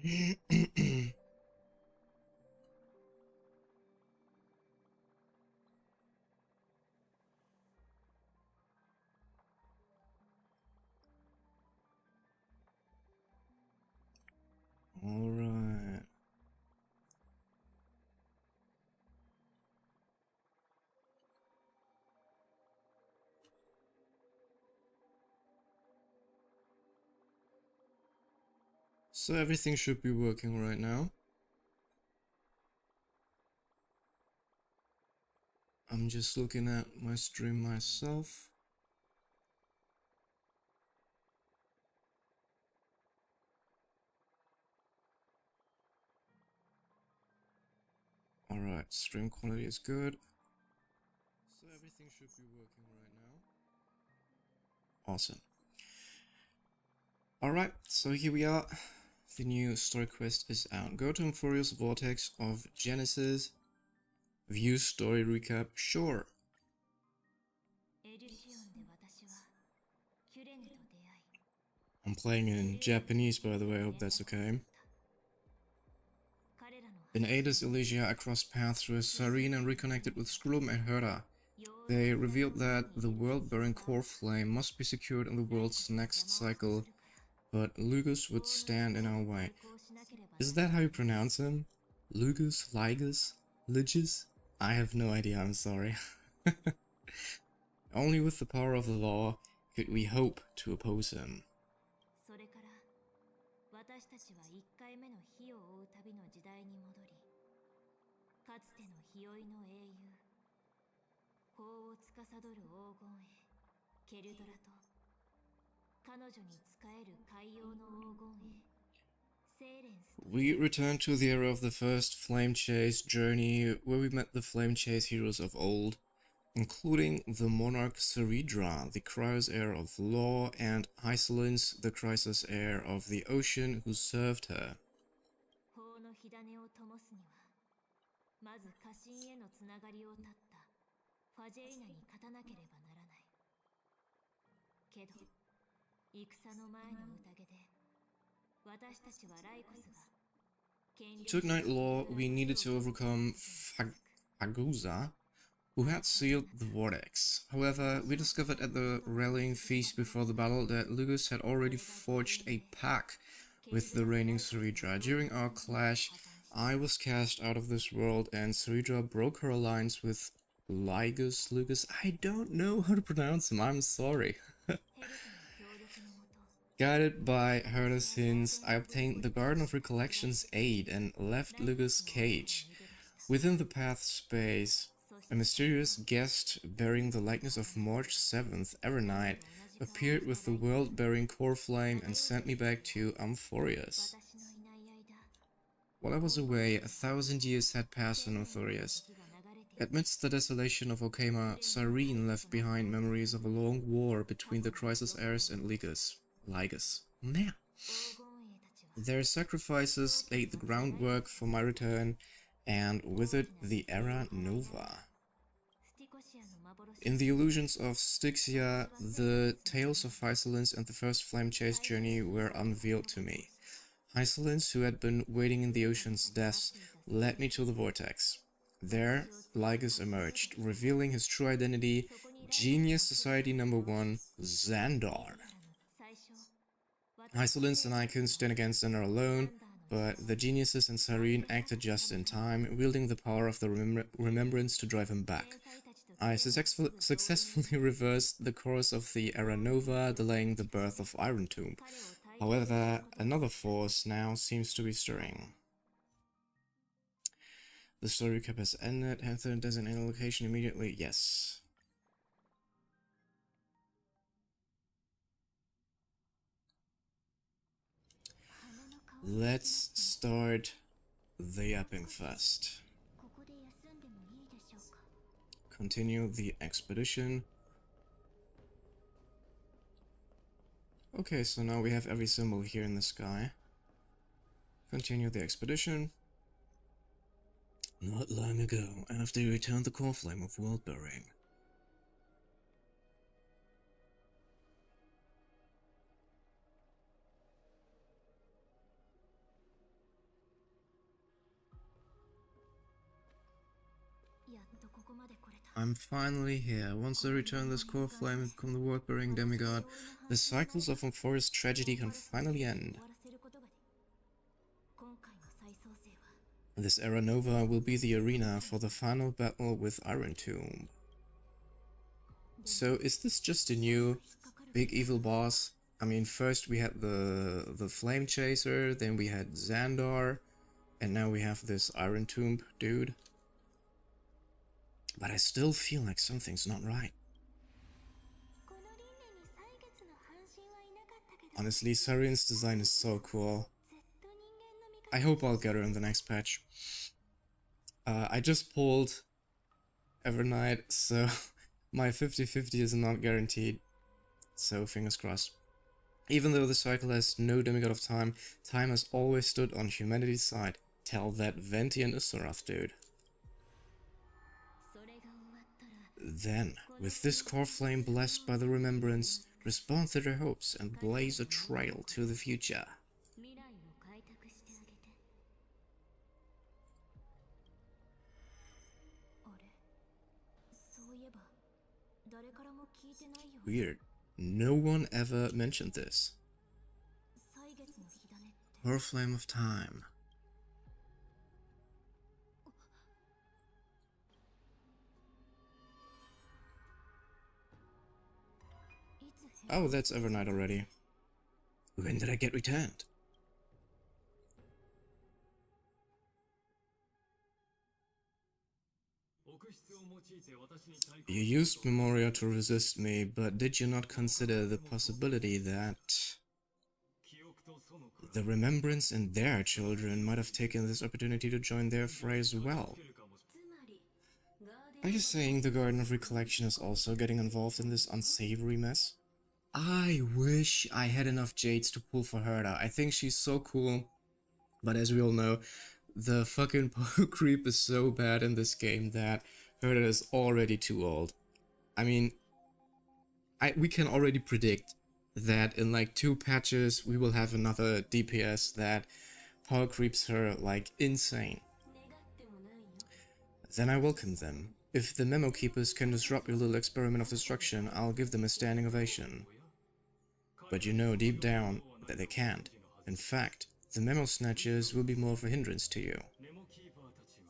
Alright. So everything should be working right now. I'm just looking at my stream myself. Alright, stream quality is good. So everything should be working right now. Awesome. Alright, so here we are. The new story quest is out. Go to Euphoria's Vortex of Genesis. View story recap. Sure. I'm playing in Japanese, by the way. I hope that's okay. In Ada's Elysia, I crossed paths with Sarene and reconnected with Skrulum and Herda. They revealed that the world-bearing core flame must be secured in the world's next cycle, but Lugus would stand in our way. Is that how you pronounce him? Lugus? Ligus? Ligus? I have no idea, I'm sorry. Only with the power of the law could we hope to oppose him. We returned to the era of the first Flame Chase journey, where we met the Flame Chase heroes of old, including the Monarch Ceridra, the Cryos heir of law, and Hysolence, the Crisis heir of the ocean, who served her. To ignite law, we needed to overcome Faguza, who had sealed the vortex. However, we discovered at the rallying feast before the battle that Lugus had already forged a pact with the reigning Ceridra. During our clash, I was cast out of this world and Ceridra broke her alliance with Lugus. I don't know how to pronounce him, I'm sorry. Guided by Herda's hints, I obtained the Garden of Recollection's aid and left Lugus' cage. Within the path space, a mysterious guest bearing the likeness of March 7th, Erenite, appeared with the world-bearing core flame and sent me back to Amphorius. While I was away, 1,000 years had passed in Amphorius. Amidst the desolation of Okama, Sarene left behind memories of a long war between the Crisis heirs and Ligus. Man. Their sacrifices laid the groundwork for my return, and with it the Era Nova. In the illusions of Styxia, the tales of Hysolence and the first Flame Chase journey were unveiled to me. Hysolence, who had been waiting in the ocean's depths, led me to the vortex. There, Ligus emerged, revealing his true identity, Genius Society No. 1, Xandar. Hysolence and I couldn't stand against Xandar alone, but the geniuses and Sarene acted just in time, wielding the power of the remembrance to drive him back. I successfully reversed the course of the Era Nova, delaying the birth of Iron Tomb. However, another force now seems to be stirring. The story recap has ended. Enter designated location immediately. Yes. Let's start the yapping fest. Continue the expedition. Okay, so now we have every symbol here in the sky. Continue the expedition. Not long ago, after you returned the core flame of world-bearing. I'm finally here. Once I return this core flame and become the world-bearing demigod, the cycles of Amphoria's tragedy can finally end. This Era Nova will be the arena for the final battle with Iron Tomb. So is this just a new big evil boss? I mean, first we had the Flame Chaser, then we had Xandar, and now we have this Iron Tomb dude. But I still feel like something's not right. Honestly, Sarin's design is so cool. I hope I'll get her in the next patch. I just pulled Evernight, so my 50-50 is not guaranteed. So fingers crossed. Even though the cycle has no demigod of time, time has always stood on humanity's side. Tell that Venti and Usurath, dude. Then, with this core flame blessed by the remembrance, respond to their hopes and blaze a trail to the future. Weird. No one ever mentioned this. Core flame of time. Oh, that's Evernight already. When did I get returned? You used Memoria to resist me, but did you not consider the possibility that the Remembrance and their children might have taken this opportunity to join their fray as well? Are you saying the Garden of Recollection is also getting involved in this unsavory mess? I wish I had enough Jades to pull for Herda. I think she's so cool, but as we all know, the fucking poke creep is so bad in this game that Herda is already too old. I mean, we can already predict that in like 2 patches we will have another DPS that power creeps her like insane. Then I welcome them. If the Memo Keepers can disrupt your little experiment of destruction, I'll give them a standing ovation. But you know deep down that they can't. In fact, the Memo Snatchers will be more of a hindrance to you.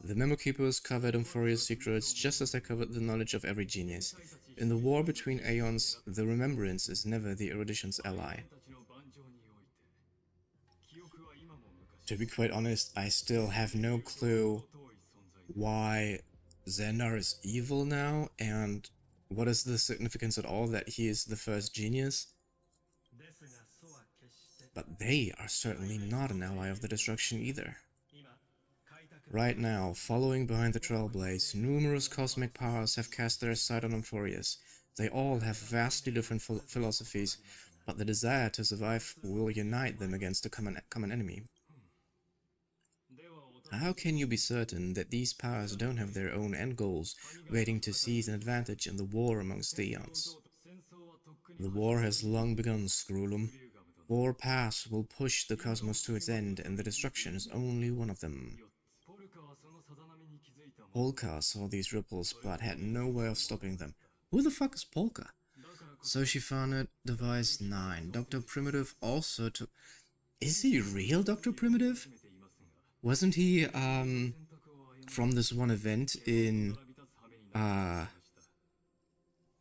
The Memo Keepers covered Amphoria's secrets just as they covered the knowledge of every genius. In the war between Aeons, the Remembrance is never the Erudition's ally. To be quite honest, I still have no clue why Xandar is evil now, and what is the significance at all that he is the first genius. But they are certainly not an ally of the destruction either. Right now, following behind the Trailblaze, numerous cosmic powers have cast their sight on Amphorius. They all have vastly different philosophies, but the desire to survive will unite them against a common enemy. How can you be certain that these powers don't have their own end goals, waiting to seize an advantage in the war amongst the Aeons? The war has long begun, Scrollum. 4 paths will push the cosmos to its end, and the destruction is only one of them. Polka saw these ripples, but had no way of stopping them. Who the fuck is Polka? So she founded Device 9. Dr. Primitive also took... Is he real Dr. Primitive? Wasn't he, from this one event in,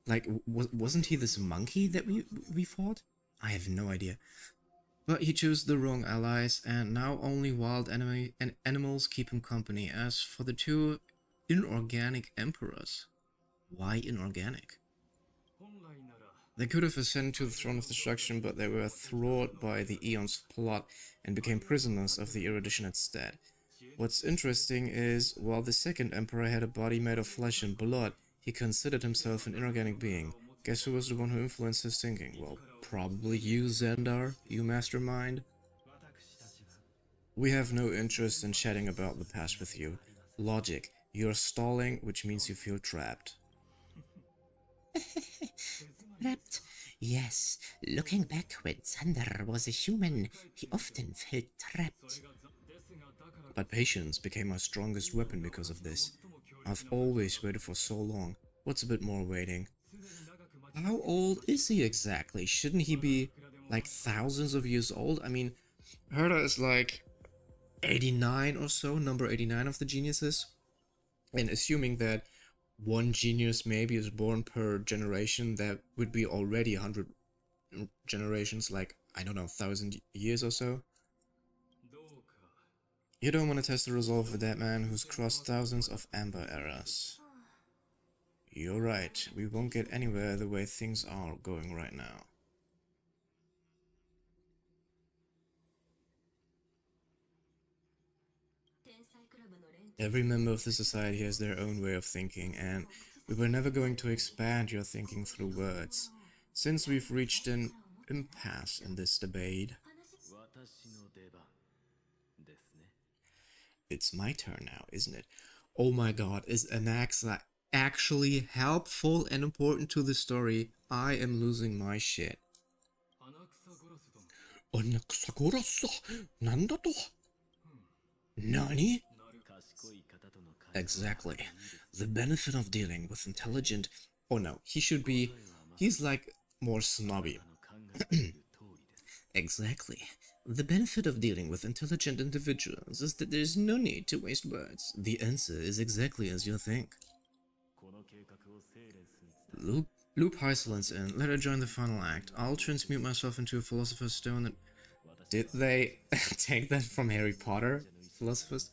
like, wasn't he this monkey that we fought? I have no idea. But he chose the wrong allies, and now only wild animals keep him company. As for the 2 inorganic emperors, why inorganic? They could have ascended to the throne of destruction, but they were thwarted by the Aeon's plot and became prisoners of the Erudition instead. What's interesting is, while the second emperor had a body made of flesh and blood, he considered himself an inorganic being. Guess who was the one who influenced his thinking? Well, probably you, Xandar, you mastermind. We have no interest in chatting about the past with you. Logic, you're stalling, which means you feel trapped. Trapped? Yes, looking back when Xandar was a human, he often felt trapped. But patience became our strongest weapon because of this. I've always waited for so long. What's a bit more waiting? How old is he exactly? Shouldn't he be like thousands of years old? I mean, Herta is like 89 or so, number 89 of the geniuses. And assuming that one genius maybe is born per generation, that would be already 100 generations, like, I don't know, 1,000 years or so. You don't want to test the resolve of a dead man who's crossed thousands of amber eras. You're right, we won't get anywhere the way things are going right now. Every member of the society has their own way of thinking, and we were never going to expand your thinking through words. Since we've reached an impasse in this debate, it's my turn now, isn't it? Oh my god, is Anaxa actually helpful and important to the story? I am losing my shit. Anaxagorasa? Nanda to? Nani? Exactly. The benefit of dealing with intelligent... Oh no, he should be... He's like more snobby. Exactly. The benefit of dealing with intelligent individuals is that there's no need to waste words. The answer is exactly as you think. Loop Hysolence in. Let her join the final act. I'll transmute myself into a Philosopher's Stone and... Did they take that from Harry Potter? Philosophers?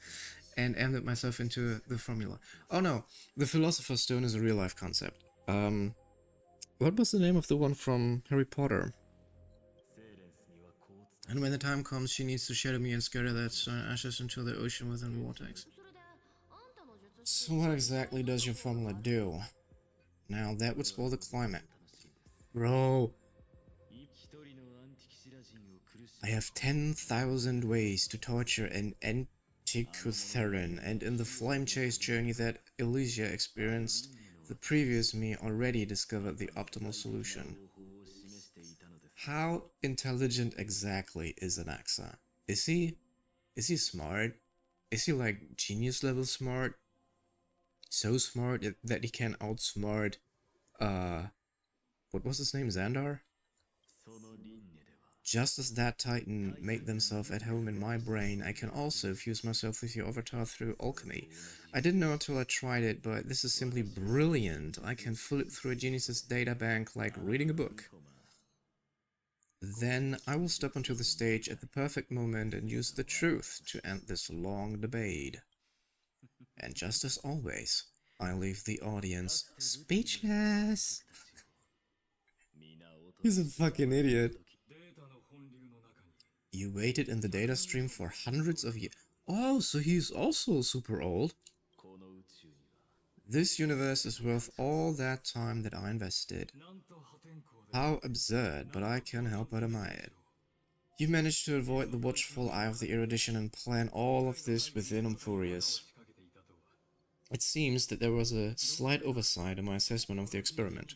And ended myself into the formula. Oh no, the Philosopher's Stone is a real-life concept. What was the name of the one from Harry Potter? And when the time comes, she needs to shadow me and scatter that stone ashes into the ocean within vortex. So what exactly does your formula do? Now that would spoil the climate. Bro. I have 10,000 ways to torture an Antikythera, and in the flame chase journey that Elysia experienced, the previous me already discovered the optimal solution. How intelligent exactly is Anaxa? Is he smart? Is he like genius level smart? So smart that he can outsmart what was his name? Xandar? Just as that titan made themselves at home in my brain, I can also fuse myself with your avatar through alchemy. I didn't know until I tried it, but this is simply brilliant. I can flip through a genius's databank like reading a book. Then I will step onto the stage at the perfect moment and use the truth to end this long debate. And just as always, I leave the audience speechless. He's a fucking idiot. You waited in the data stream for hundreds of years. Oh, so he's also super old. This universe is worth all that time that I invested. How absurd, but I can't help but admire it. You managed to avoid the watchful eye of the erudition and plan all of this within Umfurius. It seems that there was a slight oversight in my assessment of the experiment.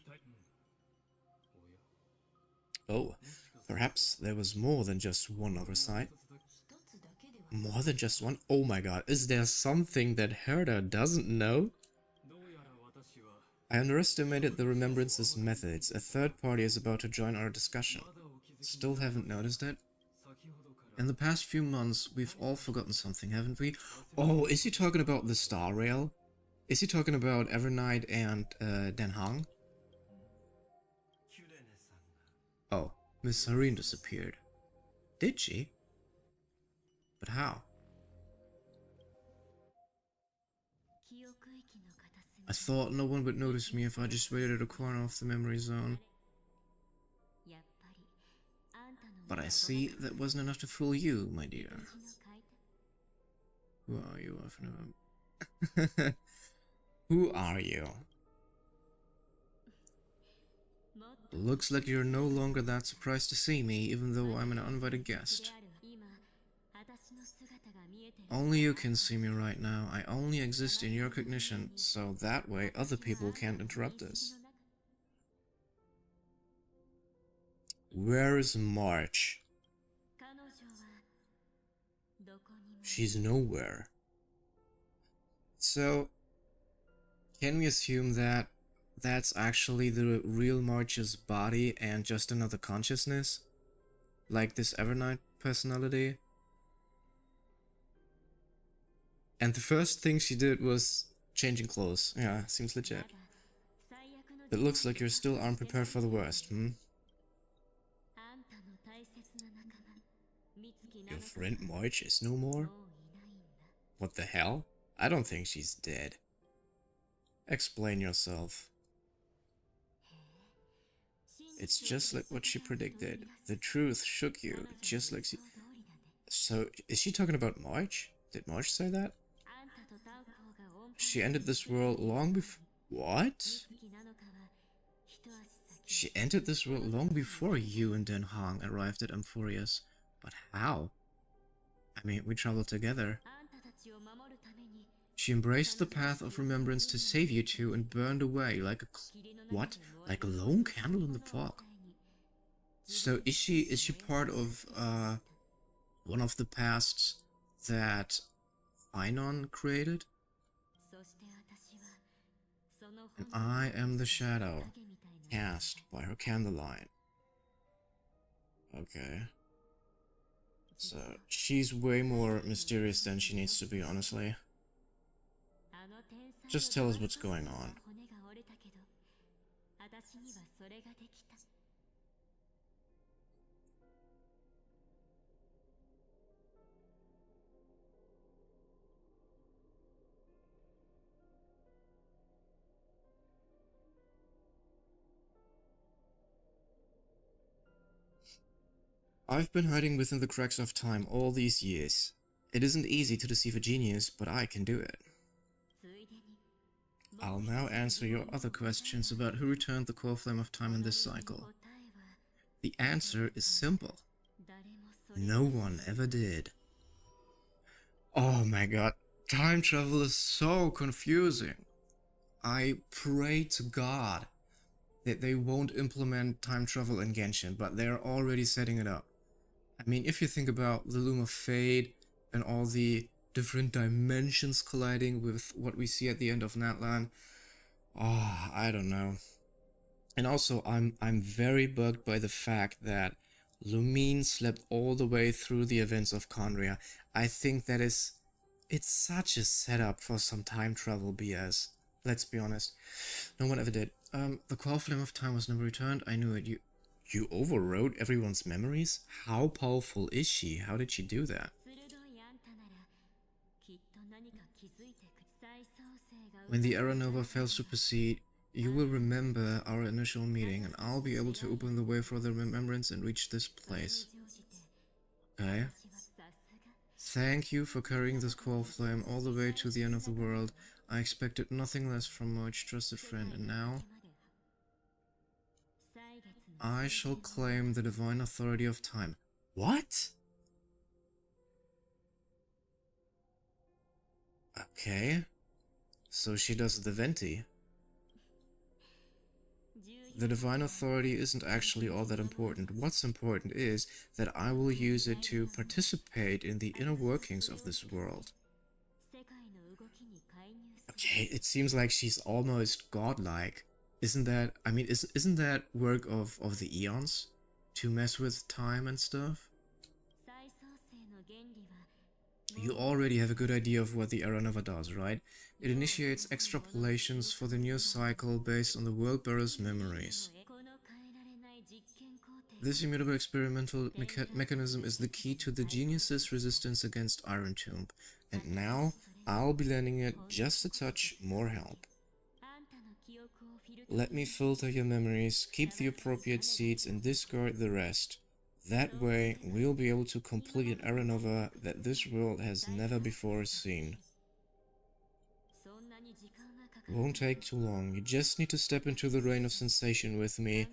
Oh, perhaps there was more than just one oversight. More than just one? Oh my god, is there something that Herda doesn't know? I underestimated the Remembrance's methods. A third party is about to join our discussion. Still haven't noticed it? In the past few months, we've all forgotten something, haven't we? Oh, is he talking about the Starrail? Is he talking about Evernight and Den Hang? Oh, Miss Hareen disappeared. Did she? But how? I thought no one would notice me if I just waited at a corner of the memory zone. But I see that wasn't enough to fool you, my dear. Who are you? I've never... Who are you? Looks like you're no longer that surprised to see me, even though I'm an uninvited guest. Only you can see me right now. I only exist in your cognition, so that way other people can't interrupt us. Where is March? She's nowhere. So, Can we assume that that's actually the real March's body and just another consciousness? Like this Evernight personality? And the first thing she did was changing clothes. Yeah, seems legit. It looks like you still aren't prepared for the worst, hmm? Your friend March is no more? What the hell? I don't think she's dead. Explain yourself. It's just like what she predicted. The truth shook you, just like she... So, is she talking about March? Did March say that? She ended this world long before... What? She entered this world long before you and Den Hong arrived at Amphorius. But how? I mean, we traveled together. She embraced the path of remembrance to save you two and burned away like a... What? Like a lone candle in the fog. So is she part of one of the pasts that Einon created? And I am the shadow cast by her candlelight. Okay. So she's way more mysterious than she needs to be, honestly. Just tell us what's going on. I've been hiding within the cracks of time all these years. It isn't easy to deceive a genius, but I can do it. I'll now answer your other questions about who returned the core flame of time in this cycle. The answer is simple. No one ever did. Oh my god, time travel is so confusing. I pray to God that they won't implement time travel in Genshin, but they're already setting it up. I mean, if you think about the Loom of Fate and all the different dimensions colliding with what we see at the end of Natlan, oh, I don't know. And also, I'm very bugged by the fact that Lumine slept all the way through the events of Conria. I think that it's such a setup for some time travel BS. Let's be honest. No one ever did. The core flame of time was never returned. I knew it. You overrode everyone's memories? How powerful is she? How did she do that? When the Era Nova fails to proceed, you will remember our initial meeting and I'll be able to open the way for the remembrance and reach this place. Okay? Thank you for carrying this core flame all the way to the end of the world. I expected nothing less from my trusted friend, and now I shall claim the divine authority of time. What? Okay. So she does the Venti. The divine authority isn't actually all that important. What's important is that I will use it to participate in the inner workings of this world. Okay, it seems like she's almost godlike. Isn't that, I mean, isn't that work of the eons? To mess with time and stuff? You already have a good idea of what the Era Nova does, right? It initiates extrapolations for the new cycle based on the World Bearer's memories. This immutable experimental mechanism is the key to the genius's resistance against Iron Tomb, and now I'll be lending it just a touch more help. Let me filter your memories, keep the appropriate seeds, and discard the rest. That way, we'll be able to complete an Era Nova that this world has never before seen. Won't take too long, you just need to step into the rain of sensation with me.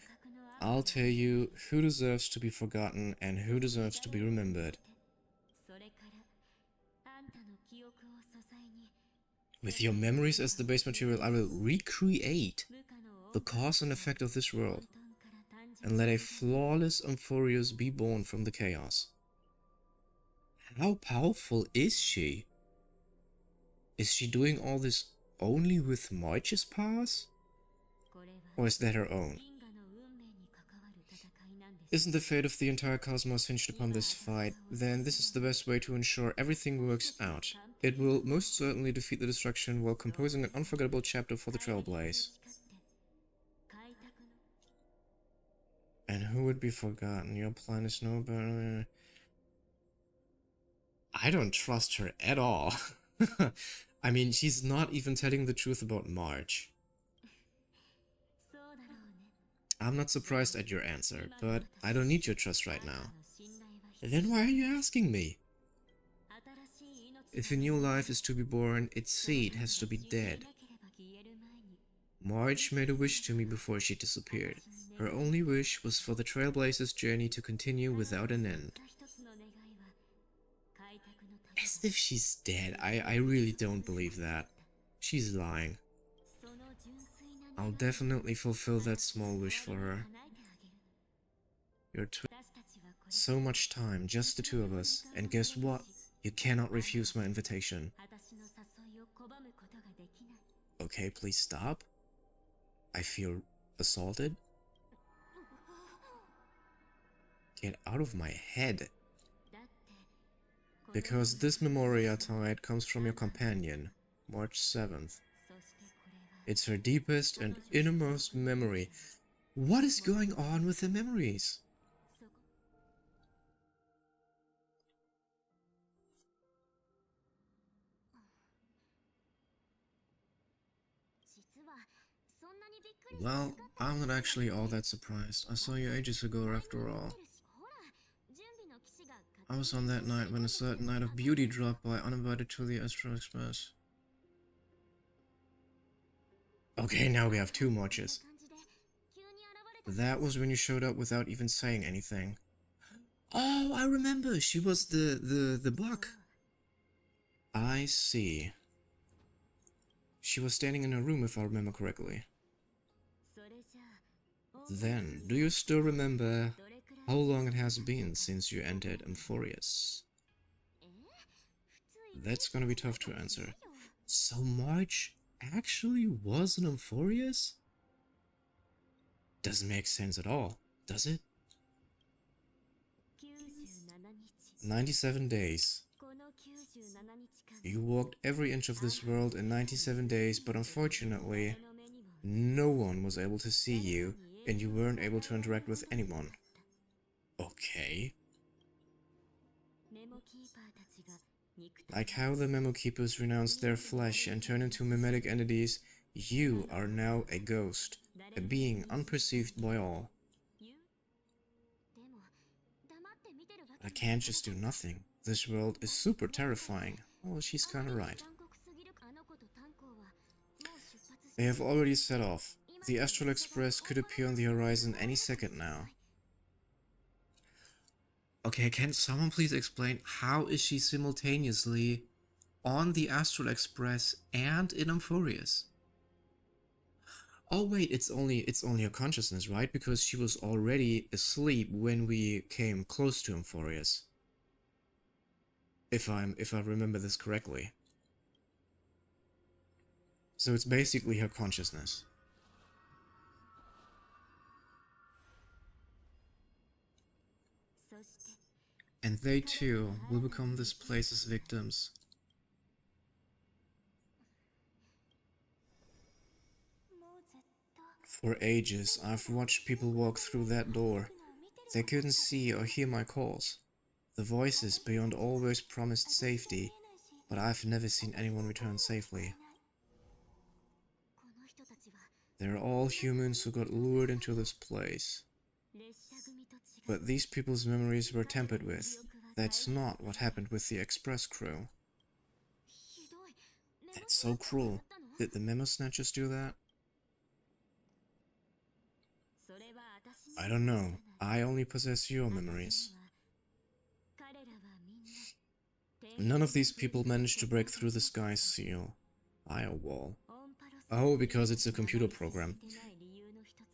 I'll tell you who deserves to be forgotten and who deserves to be remembered. With your memories as the base material, I will recreate the cause and effect of this world, and let a flawless Amphorius be born from the chaos. How powerful is she? Is she doing all this only with March's pass? Or is that her own? Isn't the fate of the entire cosmos hinged upon this fight? Then this is the best way to ensure everything works out. It will most certainly defeat the destruction while composing an unforgettable chapter for the Trailblaze. And who would be forgotten? Your plan is no better. I don't trust her at all. I mean, she's not even telling the truth about March. I'm not surprised at your answer, but I don't need your trust right now. Then why are you asking me? If a new life is to be born, its seed has to be dead. March made a wish to me before she disappeared. Her only wish was for the Trailblazer's journey to continue without an end. As if she's dead. I really don't believe that. She's lying. I'll definitely fulfill that small wish for her. You're so much time, just the two of us. And guess what? You cannot refuse my invitation. Okay, please stop. I feel assaulted. Get out of my head. Because this Memoria tide comes from your companion, March 7th. It's her deepest and innermost memory. What is going on with the memories? Well, I'm not actually all that surprised. I saw you ages ago after all. I was on that night when a certain night of beauty dropped by uninvited to the Astral Express. Okay, now we have two Marches. That was when you showed up without even saying anything. Oh, I remember. She was the buck. I see. She was standing in her room, if I remember correctly. Then, do you still remember how long it has been since you entered Amphorius? That's gonna be tough to answer. So March actually was an Amphorius? Doesn't make sense at all, does it? 97 days. You walked every inch of this world in 97 days, but unfortunately, no one was able to see you, and you weren't able to interact with anyone. Okay. Like how the Memo Keepers renounced their flesh and turned into mimetic entities, you are now a ghost, a being unperceived by all. I can't just do nothing. This world is super terrifying. Well, she's kinda right. They have already set off. The Astral Express could appear on the horizon any second now. Okay, can someone please explain how is she simultaneously on the Astral Express and in Amphorius? Oh wait, it's only her consciousness, right? Because she was already asleep when we came close to Amphorius. If I remember this correctly. So it's basically her consciousness. And they too will become this place's victims. For ages, I've watched people walk through that door. They couldn't see or hear my calls. The voices beyond always promised safety, but I've never seen anyone return safely. They're all humans who got lured into this place. But these people's memories were tampered with. That's not what happened with the Express crew. That's so cruel. Did the Memo Snatchers do that? I don't know. I only possess your memories. None of these people managed to break through the sky's seal. Firewall. Oh, because it's a computer program.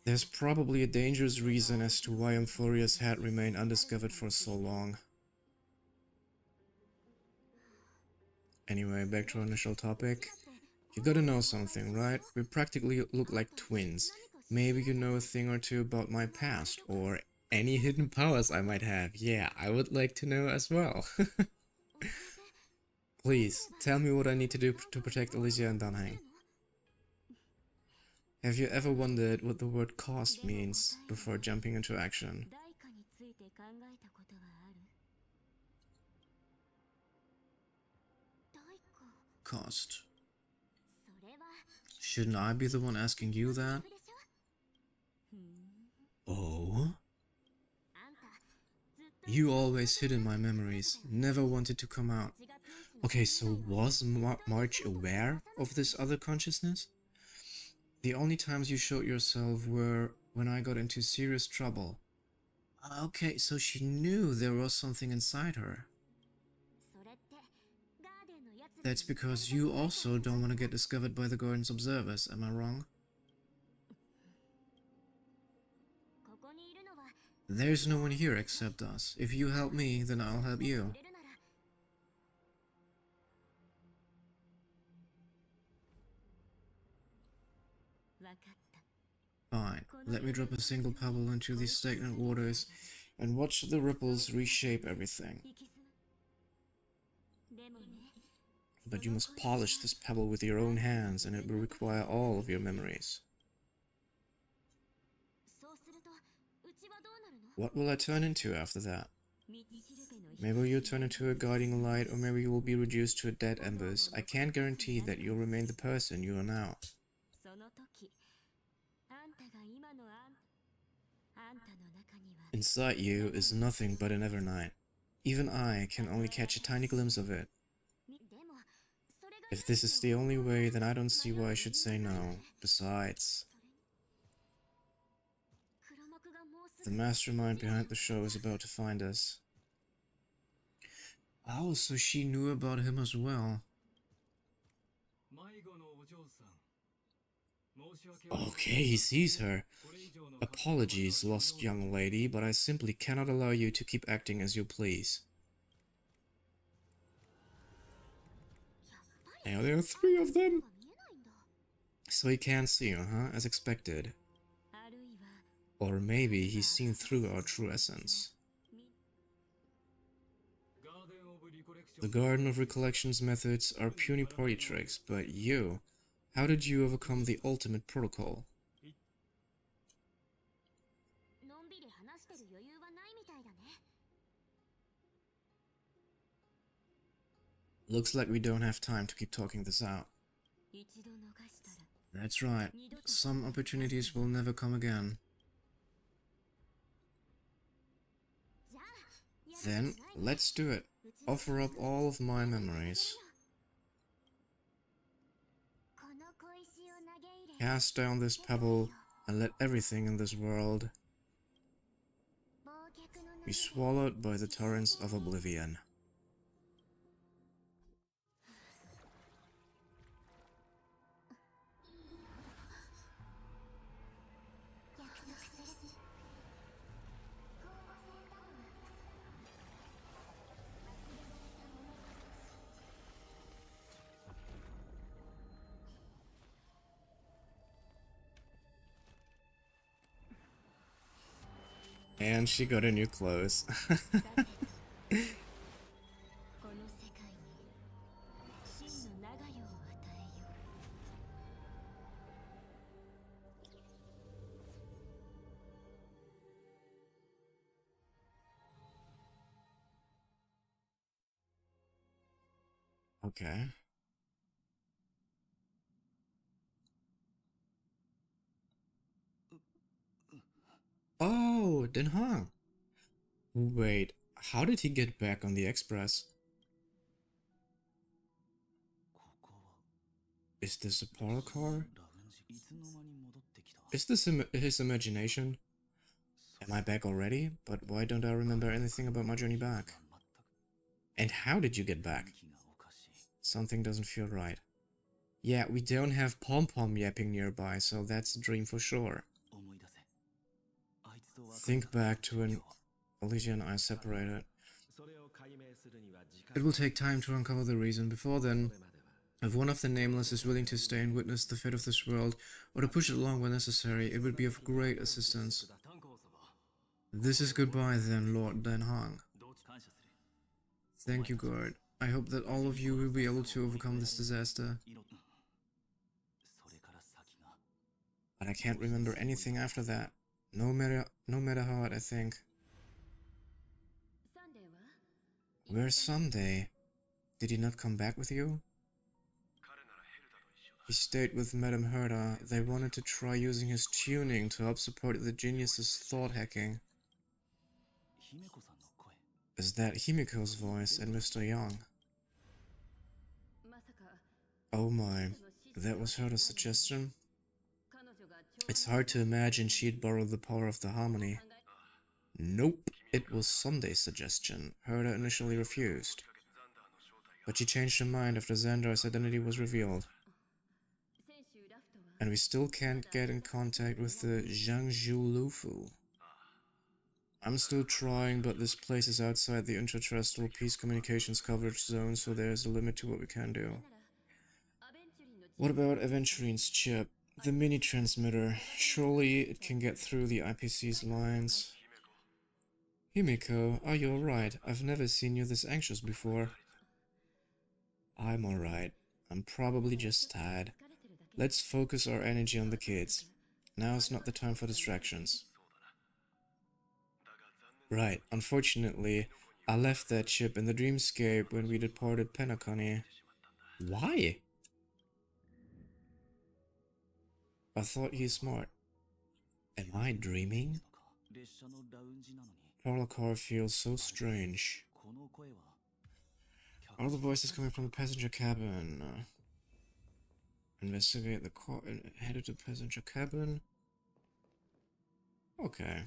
There's probably a dangerous reason as to why Amphorius had remained undiscovered for so long. Anyway, back to our initial topic. You gotta know something, right? We practically look like twins. Maybe you know a thing or two about my past, or any hidden powers I might have. Yeah, I would like to know as well. Please, tell me what I need to do to protect Alicia and Danheng. Have you ever wondered what the word cost means before jumping into action? Cost. Shouldn't I be the one asking you that? Oh? You always hid in my memories, never wanted to come out. Okay, so was March aware of this other consciousness? The only times you showed yourself were when I got into serious trouble. Okay, so she knew there was something inside her. That's because you also don't want to get discovered by the Garden's observers, am I wrong? There's no one here except us. If you help me, then I'll help you. Fine, let me drop a single pebble into these stagnant waters and watch the ripples reshape everything. But you must polish this pebble with your own hands, and it will require all of your memories. What will I turn into after that? Maybe you'll turn into a guiding light, or maybe you will be reduced to a dead embers. I can't guarantee that you'll remain the person you are now. Inside you is nothing but an Evernight. Even I can only catch a tiny glimpse of it. If this is the only way, then I don't see why I should say no. Besides, the mastermind behind the show is about to find us. Oh, so she knew about him as well. Okay, he sees her. Apologies, lost young lady, but I simply cannot allow you to keep acting as you please. Now there are 3 of them! So he can't see you, huh? As expected. Or maybe he's seen through our true essence. The Garden of Recollection's methods are puny party tricks, but you, how did you overcome the ultimate protocol? Looks like we don't have time to keep talking this out. That's right, some opportunities will never come again. Then, let's do it. Offer up all of my memories. Cast down this pebble and let everything in this world be swallowed by the torrents of oblivion. And she got her new clothes. Okay. Oh, Den Hong. Wait, how did he get back on the express? Is this a parlor car? Is this his imagination? Am I back already? But why don't I remember anything about my journey back? And how did you get back? Something doesn't feel right. Yeah, we don't have Pom-Pom yapping nearby, so that's a dream for sure. Think back to when Alicia and I separated. It will take time to uncover the reason. Before then, If one of the Nameless is willing to stay and witness the fate of this world, or to push it along when necessary, it would be of great assistance. This is goodbye then, Lord Dan Hong. Thank you, guard. I hope that all of you will be able to overcome this disaster. But I can't remember anything after that. No matter how hard I think. Where's Sunday? Did he not come back with you? He stayed with Madame Herta. They wanted to try using his tuning to help support the genius's thought hacking. Is that Himiko's voice and Mr. Young? Oh my, that was Herta's suggestion? It's hard to imagine she'd borrow the power of the harmony. Nope, it was Sunday's suggestion. Herta initially refused. But she changed her mind after Xandar's identity was revealed. And we still can't get in contact with the Jiangzhou Lufu. I'm still trying, but this place is outside the interterrestrial peace communications coverage zone, so there's a limit to what we can do. What about Aventurine's chip? The mini-transmitter. Surely it can get through the IPC's lines. Himiko, are you alright? I've never seen you this anxious before. I'm alright. I'm probably just tired. Let's focus our energy on the kids. Now's not the time for distractions. Right, unfortunately, I left that ship in the dreamscape when we departed Penacony. Why? I thought he's smart. Am I dreaming? Parlor car feels so strange. Are the voices coming from the passenger cabin? Investigate the car and headed to passenger cabin. Okay.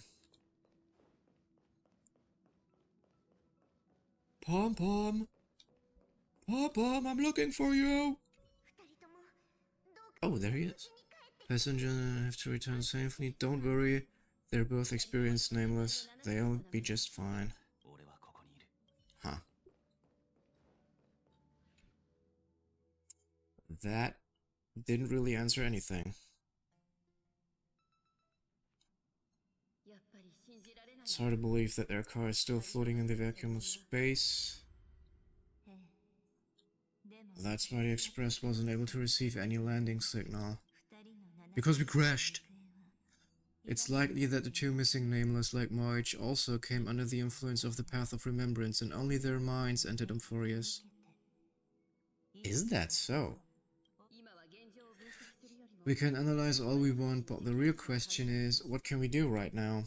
Pom Pom! Pom Pom, I'm looking for you! Oh, there he is. Passenger have to return safely. Don't worry, they're both experienced Nameless. They'll be just fine. Huh. That didn't really answer anything. It's hard to believe that their car is still floating in the vacuum of space. That's why the Express wasn't able to receive any landing signal. Because we crashed. It's likely that the two missing Nameless like March also came under the influence of the Path of Remembrance and only their minds entered Amphorius. Is that so? We can analyze all we want, but the real question is, what can we do right now?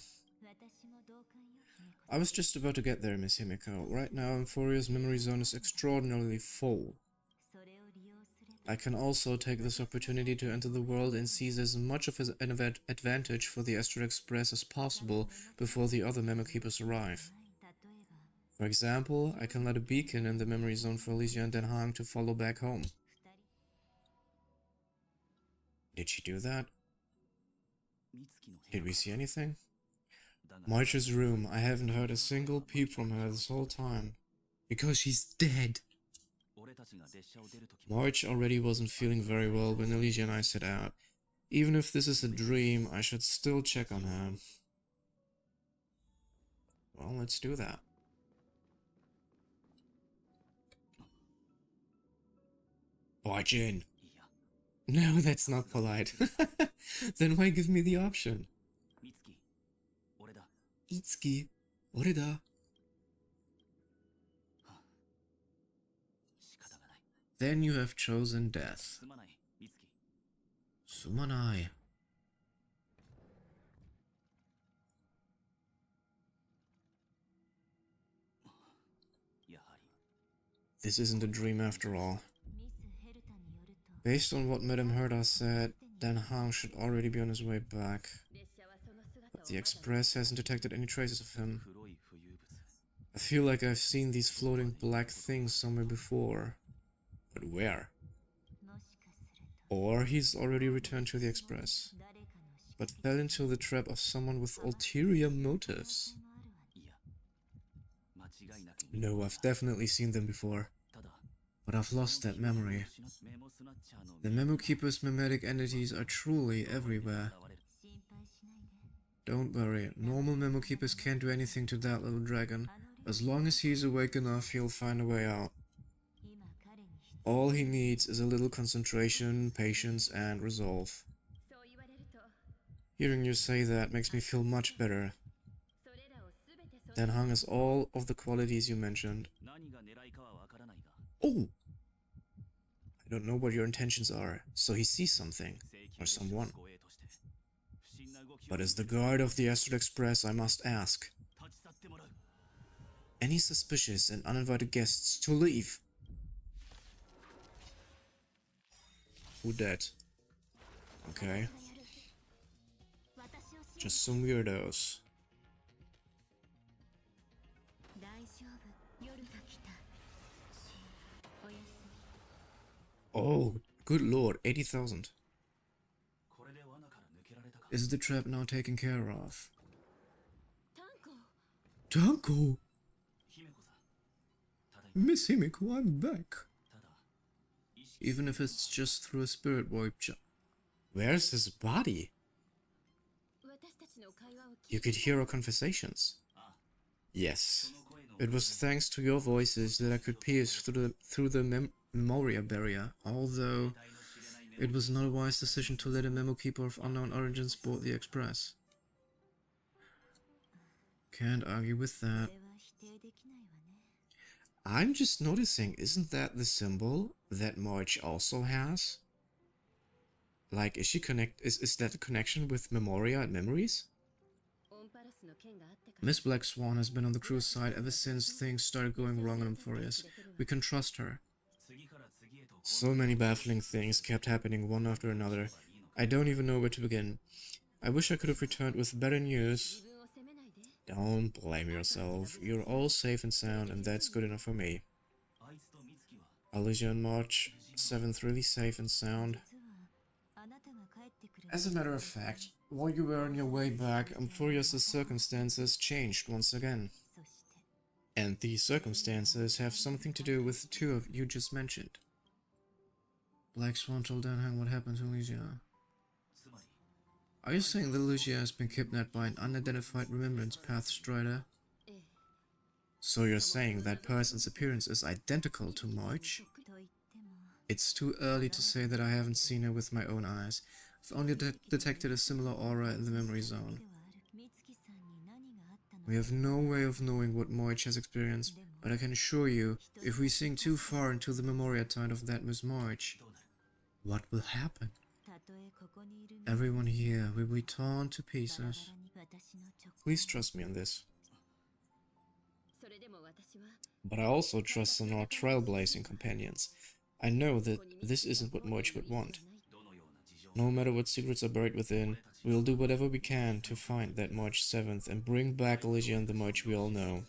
I was just about to get there, Miss Himiko. Right now, Amphoria's memory zone is extraordinarily full. I can also take this opportunity to enter the world and seize as much of an advantage for the Astral Express as possible before the other Memo Keepers arrive. For example, I can let a beacon in the memory zone for Alicia and Den Hang to follow back home. Did she do that? Did we see anything? March's room. I haven't heard a single peep from her this whole time. Because she's dead. March already wasn't feeling very well when Alicia and I set out. Even if this is a dream, I should still check on her. Well, let's do that. Barge in. No, that's not polite. Then why give me the option? Itsuki, oreda. Then you have chosen death. Sumanai. This isn't a dream after all. Based on what Madame Herta said, Dan Hang should already be on his way back. But the Express hasn't detected any traces of him. I feel like I've seen these floating black things somewhere before. But where? Or he's already returned to the Express, but fell into the trap of someone with ulterior motives. No, I've definitely seen them before. But I've lost that memory. The Memo Keeper's mimetic entities are truly everywhere. Don't worry, normal Memo Keepers can't do anything to that little dragon. As long as he's awake enough, he'll find a way out. All he needs is a little concentration, patience, and resolve. Hearing you say that makes me feel much better. Then Hung has all of the qualities you mentioned. Oh! I don't know what your intentions are, so he sees something, or someone. But as the guard of the Astral Express, I must ask. Any suspicious and uninvited guests to leave? Who dead? Okay. Just some weirdos. Oh, good lord, 80,000. Is the trap now taken care of? Tanko! Miss Himiko, I'm back. Even if it's just through a spirit warp. Where's his body? You could hear our conversations. Yes. It was thanks to your voices that I could pierce through the Memoria barrier, although it was not a wise decision to let a memo keeper of unknown origins board the Express. Can't argue with that. I'm just noticing, isn't that the symbol that March also has? Like, is that a connection with Memoria and memories? Miss Black Swan has been on the crew's side ever since things started going wrong on Amphorius. We can trust her. So many baffling things kept happening one after another. I don't even know where to begin. I wish I could have returned with better news. Don't blame yourself. You're all safe and sound, and that's good enough for me. Alicia and March, 7th really safe and sound. As a matter of fact, while you were on your way back, Amphorius' circumstances changed once again. And these circumstances have something to do with the two of you just mentioned. Black Swan told Danhang what happened to Alicia. Are you saying that Alicia has been kidnapped by an unidentified Remembrance Path Strider? So you're saying that person's appearance is identical to March? It's too early to say that I haven't seen her with my own eyes. I've only detected a similar aura in the memory zone. We have no way of knowing what March has experienced, but I can assure you, if we sink too far into the Memoria tide of that Miss March, what will happen? Everyone here will be torn to pieces. Please trust me on this. But I also trust in our trailblazing companions. I know that this isn't what March would want. No matter what secrets are buried within, we'll do whatever we can to find that March 7th and bring back Alicia and the March we all know.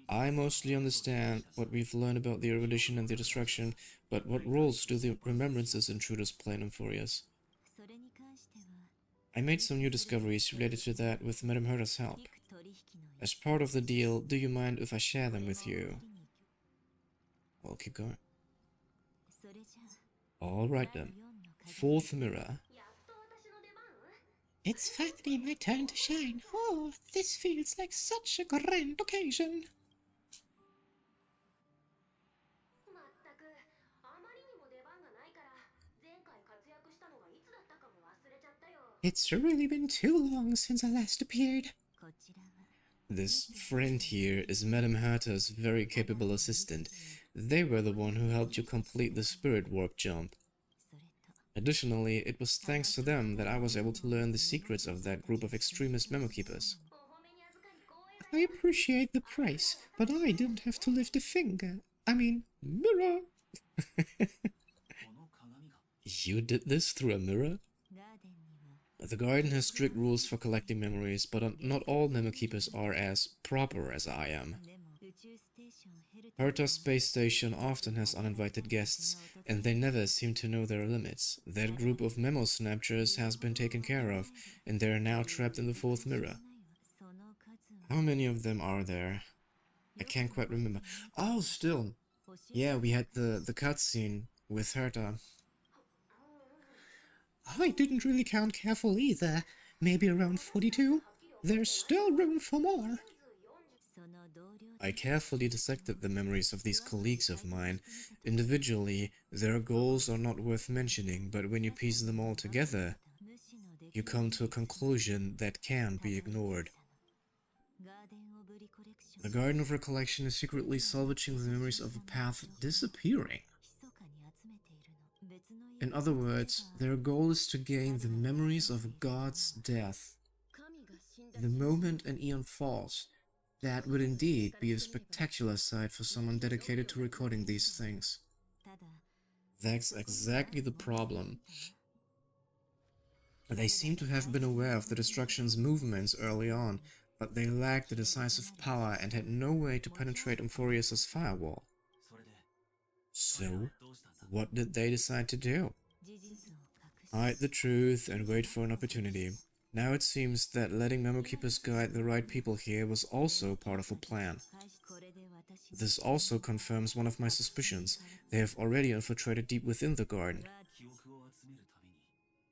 I mostly understand what we've learned about the erudition and the destruction, but what roles do the remembrances intruders play in Amphorius? I made some new discoveries related to that with Madame Herta's help. As part of the deal, do you mind if I share them with you? Well, keep going. Alright then. Fourth mirror. It's finally my turn to shine. Oh, this feels like such a grand occasion. It's really been too long since I last appeared. This friend here is Madame Herta's very capable assistant. They were the one who helped you complete the spirit warp jump. Additionally, it was thanks to them that I was able to learn the secrets of that group of extremist memo keepers. I appreciate the praise, but I didn't have to lift a finger. I mean, mirror. You did this through a mirror? The garden has strict rules for collecting memories, but not all memo keepers are as proper as I am. Herta's space station often has uninvited guests, and they never seem to know their limits. That group of memo snatchers has been taken care of, and they are now trapped in the fourth mirror. How many of them are there? I can't quite remember. Oh, still. Yeah, we had the cutscene with Herta. I didn't really count carefully either. Maybe around 42. There's still room for more. I carefully dissected the memories of these colleagues of mine. Individually, their goals are not worth mentioning, but when you piece them all together, you come to a conclusion that can't be ignored. The Garden of Recollection is secretly salvaging the memories of a path disappearing. In other words, their goal is to gain the memories of God's death. The moment an eon falls, that would indeed be a spectacular sight for someone dedicated to recording these things. That's exactly the problem. They seem to have been aware of the Destruction's movements early on, but they lacked the decisive power and had no way to penetrate Amphorius' firewall. So, what did they decide to do? Hide the truth and wait for an opportunity. Now it seems that letting Memo Keepers guide the right people here was also part of a plan. This also confirms one of my suspicions. They have already infiltrated deep within the garden.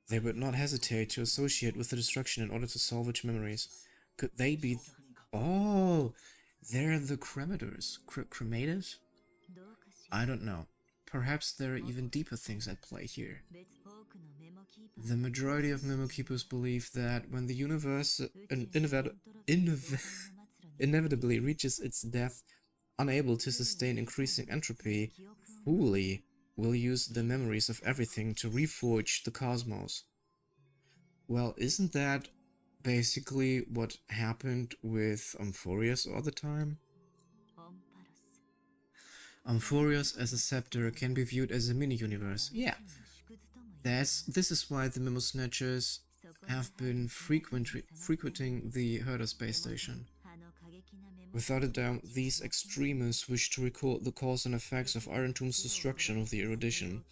They would not hesitate to associate with the Destruction in order to salvage memories. Could they be... Oh, they're the Cremators. Cremators? I don't know. Perhaps there are even deeper things at play here. The majority of Memo Keepers believe that when the universe inevitably reaches its death, unable to sustain increasing entropy, Fuli will use the memories of everything to reforge the cosmos. Well, isn't that basically what happened with Amphorius all the time? Amphorius as a scepter can be viewed as a mini-universe. Yeah, this is why the Memo Snatchers have been frequenting the Herder space station. Without a doubt, these extremists wish to record the cause and effects of Iron Tomb's destruction of the erudition.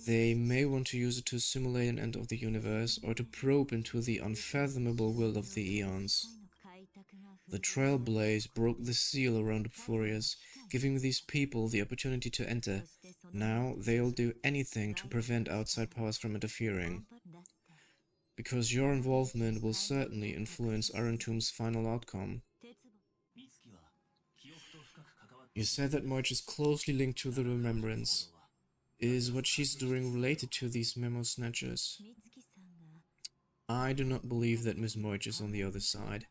They may want to use it to simulate an end of the universe, or to probe into the unfathomable will of the eons. The Trailblaze broke the seal around Amphorius, giving these people the opportunity to enter. Now they'll do anything to prevent outside powers from interfering. Because your involvement will certainly influence Iron Tomb's final outcome. You said that March is closely linked to the Remembrance. Is what she's doing related to these Memo Snatchers? I do not believe that Miss March is on the other side.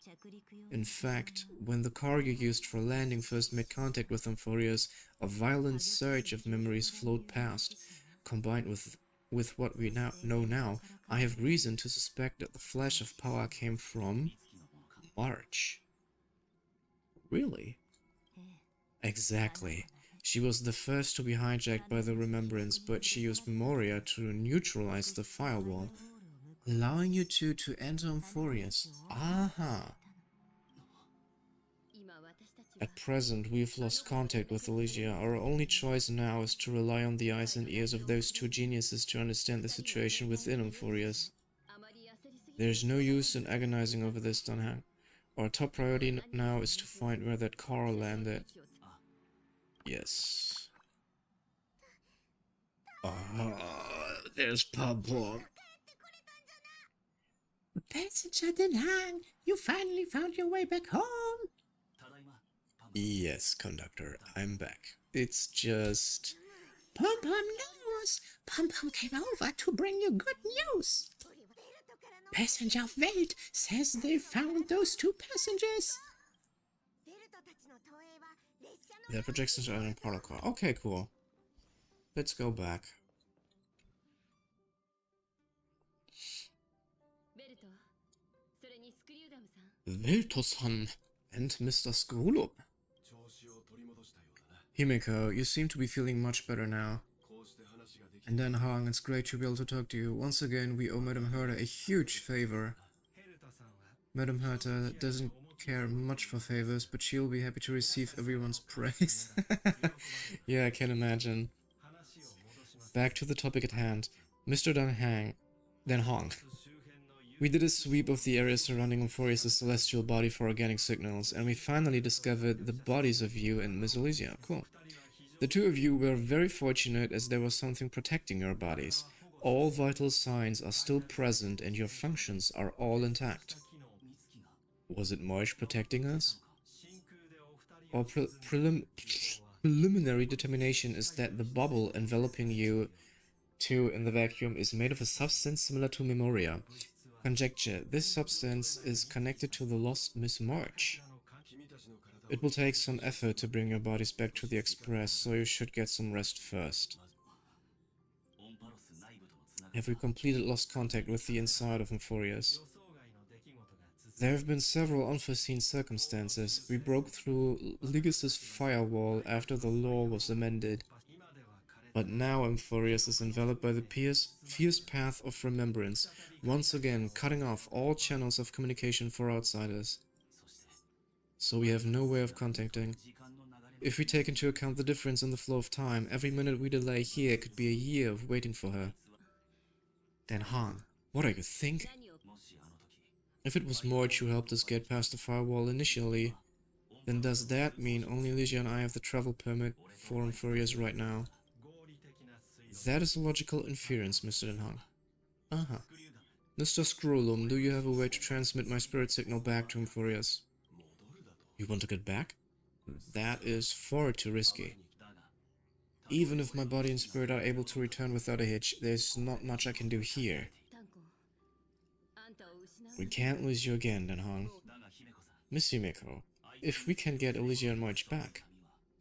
In fact, when the car you used for landing first made contact with Amphorius, a violent surge of memories flowed past. Combined with what we know now, I have reason to suspect that the flash of power came from March. Really? Exactly. She was the first to be hijacked by the Remembrance, but she used Memoria to neutralize the firewall, allowing you two to enter Amphorius. Aha! At present, we've lost contact with Elysia. Our only choice now is to rely on the eyes and ears of those two geniuses to understand the situation within Amphorius. There's no use in agonizing over this, Dunhang. Our top priority now is to find where that car landed. Yes. Oh, there's Pablo. Passenger Denhang, you finally found your way back home. Yes, conductor, I'm back. It's just... Pom Pom knows. Pom Pom came over to bring you good news. Passenger Welt says they found those two passengers. The projections are in protocol. Okay, cool. Let's go back. Velto-san and Mr. Skrulo. Himiko, you seem to be feeling much better now. And then Hong, it's great to be able to talk to you. Once again, we owe Madame Herta a huge favor. Madame Herta doesn't care much for favors, but she'll be happy to receive everyone's praise. Yeah, I can imagine. Back to the topic at hand. Mr. Dan Hong. We did a sweep of the area surrounding Amphorius' celestial body for organic signals, and we finally discovered the bodies of you and Miss Elysia. Cool. The two of you were very fortunate as there was something protecting your bodies. All vital signs are still present and your functions are all intact. Was it March protecting us? Our preliminary determination is that the bubble enveloping you two in the vacuum is made of a substance similar to Memoria. Conjecture, this substance is connected to the lost Miss March. It will take some effort to bring your bodies back to the Express, so you should get some rest first. Have we completed lost contact with the inside of Euphorius? There have been several unforeseen circumstances. We broke through Ligus' firewall after the law was amended. But now Euphorius is enveloped by the fierce path of remembrance, once again cutting off all channels of communication for outsiders. So we have no way of contacting. If we take into account the difference in the flow of time, every minute we delay here could be a year of waiting for her. Dan Han, what are you thinking? If it was March who helped us get past the firewall initially, then does that mean only Ligia and I have the travel permit for Euphorius right now? That is a logical inference, Mr. Dan Han. Uh-huh. Mr. Scrollum, do you have a way to transmit my spirit signal back to Euphorius? You want to get back? That is far too risky. Even if my body and spirit are able to return without a hitch, there's not much I can do here. We can't lose you again, Dan Han. Miss Yumiko, if we can get Elysia and March back,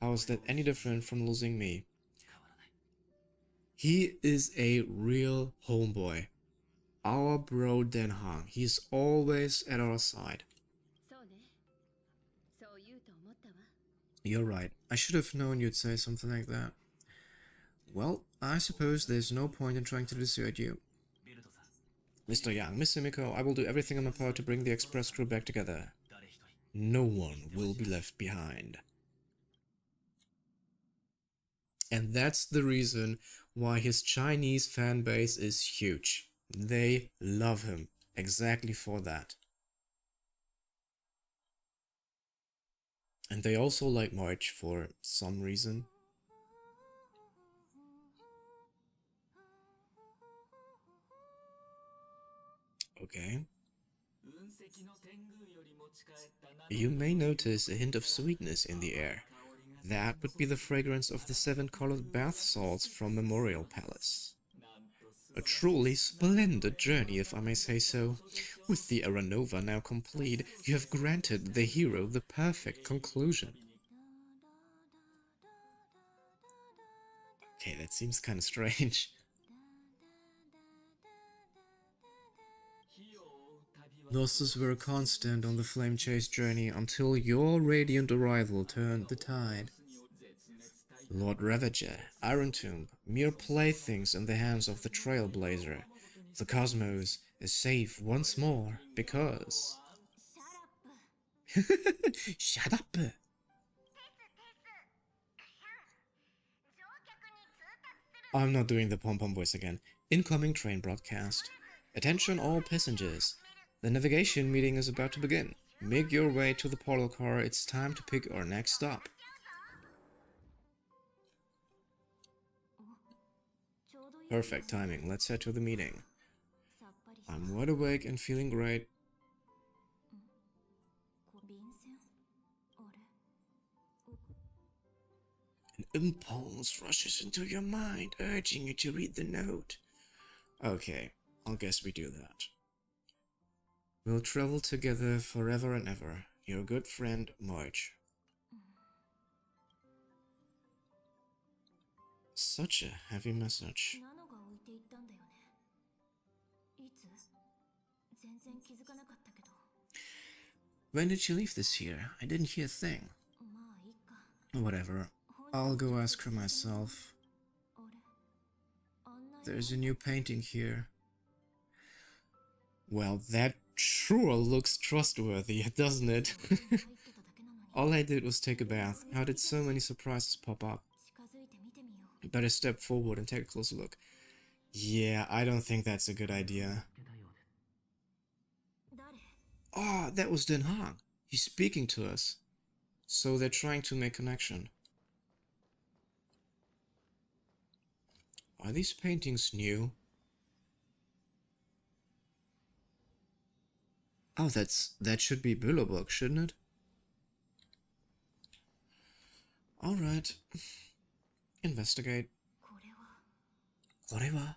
how is that any different from losing me? He is a real homeboy. Our bro Dan Han. He's always at our side. You're right. I should have known you'd say something like that. Well, I suppose there's no point in trying to dissuade you. Mr. Yang, Miss Yumiko, I will do everything in my power to bring the express crew back together. No one will be left behind. And that's the reason why his Chinese fan base is huge. They love him exactly for that. And they also like March for some reason. Okay. You may notice a hint of sweetness in the air. That would be the fragrance of the 7 colored bath salts from Memorial Palace. A truly splendid journey, if I may say so. With the Aranova now complete, you have granted the hero the perfect conclusion. Okay, that seems kinda strange. Losses were constant on the Flame Chase journey until your radiant arrival turned the tide. Lord Ravager, Iron Tomb, mere playthings in the hands of the Trailblazer. The cosmos is safe once more because... Shut up! I'm not doing the pom-pom voice again. Incoming train broadcast. Attention all passengers. The navigation meeting is about to begin. Make your way to the portal car, it's time to pick our next stop. Perfect timing, let's head to the meeting. I'm wide awake and feeling great. An impulse rushes into your mind, urging you to read the note. Okay, I'll guess we do that. We'll travel together forever and ever. Your good friend, March. Such a heavy message. When did she leave this year? I didn't hear a thing. Whatever. I'll go ask her myself. There's a new painting here. Well, that sure looks trustworthy, doesn't it? All I did was take a bath. How did so many surprises pop up? Better step forward and take a closer look. Yeah, I don't think that's a good idea. Ah, that was Den Han. He's speaking to us. So they're trying to make connection. Are these paintings new? Oh, that should be Bilderberg, shouldn't it? Alright. Investigate. Whatever.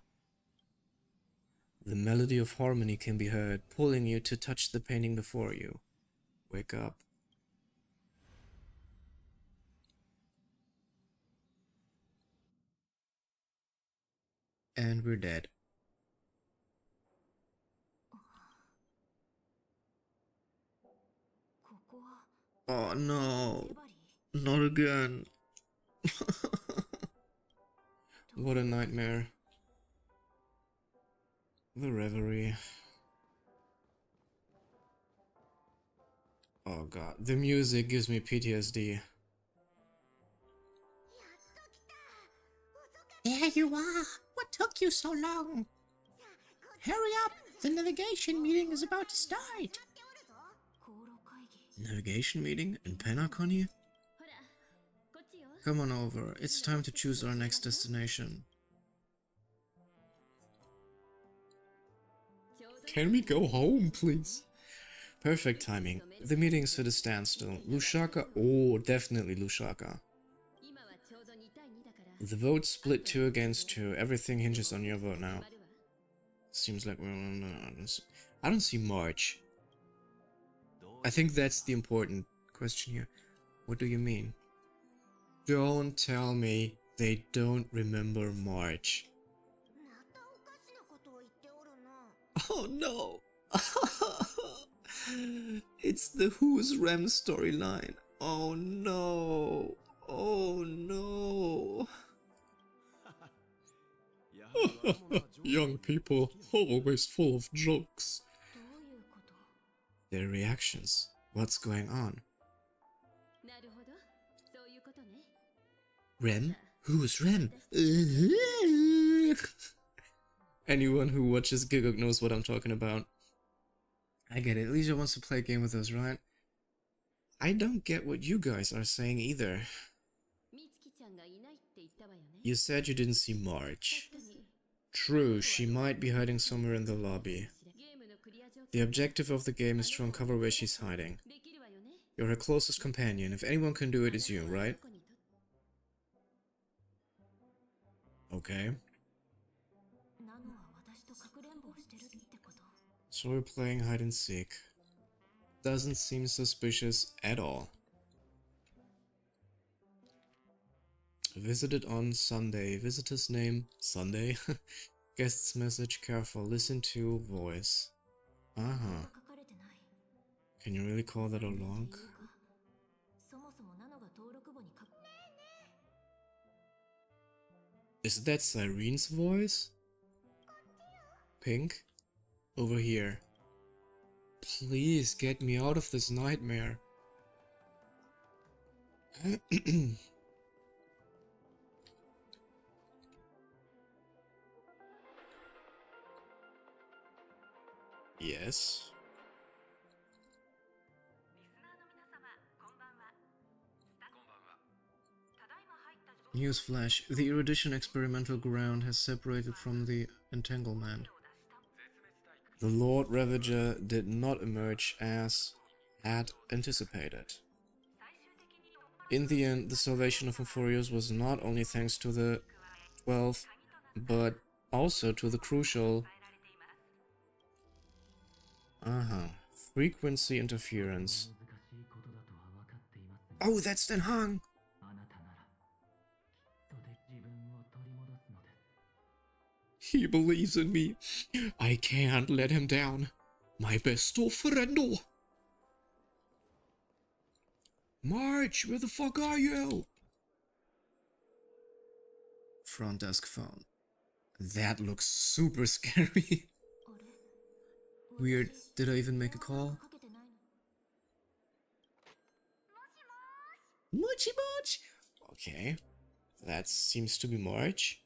The melody of harmony can be heard, pulling you to touch the painting before you. Wake up. And we're dead. Oh no. Not again. What a nightmare. The Reverie. Oh god, the music gives me PTSD. There you are! What took you so long? Hurry up! The navigation meeting is about to start! Navigation meeting in Penacony? Come on over, it's time to choose our next destination. Can we go home, please? Perfect timing. The meeting's at a standstill. Lusaka? Oh, definitely Lusaka. The vote split 2 against 2. Everything hinges on your vote now. Seems like I don't see March. I think that's the important question here. What do you mean? Don't tell me they don't remember March. Oh no! It's the Who's Rem storyline. Oh no! Oh no! Young people, always full of jokes. Their reactions. What's going on? Rem? Who's Rem? Anyone who watches Gigok knows what I'm talking about. I get it. Leisha wants to play a game with us, right? I don't get what you guys are saying either. You said you didn't see March. True, she might be hiding somewhere in the lobby. The objective of the game is to uncover where she's hiding. You're her closest companion. If anyone can do it, it's you, right? Okay. So we're playing hide and seek. Doesn't seem suspicious at all. Visited on Sunday. Visitor's name Sunday. Guest's message careful. Listen to voice. Uh-huh. Can you really call that a log? Is that Cyrene's voice? Pink? Over here. Please get me out of this nightmare. Yes. Newsflash, the erudition experimental ground has separated from the entanglement. The Lord Ravager did not emerge as had anticipated. In the end, the salvation of Euphorius was not only thanks to the 12, but also to the crucial frequency interference. Oh, that's Den Hang! He believes in me. I can't let him down. My besto friendo. March, where the fuck are you? Front desk phone. That looks super scary. Weird. Did I even make a call? Mochi Moch! Okay. That seems to be March.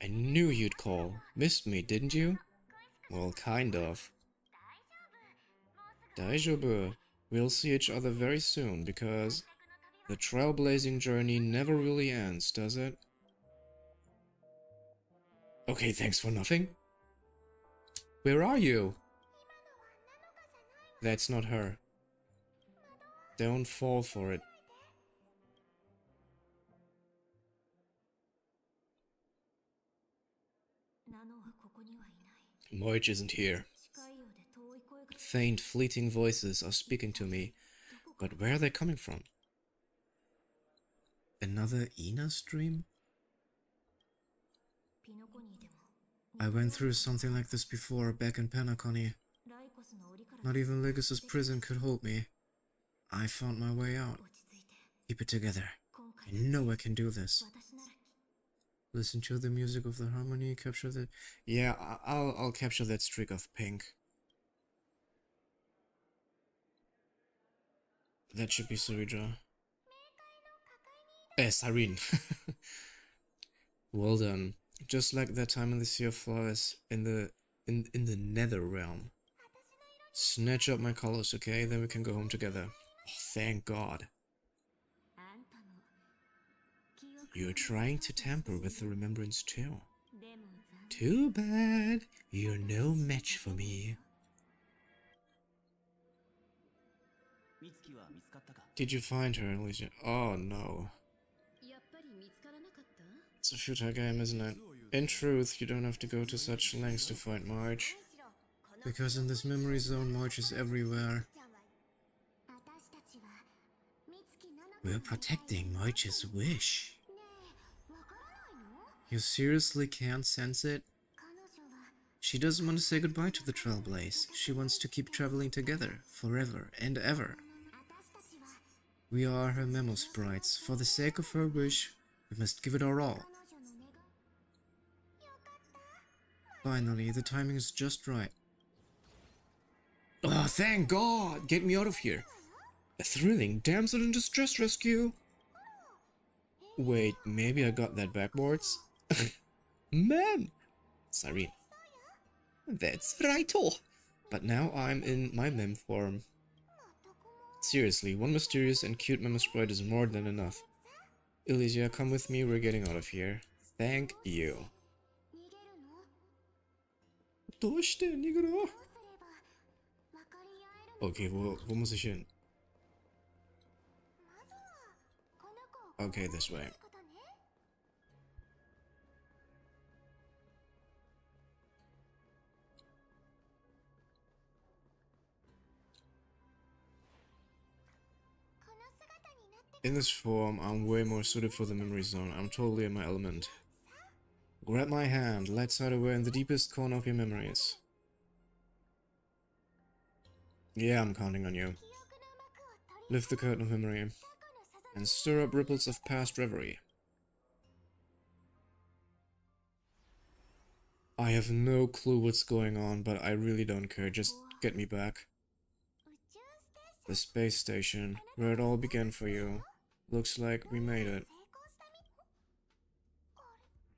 I knew you'd call. Missed me, didn't you? Well, kind of. Daijoubu. We'll see each other very soon, because the trailblazing journey never really ends, does it? Okay, thanks for nothing. Where are you? That's not her. Don't fall for it. Marge isn't here. Faint, fleeting voices are speaking to me, but where are they coming from? Another Ina stream? I went through something like this before, back in Penacony. Not even Legus's prison could hold me. I found my way out. Keep it together. I know I can do this. Listen to the music of the harmony, capture the... Yeah, I'll capture that streak of pink. That should be Surija. Sarin. Well done. Just like that time in the Sea of Flowers in the Nether Realm. Snatch up my colors, okay? Then we can go home together. Oh, thank God. You're trying to tamper with the remembrance too. Too bad. You're no match for me. Did you find her, Alicia? Oh no. It's a futile game, isn't it? In truth, you don't have to go to such lengths to find Marge. Because in this memory zone, Marge is everywhere. We're protecting Marge's wish. You seriously can't sense it? She doesn't want to say goodbye to the Trailblaze. She wants to keep traveling together, forever and ever. We are her memo sprites. For the sake of her wish, we must give it our all. Finally, the timing is just right. Oh, thank God! Get me out of here! A thrilling damsel in distress rescue! Wait, maybe I got that backwards? Man! Sorry. That's righto! But now I'm in my mem form. Seriously, one mysterious and cute memo sprite is more than enough. Elysia, come with me, we're getting out of here. Thank you. Okay, wo muss ich hin? Okay, this way. In this form, I'm way more suited for the memory zone. I'm totally in my element. Grab my hand, let's hide away in the deepest corner of your memories. Yeah, I'm counting on you. Lift the curtain of memory and stir up ripples of past reverie. I have no clue what's going on, but I really don't care. Just get me back. The space station, where it all began for you. Looks like we made it.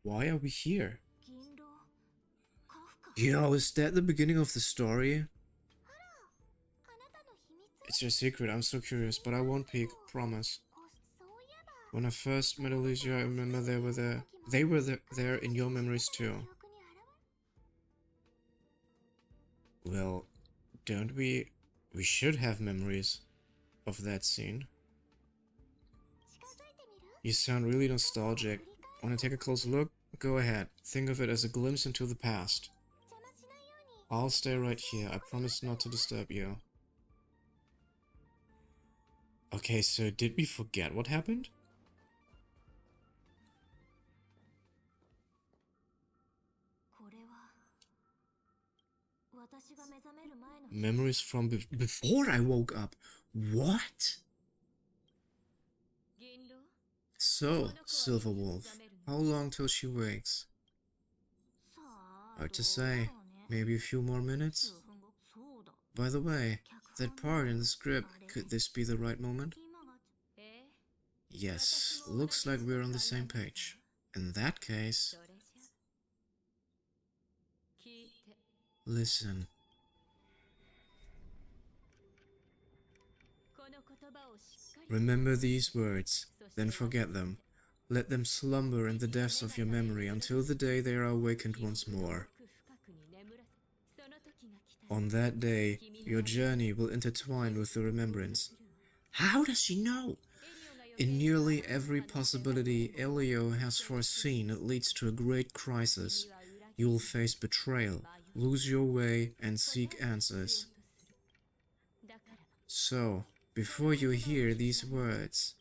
Why are we here? Yo, is that the beginning of the story? It's your secret, I'm so curious, but I won't peek, promise. When I first met Alicia, I remember they were there. They were there in your memories too. Well, don't we... We should have memories of that scene. You sound really nostalgic. Want to take a closer look? Go ahead. Think of it as a glimpse into the past. I'll stay right here. I promise not to disturb you. Okay, so did we forget what happened? Memories from before I woke up. What? So, Silver Wolf, how long till she wakes? Hard to say. Maybe a few more minutes? By the way, that part in the script, could this be the right moment? Yes, looks like we're on the same page. In that case... Listen. Remember these words, then forget them. Let them slumber in the depths of your memory until the day they are awakened once more. On that day, your journey will intertwine with the remembrance. How does she know? In nearly every possibility Elio has foreseen, it leads to a great crisis. You will face betrayal, lose your way, and seek answers. So, before you hear these words,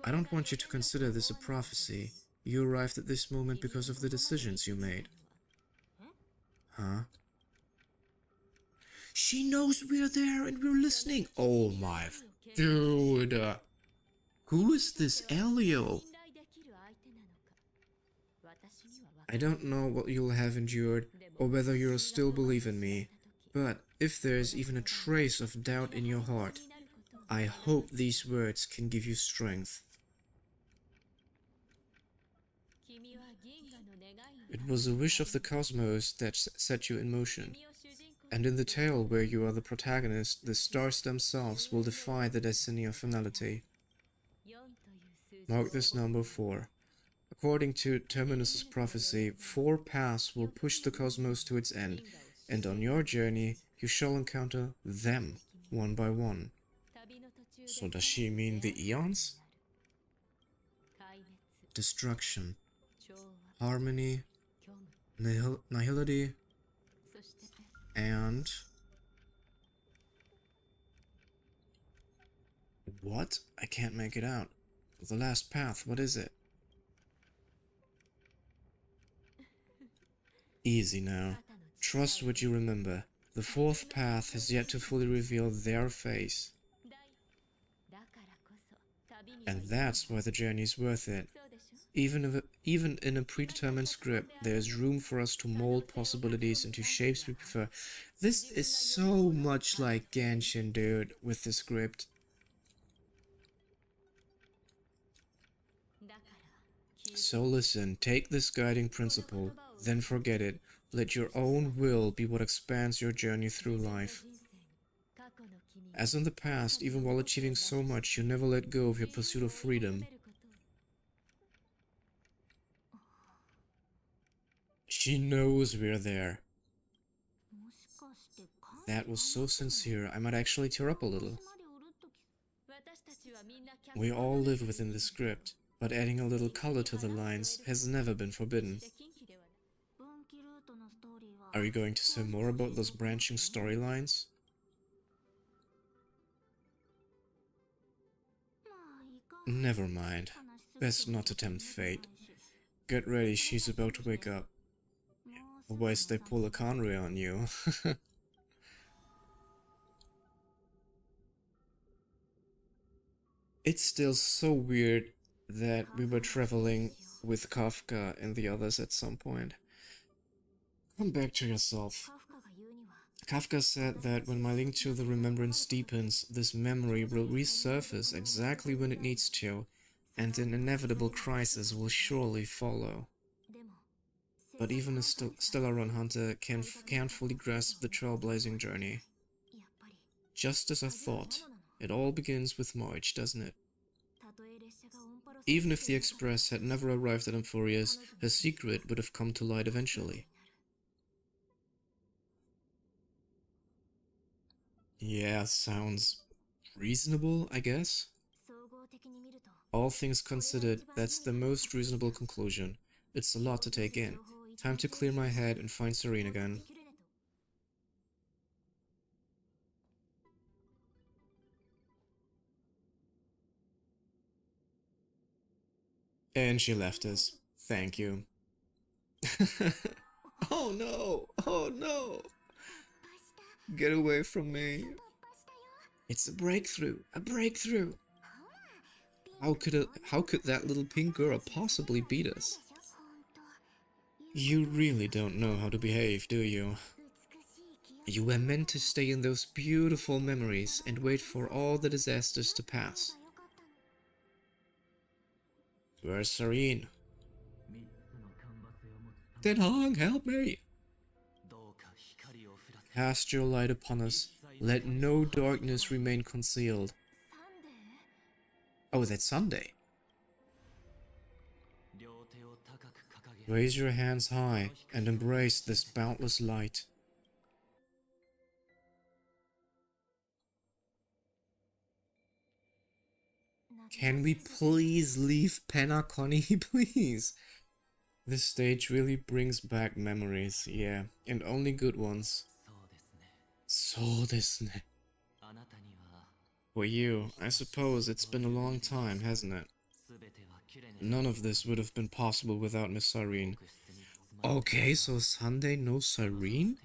I don't want you to consider this a prophecy. You arrived at this moment because of the decisions you made. Huh? She knows we're there and we're listening. Oh my... Dude! Who is this Elio? I don't know what you'll have endured, or whether you'll still believe in me, but if there's even a trace of doubt in your heart, I hope these words can give you strength. It was a wish of the cosmos that set you in motion. And in the tale where you are the protagonist, the stars themselves will defy the destiny of finality. Mark this number 4. According to Terminus's prophecy, 4 paths will push the cosmos to its end, and on your journey you shall encounter them one by one. So does she mean the eons? Destruction, harmony, nihility, and... what? I can't make it out. The last path, what is it? Easy now. Trust what you remember. The 4th path has yet to fully reveal their face. And that's why the journey is worth it. Even in a predetermined script, there is room for us to mold possibilities into shapes we prefer. This is so much like Genshin, dude, with the script. So listen, take this guiding principle, then forget it. Let your own will be what expands your journey through life. As in the past, even while achieving so much, you never let go of your pursuit of freedom. She knows we're there. That was so sincere, I might actually tear up a little. We all live within the script, but adding a little color to the lines has never been forbidden. Are you going to say more about those branching storylines? Never mind. Best not to tempt fate. Get ready, she's about to wake up. Otherwise they pull a Conway on you. It's still so weird that we were traveling with Kafka and the others at some point. Come back to yourself. Kafka said that when my link to the remembrance deepens, this memory will resurface exactly when it needs to, and an inevitable crisis will surely follow. But even a Stellar Run Hunter can't fully grasp the trailblazing journey. Just as I thought, it all begins with March, doesn't it? Even if the Express had never arrived at Amphorius, her secret would have come to light eventually. Yeah, sounds reasonable, I guess. All things considered, that's the most reasonable conclusion. It's a lot to take in. Time to clear my head and find Serene again. And she left us. Thank you. Oh no! Oh no! Get away from me. It's a breakthrough! A breakthrough! How could that little pink girl possibly beat us? You really don't know how to behave, do you? You were meant to stay in those beautiful memories and wait for all the disasters to pass. Where's Serene? Denhong, help me! Cast your light upon us. Let no darkness remain concealed. Oh, that's Sunday. Raise your hands high and embrace this boundless light. Can we please leave Penacony, please? This stage really brings back memories, yeah, and only good ones. So desu ne. For you, I suppose it's been a long time, hasn't it? None of this would have been possible without Miss Cyrene. Okay, so Sunday knows Cyrene?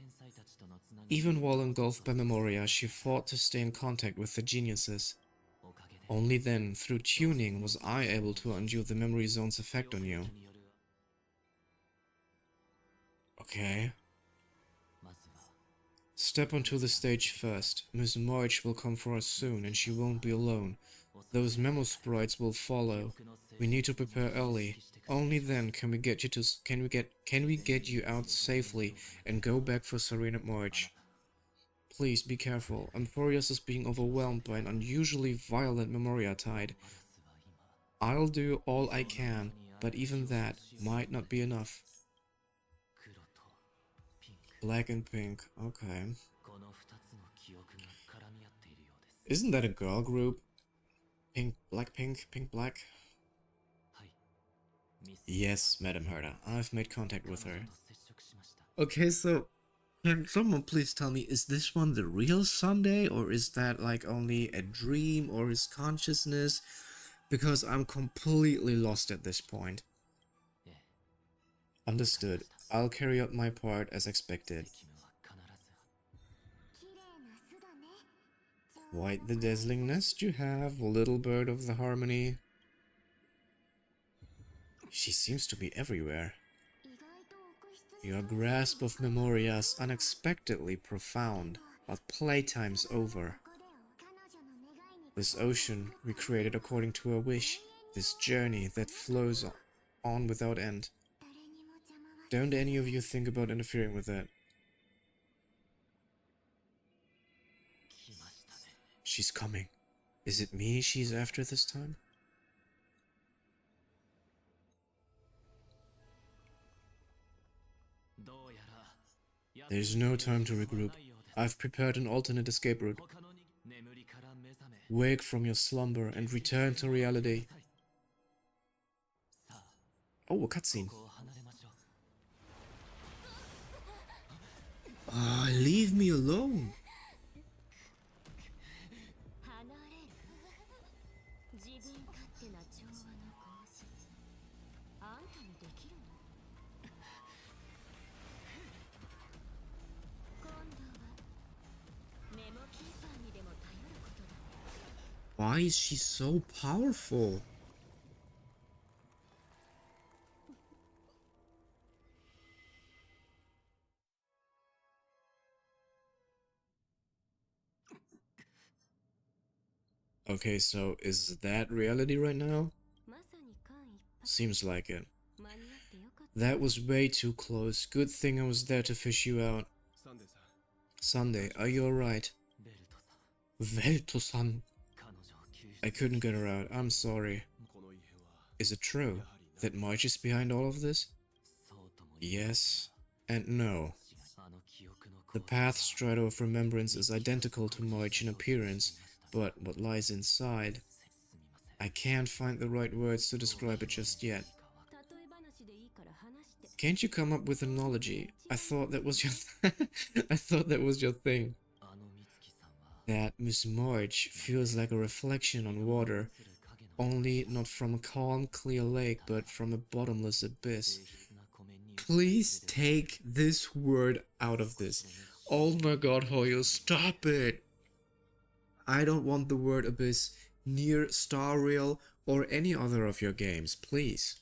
Even while engulfed by Memoria, she fought to stay in contact with the geniuses. Only then, through tuning, was I able to undo the memory zone's effect on you. Okay. Step onto the stage first. Miss March will come for us soon, and she won't be alone. Those memo sprites will follow. We need to prepare early. Only then can we get you out safely and go back for Serena March. Please be careful. Amphorius is being overwhelmed by an unusually violent Memoria tide. I'll do all I can, but even that might not be enough. Black and pink, okay. Isn't that a girl group? Pink, pink, black? Yes, Madam Herta, I've made contact with her. Okay, so can someone please tell me, is this one the real Sunday, or is that like only a dream or his consciousness? Because I'm completely lost at this point. Understood. I'll carry out my part as expected. Quite the dazzling nest you have, little bird of the harmony. She seems to be everywhere. Your grasp of Memoria is unexpectedly profound, but playtime's over. This ocean we created according to her wish, this journey that flows on without end. Don't any of you think about interfering with that. She's coming. Is it me she's after this time? There's no time to regroup. I've prepared an alternate escape route. Wake from your slumber and return to reality. Oh, a cutscene. Ah, leave me alone. Why is she so powerful? Okay, so is that reality right now? Seems like it. That was way too close. Good thing I was there to fish you out. Sunday, are you alright? Velto-san. I couldn't get her out. I'm sorry. Is it true that March is behind all of this? Yes and no. The path strato of remembrance is identical to March in appearance, but what lies inside? I can't find the right words to describe it just yet. Can't you come up with an analogy? I thought that was your I thought that was your thing. That Miss March feels like a reflection on water, only not from a calm, clear lake, but from a bottomless abyss. Please take this word out of this. Oh my god, Hoyo, stop it! I don't want the word abyss near Starrail or any other of your games, please.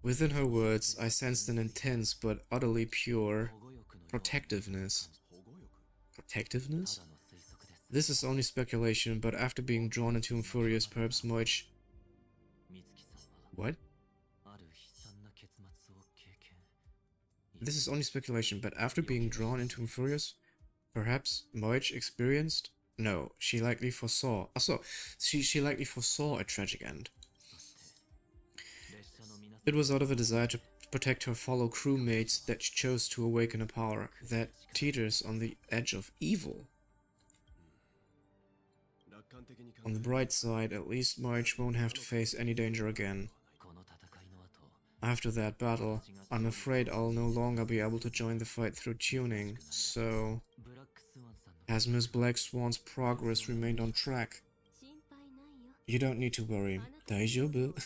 Within her words, I sensed an intense but utterly pure protectiveness. Protectiveness? This is only speculation, but after being drawn into Furious, perhaps March... What? This is only speculation, but after being drawn into Furious, perhaps March experienced... No, she likely foresaw... she likely foresaw a tragic end. It was out of a desire to protect her fellow crewmates that she chose to awaken a power that teeters on the edge of evil. On the bright side, at least March won't have to face any danger again. After that battle, I'm afraid I'll no longer be able to join the fight through tuning, so... Has Miss Black Swan's progress remained on track? You don't need to worry. Daijoubu.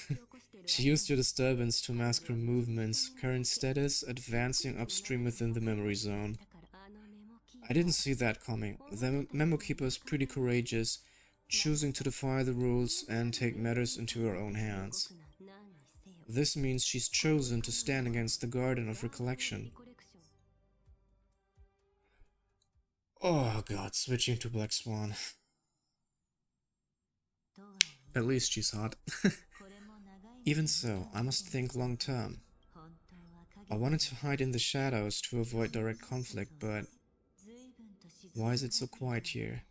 She used your disturbance to mask her movements, current status advancing upstream within the memory zone. I didn't see that coming. The Memo Keeper is pretty courageous, choosing to defy the rules and take matters into her own hands. This means she's chosen to stand against the Garden of Recollection. Oh god, switching to Black Swan. At least she's hot. Even so, I must think long term. I wanted to hide in the shadows to avoid direct conflict, but why is it so quiet here?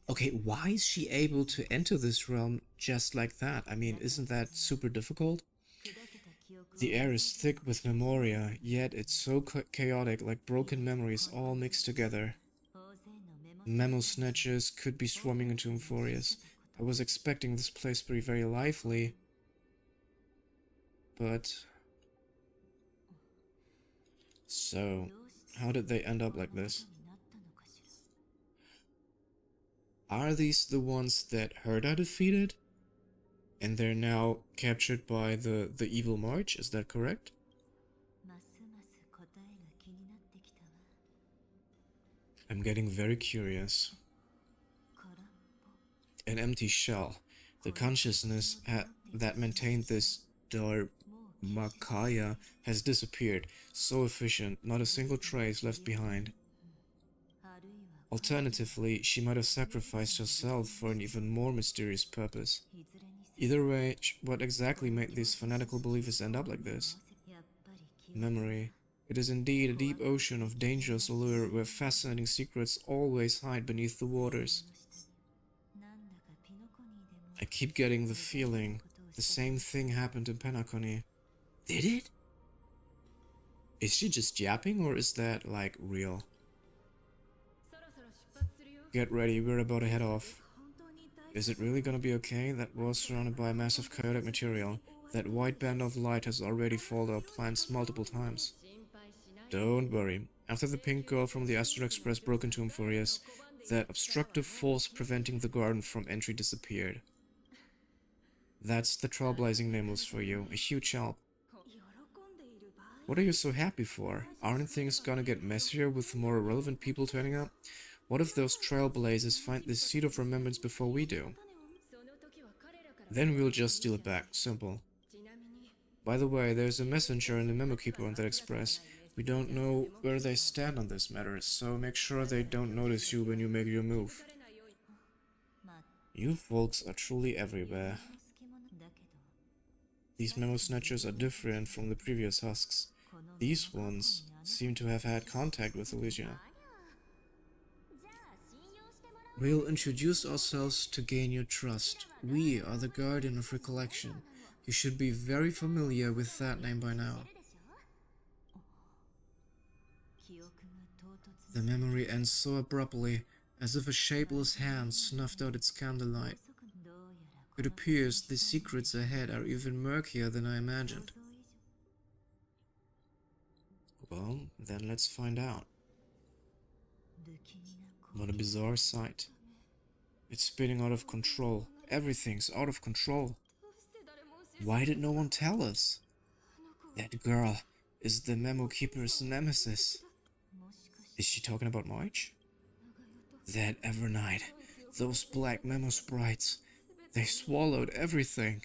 Okay, why is she able to enter this realm just like that? I mean, isn't that super difficult? The air is thick with memoria, yet it's so chaotic, like broken memories all mixed together. Memo snatchers could be swarming into Euphorius. I was expecting this place to be very lively, but... So, how did they end up like this? Are these the ones that Herda defeated? And they're now captured by the evil March, is that correct? I'm getting very curious. An empty shell. The consciousness that maintained this Dharmakaya has disappeared. So efficient, not a single trace left behind. Alternatively, she might have sacrificed herself for an even more mysterious purpose. Either way, what exactly made these fanatical believers end up like this? Memory. It is indeed a deep ocean of dangerous allure where fascinating secrets always hide beneath the waters. I keep getting the feeling the same thing happened in Penacony. Did it? Is she just yapping or is that, like, real? Get ready, we're about to head off. Is it really gonna be okay? That was surrounded by a massive chaotic material. That white band of light has already fouled our plans multiple times. Don't worry. After the pink girl from the Astral Express broke into Euphorius, that obstructive force preventing the garden from entry disappeared. That's the trailblazing Nimbus for you, a huge help. What are you so happy for? Aren't things gonna get messier with more irrelevant people turning up? What if those trailblazers find this seed of remembrance before we do? Then we'll just steal it back. Simple. By the way, there's a messenger and a memo keeper on that express. We don't know where they stand on this matter, so make sure they don't notice you when you make your move. You folks are truly everywhere. These memo snatchers are different from the previous husks. These ones seem to have had contact with Elysia. We'll introduce ourselves to gain your trust. We are the Guardian of Recollection. You should be very familiar with that name by now. The memory ends so abruptly, as if a shapeless hand snuffed out its candlelight. It appears the secrets ahead are even murkier than I imagined. Well, then let's find out. What a bizarre sight. It's spinning out of control. Everything's out of control. Why did no one tell us? That girl is the Memo Keeper's nemesis. Is she talking about March? That Evernight, those black Memo sprites, they swallowed everything.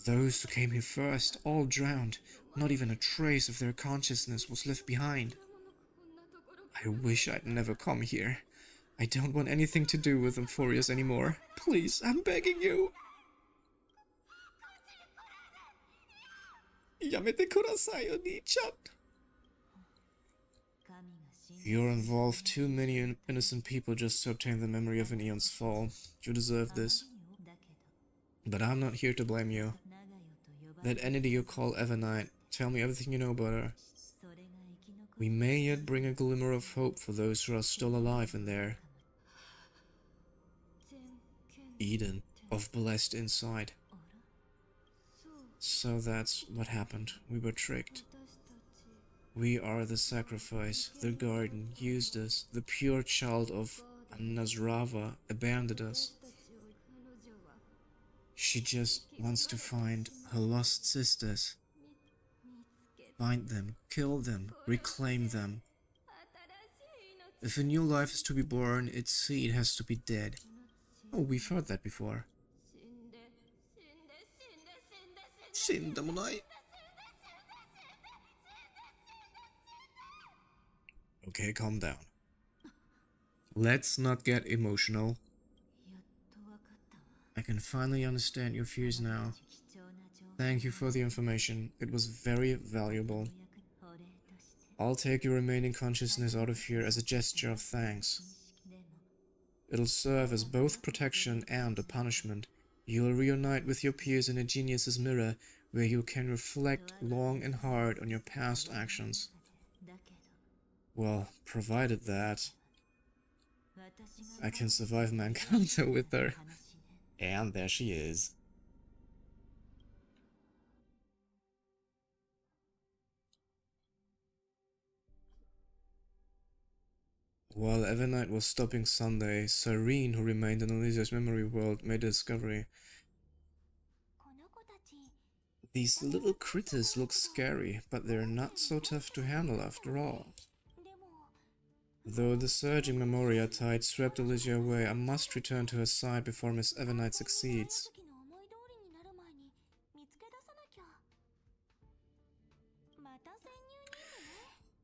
Those who came here first all drowned. Not even a trace of their consciousness was left behind. I wish I'd never come here. I don't want anything to do with Euphorius anymore. Please, I'm begging you. Yamete kudasai, Oni-chan. You're involved too many innocent people just to obtain the memory of an Eon's fall. You deserve this. But I'm not here to blame you. That entity you call Evernight, tell me everything you know about her. We may yet bring a glimmer of hope for those who are still alive in there. Eden, of blessed inside. So that's what happened. We were tricked. We are the sacrifice. The garden used us. The pure child of Nazrava abandoned us. She just wants to find her lost sisters. Find them, kill them, reclaim them. If a new life is to be born, its seed has to be dead. Oh, we've heard that before. Okay, calm down. Let's not get emotional. I can finally understand your fears now. Thank you for the information. It was very valuable. I'll take your remaining consciousness out of here as a gesture of thanks. It'll serve as both protection and a punishment. You'll reunite with your peers in a genius's mirror, where you can reflect long and hard on your past actions. Well, provided that I can survive my encounter with her. And there she is. While Evernight was stopping Sunday, Cyrene, who remained in Elysia's memory world, made a discovery. These little critters look scary, but they're not so tough to handle after all. Though the surging Memoria tide swept Elysia away, I must return to her side before Miss Evernight succeeds.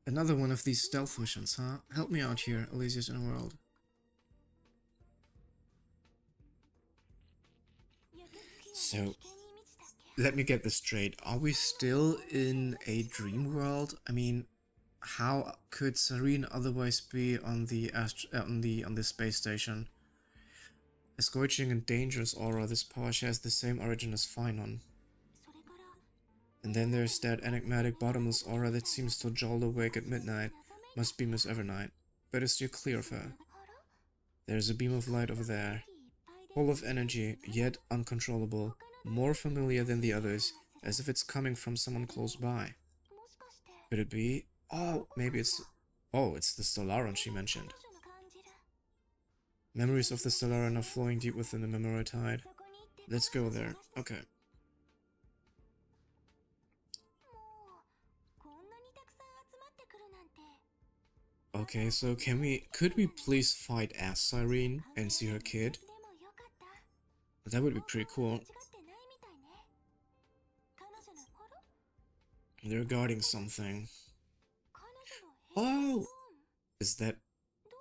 Another one of these stealth missions, huh? Help me out here, Elysia's inner world. So, let me get this straight. Are we still in a dream world? I mean, how could Cyrene otherwise be on the space station? A scorching and dangerous aura, this power shares the same origin as Phynon. And then there's that enigmatic bottomless aura that seems to jolt awake at midnight. Must be Miss Evernight. Better steer clear of her. There's a beam of light over there. Full of energy, yet uncontrollable. More familiar than the others, as if it's coming from someone close by. Could it be? Oh, maybe it's... Oh, it's the Stellaron she mentioned. Memories of the Stellaron are flowing deep within the Memory Tide. Let's go there. Okay. Okay, so could we please fight as Cyrene and see her kid? That would be pretty cool. They're guarding something. Oh! Is that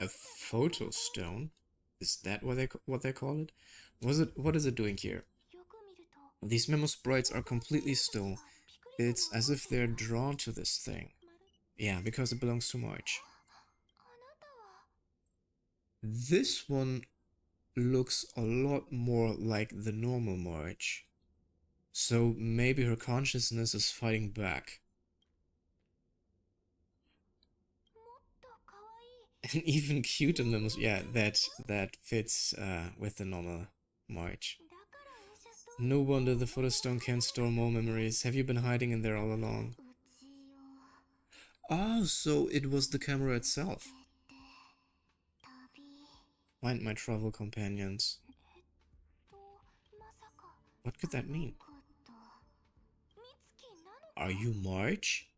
a photo stone? Is that what they call it? What is it doing here? These memo sprites are completely still. It's as if they're drawn to this thing. Yeah, because it belongs to March. This one looks a lot more like the normal March. So maybe her consciousness is fighting back. And even cuter memos, yeah, that fits with the normal March. No wonder the Photostone can store more memories. Have you been hiding in there all along? Oh, so it was the camera itself. Find my travel companions. What could that mean? Are you March?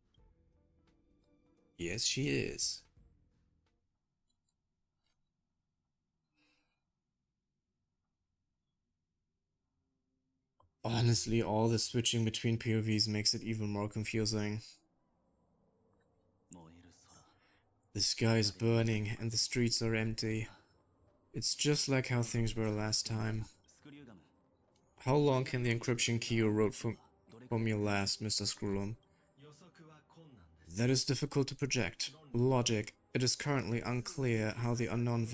Yes, she is. Honestly, all the switching between POVs makes it even more confusing. The sky is burning and the streets are empty. It's just like how things were last time. How long can the encryption key you wrote for me last, Mr. Screwlum? That is difficult to project. Logic. It is currently unclear how the unknown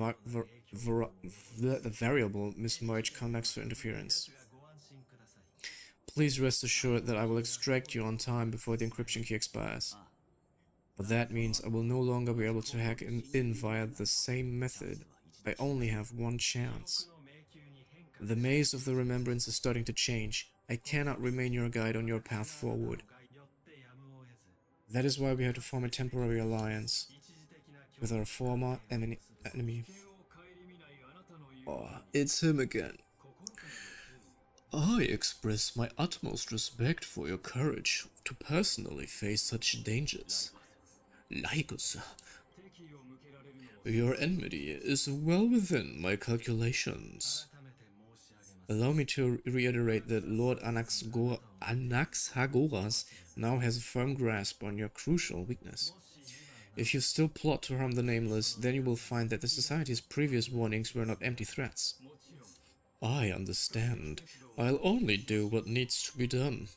variable Miss March connects to interference. Please rest assured that I will extract you on time before the encryption key expires. But that means I will no longer be able to hack in via the same method. I only have one chance. The maze of the remembrance is starting to change. I cannot remain your guide on your path forward. That is why we had to form a temporary alliance with our former enemy. Oh, it's him again. I express my utmost respect for your courage to personally face such dangers. Lycus, your enmity is well within my calculations. Allow me to reiterate that Lord Anaxagoras now has a firm grasp on your crucial weakness. If you still plot to harm the Nameless, then you will find that the Society's previous warnings were not empty threats. I understand. I'll only do what needs to be done.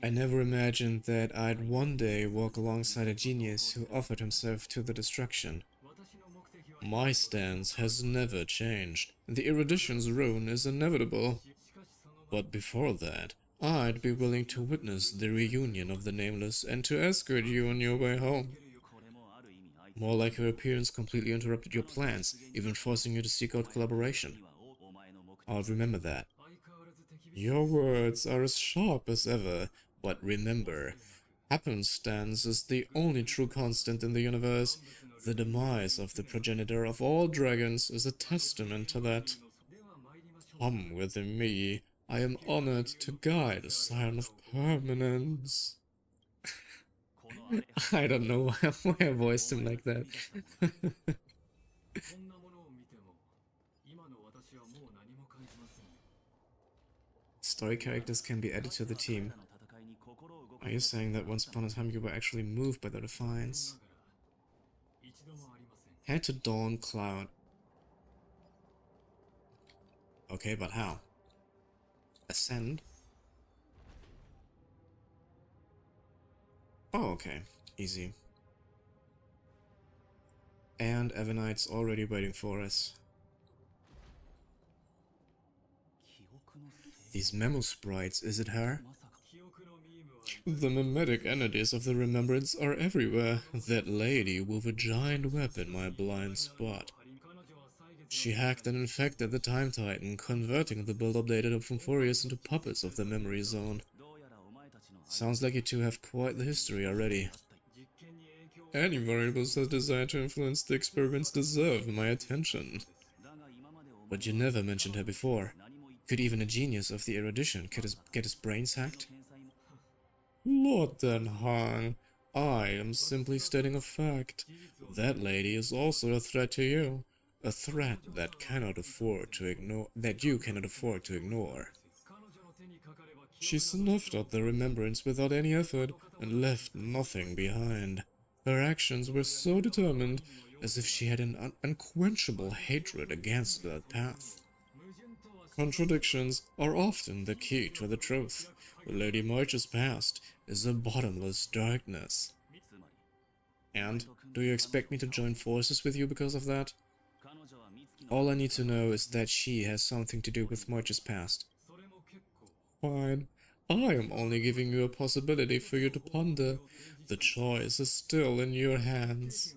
I never imagined that I'd one day walk alongside a genius who offered himself to the destruction. My stance has never changed. The erudition's ruin is inevitable. But before that, I'd be willing to witness the reunion of the Nameless and to escort you on your way home. More like your appearance completely interrupted your plans, even forcing you to seek out collaboration. I'll remember that. Your words are as sharp as ever, but remember, happenstance is the only true constant in the universe. The demise of the progenitor of all dragons is a testament to that. Come with me. I am honored to guide a scion of permanence. I don't know why I voiced him like that. Story characters can be added to the team. Are you saying that once upon a time you were actually moved by the Defiance? Head to Dawn Cloud. Okay, but how? Ascend? Oh, okay. Easy. And Evanite's already waiting for us. These memo sprites, is it her? The mimetic entities of the remembrance are everywhere. That lady wove a giant web in my blind spot. She hacked and infected the Time Titan, converting the build-up data from Furious into puppets of the memory zone. Sounds like you two have quite the history already. Any variables that desire to influence the experiments deserve my attention. But you never mentioned her before. Could even a genius of the erudition get his brains hacked? Lord Den Han, I am simply stating a fact. That lady is also a threat to you. A threat that you cannot afford to ignore. She snuffed out the remembrance without any effort and left nothing behind. Her actions were so determined, as if she had an unquenchable hatred against that path. Contradictions are often the key to the truth. Lady March's past is a bottomless darkness. And do you expect me to join forces with you because of that? All I need to know is that she has something to do with March's past. Fine. I am only giving you a possibility for you to ponder. The choice is still in your hands.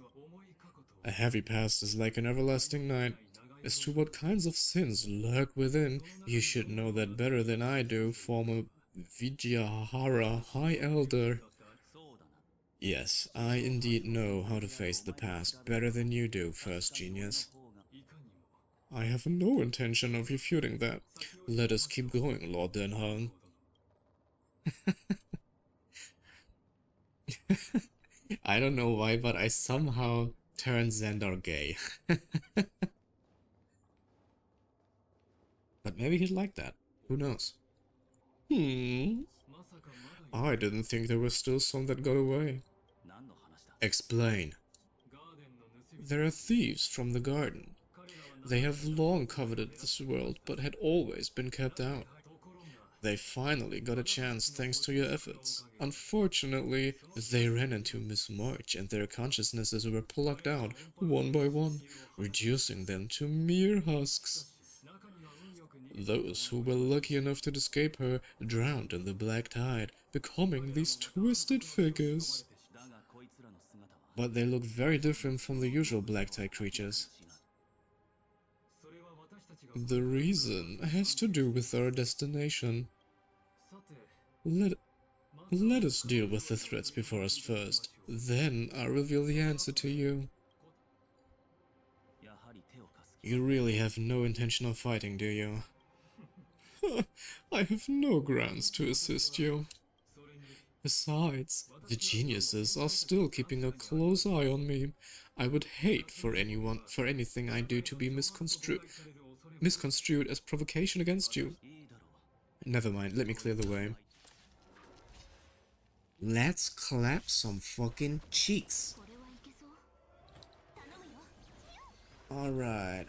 A heavy past is like an everlasting night. As to what kinds of sins lurk within, you should know that better than I do, former Vijayahara High Elder. Yes, I indeed know how to face the past better than you do, First Genius. I have no intention of refuting that. Let us keep going, Lord Den Han. I don't know why, but I somehow turned Xandar gay. But maybe he'd like that. Who knows? I didn't think there was still some that got away. Explain. There are thieves from the garden. They have long coveted this world, but had always been kept out. They finally got a chance thanks to your efforts. Unfortunately, they ran into Miss March and their consciousnesses were plucked out one by one, reducing them to mere husks. Those who were lucky enough to escape her drowned in the black tide, becoming these twisted figures. But they look very different from the usual black tide creatures. The reason has to do with our destination. Let, let us deal with the threats before us first, then I'll reveal the answer to you. You really have no intention of fighting, do you? I have no grounds to assist you. Besides, the geniuses are still keeping a close eye on me. I would hate for anything I do to be misconstrued as provocation against you. Never mind, let me clear the way. Let's clap some fucking cheeks. Alright.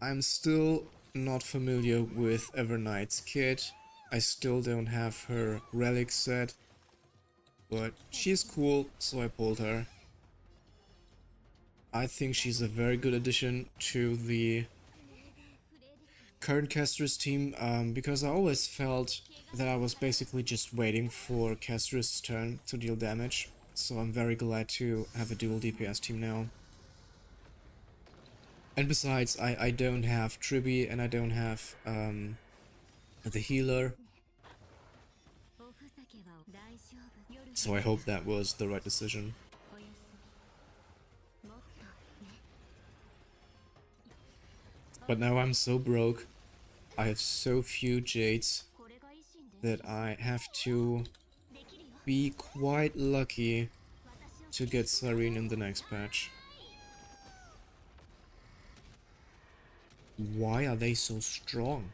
I'm still not familiar with Everknight's kit. I still don't have her relic set. But she's cool, so I pulled her. I think she's a very good addition to the current caster's team, because I always felt that I was basically just waiting for caster's turn to deal damage. So I'm very glad to have a dual DPS team now. And besides, I don't have Tribby and I don't have the healer. So I hope that was the right decision. But now I'm so broke. I have so few jades that I have to be quite lucky to get Serene in the next patch. Why are they so strong?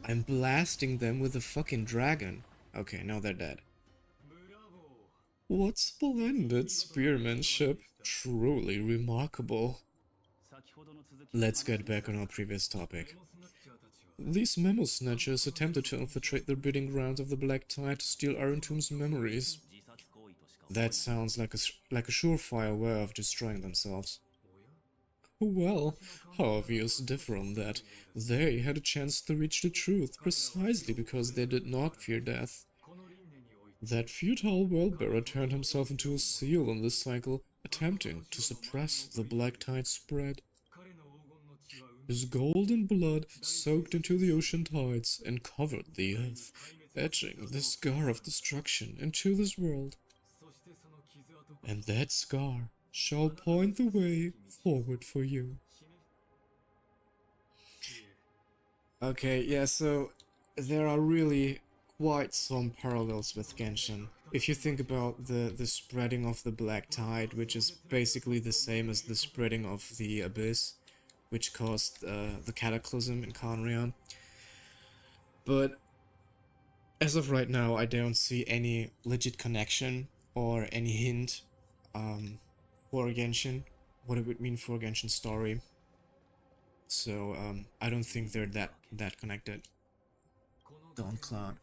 I'm blasting them with a fucking dragon. Okay, now they're dead. What splendid spearmanship. Truly remarkable. Let's get back on our previous topic. These memo snatchers attempted to infiltrate the breeding grounds of the Black Tide to steal Arentum's memories. That sounds like a surefire way of destroying themselves. Well, how obvious differ on that. They had a chance to reach the truth precisely because they did not fear death. That futile world-bearer turned himself into a seal in this cycle, attempting to suppress the Black Tide spread. His golden blood soaked into the ocean tides and covered the earth, etching the scar of destruction into this world. And that scar shall point the way forward for you. Okay, yeah, so there are really quite some parallels with Genshin. If you think about the spreading of the Black Tide, which is basically the same as the spreading of the Abyss, which caused the Cataclysm in Conrion. But as of right now, I don't see any legit connection or any hint for Genshin, what it would mean for Genshin's story. So I don't think they're that connected. Dawncloud.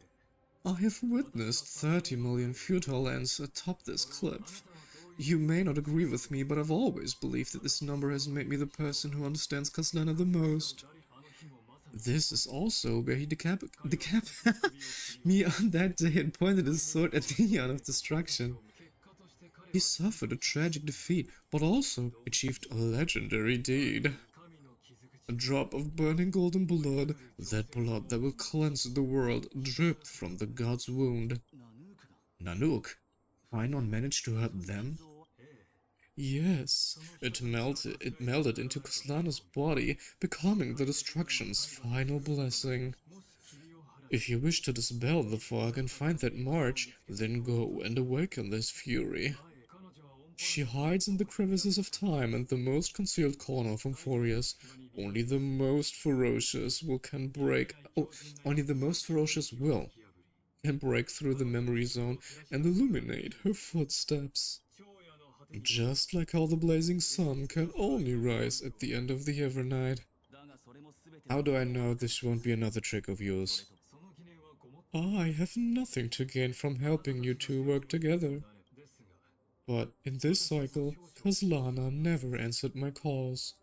I have witnessed 30 million futile ends atop this cliff. You may not agree with me, but I've always believed that this number has made me the person who understands Kaslana the most. This is also where he me on that day and pointed his sword at the Eon of Destruction. He suffered a tragic defeat, but also achieved a legendary deed. A drop of burning golden blood, that blood that will cleanse the world, dripped from the god's wound. Nanook? Phainon managed to hurt them? Yes, it melted into Kaslana's body, becoming the destruction's final blessing. If you wish to dispel the fog and find that march, then go and awaken this fury. She hides in the crevices of time and the most concealed corner of Amphorius. Only the most ferocious will can break through the memory zone and illuminate her footsteps. Just like how the blazing sun can only rise at the end of the Evernight. How do I know this won't be another trick of yours? I have nothing to gain from helping you two work together. But in this cycle, Kozlana never answered my calls.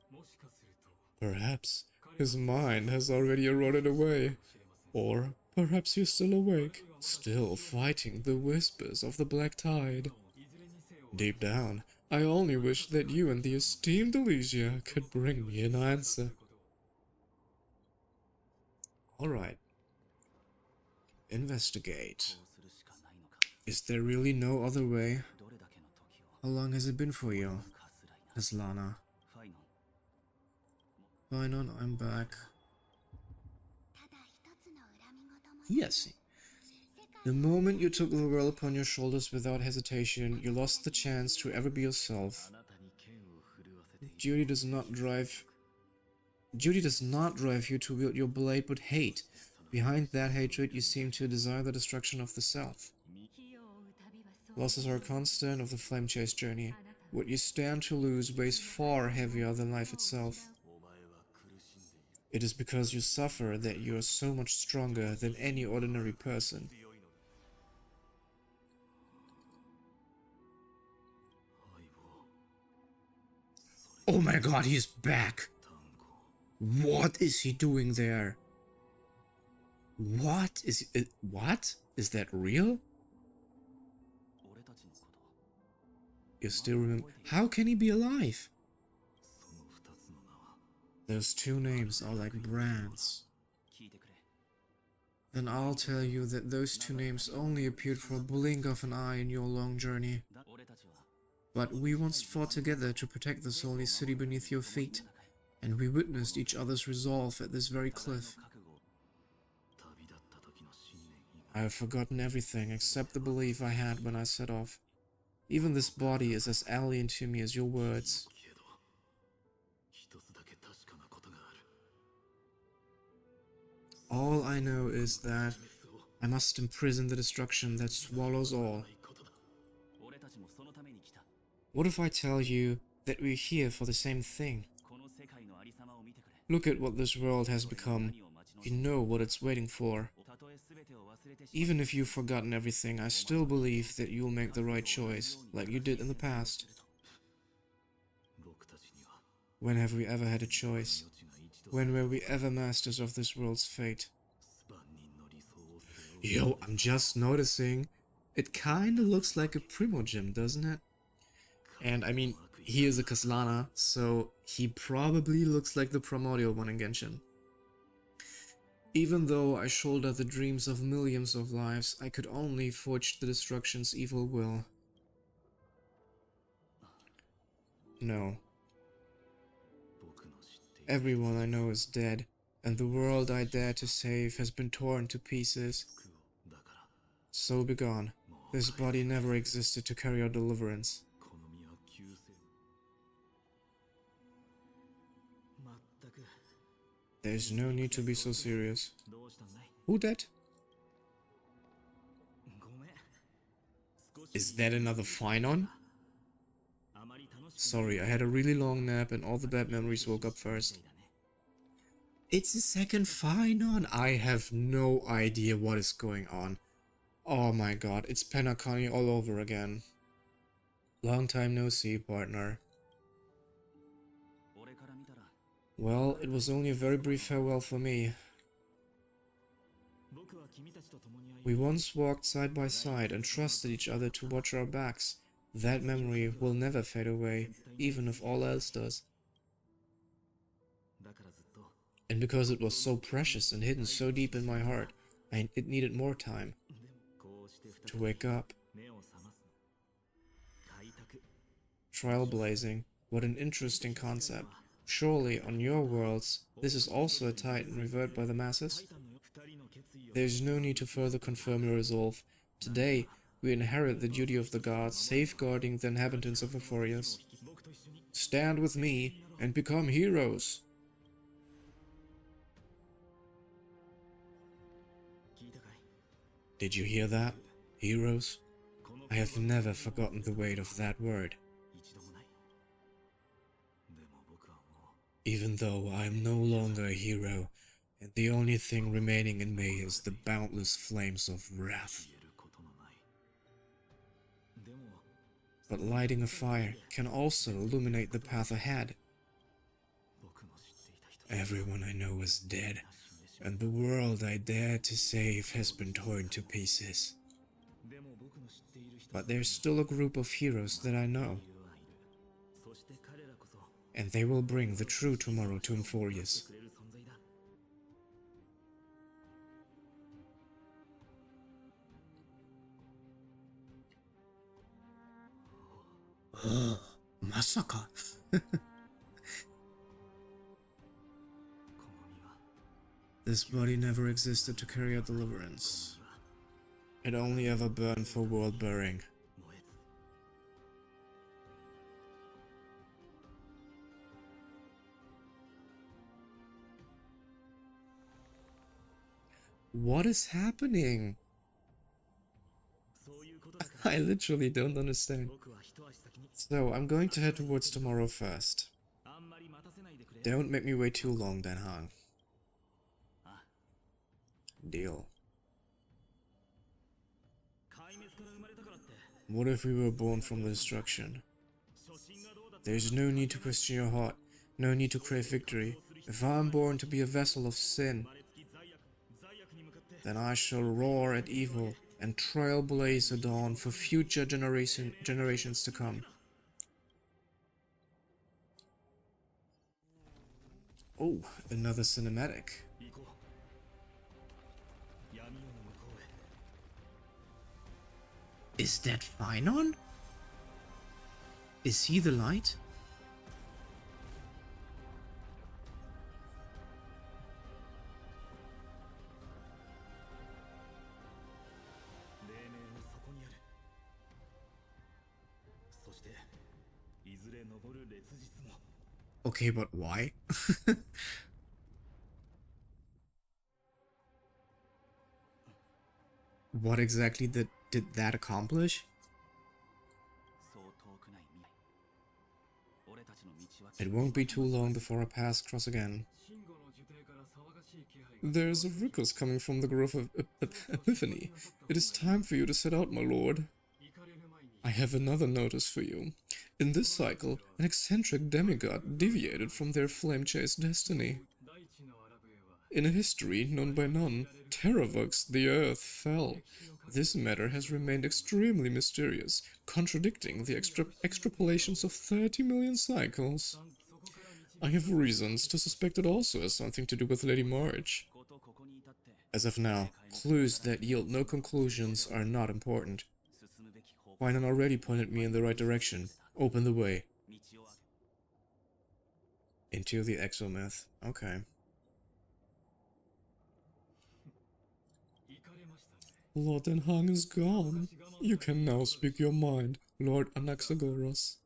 Perhaps his mind has already eroded away. Or perhaps you're still awake, still fighting the whispers of the black tide. Deep down, I only wish that you and the esteemed Elysia could bring me an answer. Alright. Investigate. Is there really no other way? How long has it been for you, Aslana? Fine, I'm back. Yes. The moment you took the world upon your shoulders without hesitation, you lost the chance to ever be yourself. Duty does not drive you to wield your blade, but hate. Behind that hatred, you seem to desire the destruction of the self. Losses are a constant of the flame chase journey. What you stand to lose weighs far heavier than life itself. It is because you suffer that you are so much stronger than any ordinary person. Oh my god, he's back! What is he doing there? What is it? What? Is that real? You still remember? How can he be alive? Those two names are like brands. Then I'll tell you that those two names only appeared for a blink of an eye in your long journey. But we once fought together to protect this holy city beneath your feet, and we witnessed each other's resolve at this very cliff. I have forgotten everything except the belief I had when I set off. Even this body is as alien to me as your words. All I know is that I must imprison the destruction that swallows all. What if I tell you that we're here for the same thing? Look at what this world has become. You know what it's waiting for. Even if you've forgotten everything, I still believe that you'll make the right choice, like you did in the past. When have we ever had a choice? When were we ever masters of this world's fate? Yo, I'm just noticing. It kinda looks like a Primogem, doesn't it? And I mean, he is a Kaslana, so he probably looks like the primordial one in Genshin. Even though I shoulder the dreams of millions of lives, I could only forge the destruction's evil will. No. Everyone I know is dead, and the world I dare to save has been torn to pieces. So begone. This body never existed to carry our deliverance. There is no need to be so serious. Who that? Is that another Phynon? Sorry, I had a really long nap and all the bad memories woke up first. It's the second Phynon? I have no idea what is going on. Oh my god, it's Penacony all over again. Long time no see, partner. Well, it was only a very brief farewell for me. We once walked side by side and trusted each other to watch our backs. That memory will never fade away, even if all else does. And because it was so precious and hidden so deep in my heart, it needed more time to wake up. Trailblazing, what an interesting concept. Surely, on your worlds, this is also a titan revered by the masses? There is no need to further confirm your resolve. Today, we inherit the duty of the gods, safeguarding the inhabitants of Euphorius. Stand with me and become heroes! Did you hear that? Heroes? I have never forgotten the weight of that word. Even though I am no longer a hero, and the only thing remaining in me is the boundless flames of wrath. But lighting a fire can also illuminate the path ahead. Everyone I know is dead, and the world I dared to save has been torn to pieces. But there's still a group of heroes that I know, and they will bring the true tomorrow to Emphorius. Masaka. This body never existed to carry out deliverance. It only ever burned for world bearing. What is happening? I literally don't understand. So, I'm going to head towards tomorrow first. Don't make me wait too long, Den Hang. Deal. What if we were born from the destruction? There's no need to question your heart, no need to crave victory. If I am born to be a vessel of sin, then I shall roar at evil and trailblaze a dawn for future generations to come. Oh, another cinematic. Is that Phynon? Is he the light? Okay, but why? What exactly did that accomplish? It won't be too long before our paths cross again. There's a ruckus coming from the Grove of Epiphany. It is time for you to set out, my lord. I have another notice for you. In this cycle, an eccentric demigod deviated from their flame-chased destiny. In a history known by none, Terravux, the earth, fell. This matter has remained extremely mysterious, contradicting the extrapolations of 30 million cycles. I have reasons to suspect it also has something to do with Lady March. As of now, clues that yield no conclusions are not important. Phynon already pointed me in the right direction. Open the way. Into the exomyth. Okay. Lord Den Hang is gone. You can now speak your mind, Lord Anaxagoras.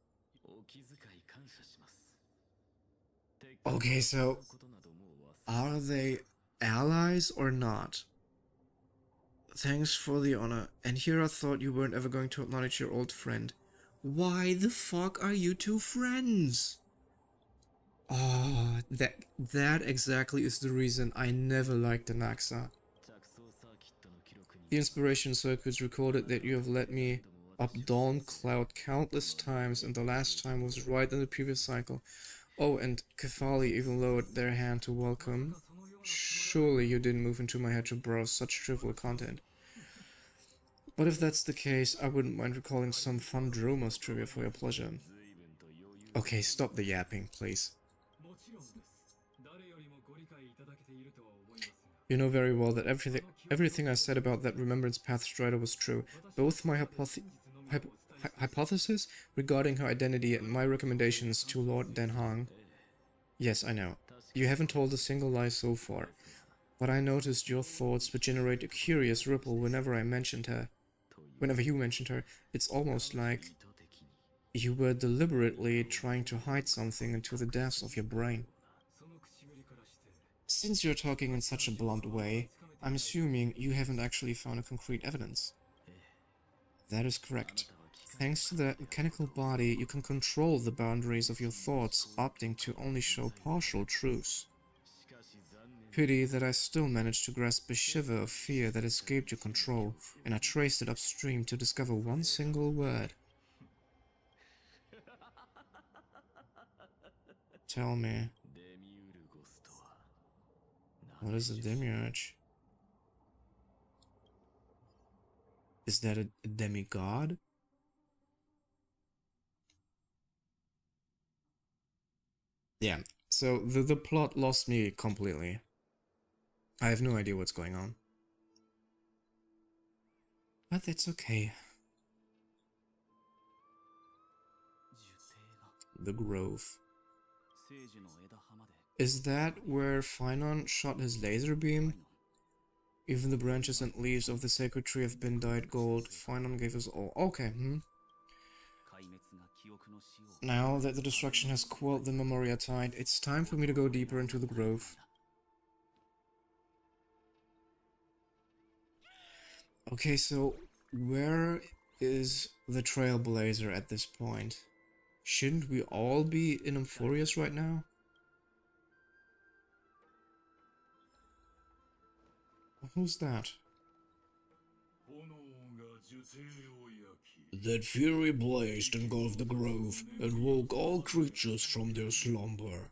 Okay, so are they allies or not? Thanks for the honor, and here I thought you weren't ever going to acknowledge your old friend. Why the fuck are you two friends? Ah, that exactly is the reason I never liked Anaxa. The inspiration circuits recorded that you have led me up Dawn Cloud countless times, and the last time was right in the previous cycle. Oh, and Kefali even lowered their hand to welcome. Surely you didn't move into my head to browse such trivial content. But if that's the case, I wouldn't mind recalling some fun Dromos trivia for your pleasure. Okay, stop the yapping, please. You know very well that everything I said about that Remembrance Path Strider was true. Both my hypothesis regarding her identity and my recommendations to Lord Den Hang. Yes, I know. You haven't told a single lie so far. But I noticed your thoughts would generate a curious ripple whenever I mentioned her. Whenever you mentioned her, it's almost like you were deliberately trying to hide something into the depths of your brain. Since you're talking in such a blunt way, I'm assuming you haven't actually found a concrete evidence. That is correct. Thanks to that mechanical body, you can control the boundaries of your thoughts, opting to only show partial truths. Pity that I still managed to grasp a shiver of fear that escaped your control, and I traced it upstream to discover one single word. Tell me, what is a demiurge? Is that a demigod? Yeah, so the plot lost me completely. I have no idea what's going on. But that's okay. The Grove. Is that where Finon shot his laser beam? Even the branches and leaves of the sacred tree have been dyed gold. Finon gave us all. Okay, Now that the destruction has quelled the Memoria Tide, it's time for me to go deeper into the Grove. Okay, so where is the Trailblazer at this point? Shouldn't we all be in Amphorius right now? Who's that? That fury blazed engulfed the grove and woke all creatures from their slumber.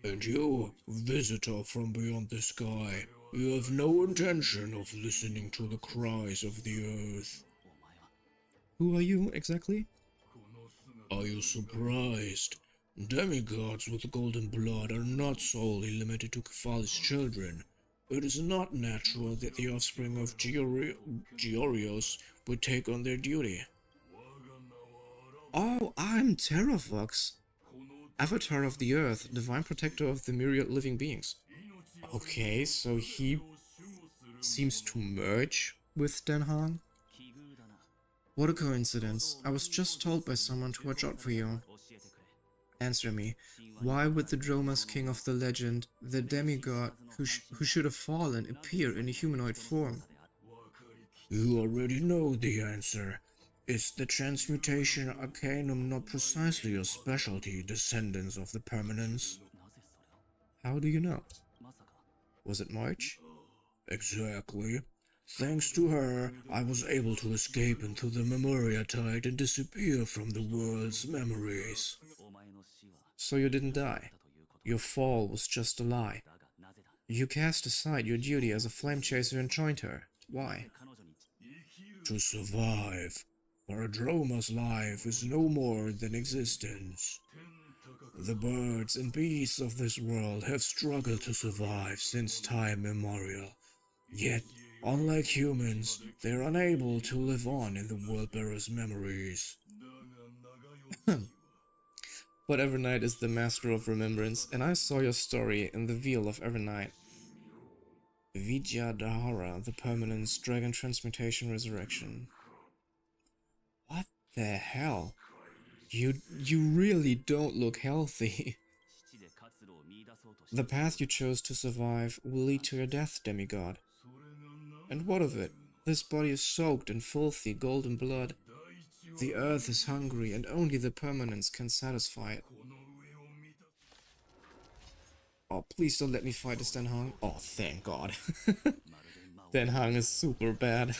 And you, visitor from beyond the sky, you have no intention of listening to the cries of the earth. Who are you, exactly? Are you surprised? Demigods with golden blood are not solely limited to Kephali's children. It is not natural that the offspring of Georios would take on their duty. Oh, I'm Terravox, Avatar of the Earth, Divine Protector of the myriad living beings. Okay, so he seems to merge with Denhang? What a coincidence. I was just told by someone to watch out for you. Answer me, why would the Dromas king of the legend, the demigod who should have fallen, appear in a humanoid form? You already know the answer. Is the transmutation arcanum not precisely your specialty, descendants of the permanents? How do you know? Was it March? Exactly. Thanks to her, I was able to escape into the Memoria Tide and disappear from the world's memories. So you didn't die. Your fall was just a lie. You cast aside your duty as a flame chaser and joined her. Why? To survive. For a Droma's life is no more than existence. The birds and beasts of this world have struggled to survive since time immemorial. Yet, unlike humans, they are unable to live on in the World-Bearer's memories. But Evernight is the master of remembrance, and I saw your story in the Veil of Evernight. Vidyadhara, the Permanence, Dragon Transmutation Resurrection. What the hell? You really don't look healthy. The path you chose to survive will lead to your death, demigod. And what of it? This body is soaked in filthy golden blood. The earth is hungry, and only the permanence can satisfy it. Oh, please don't let me fight this Denhang. Oh, thank God. Denhang is super bad.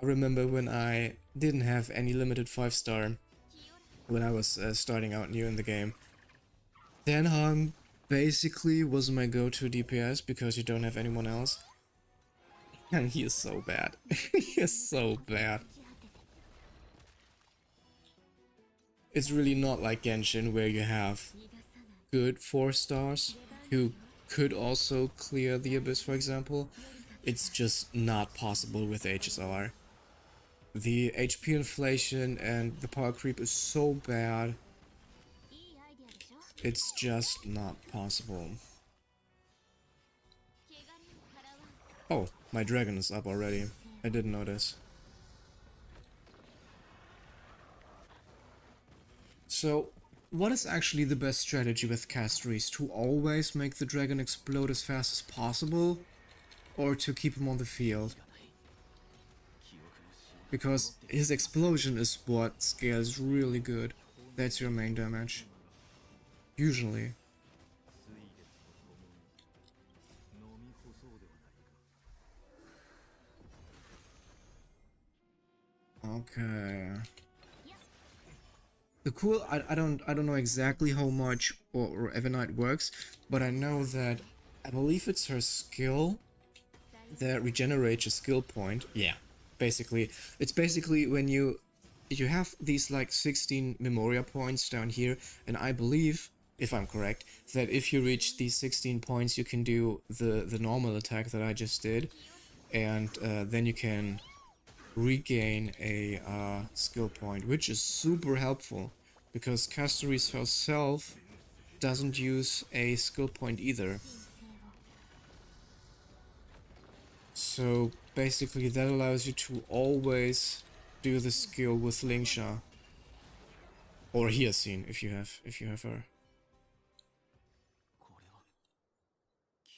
I remember when I didn't have any limited 5-star when I was starting out new in the game. Denhang basically was my go-to DPS because you don't have anyone else. And he is so bad. He is so bad. It's really not like Genshin where you have good 4-stars who could also clear the Abyss, for example. It's just not possible with HSR. The HP inflation and the power creep is so bad. It's just not possible. Oh, my dragon is up already. I didn't notice. So, what is actually the best strategy with Castries? To always make the dragon explode as fast as possible? Or to keep him on the field? because his explosion is what scales really good. That's your main damage. Usually. Okay. The cool, I don't know exactly how much or Evernight works, but I know that I believe it's her skill that regenerates a skill point. Yeah, basically, it's basically when you have these like 16 Memoria points down here, and I believe, if I'm correct, that if you reach these 16 points, you can do the normal attack that I just did, and then you can regain a skill point, which is super helpful because Castoris herself doesn't use a skill point either. So basically that allows you to always do the skill with Lingsha. Or Hyacinth if you have her.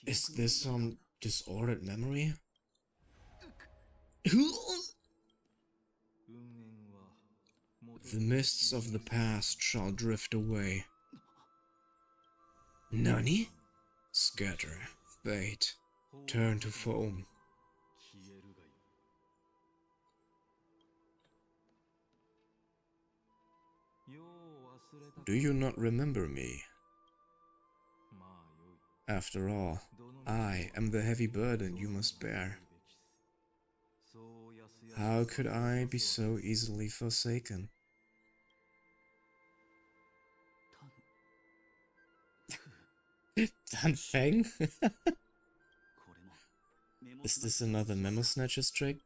Is this some disordered memory? The mists of the past shall drift away. Nani? Scatter, fade, turn to foam. Do you not remember me? After all, I am the heavy burden you must bear. How could I be so easily forsaken? Dan Feng? Is this another Memo Snatcher's trick?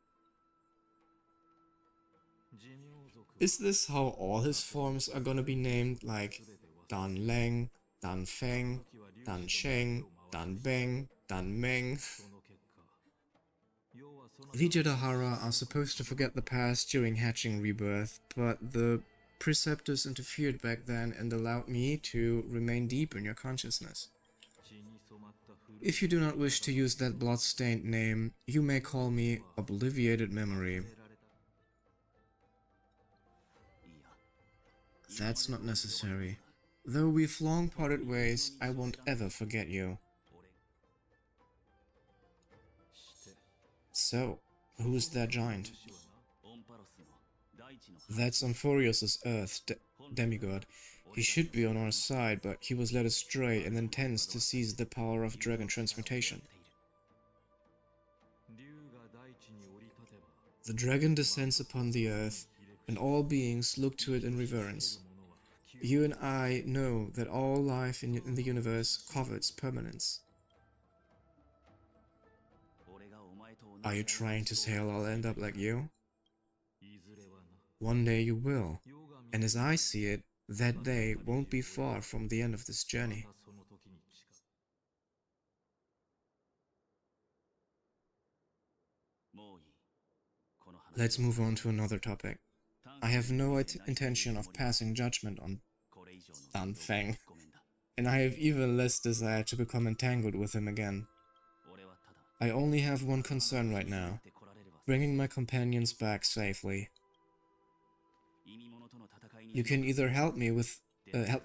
Is this how all his forms are gonna be named, like Dan Leng, Dan Feng, Dan Sheng, Dan Beng, Dan Meng? The Jedahara are supposed to forget the past during hatching rebirth, but the preceptors interfered back then and allowed me to remain deep in your consciousness. If you do not wish to use that blood-stained name, you may call me Obliviated Memory. That's not necessary. Though we've long parted ways, I won't ever forget you. So, who's that giant? That's Amphorios' Earth demigod. He should be on our side, but he was led astray and intends to seize the power of dragon transmutation. The dragon descends upon the earth, and all beings look to it in reverence. You and I know that all life in the universe covets permanence. Are you trying to say I'll end up like you? One day you will, and as I see it, that day won't be far from the end of this journey. Let's move on to another topic. I have no intention of passing judgment on Dan Feng, and I have even less desire to become entangled with him again. I only have one concern right now, bringing my companions back safely. You can either help me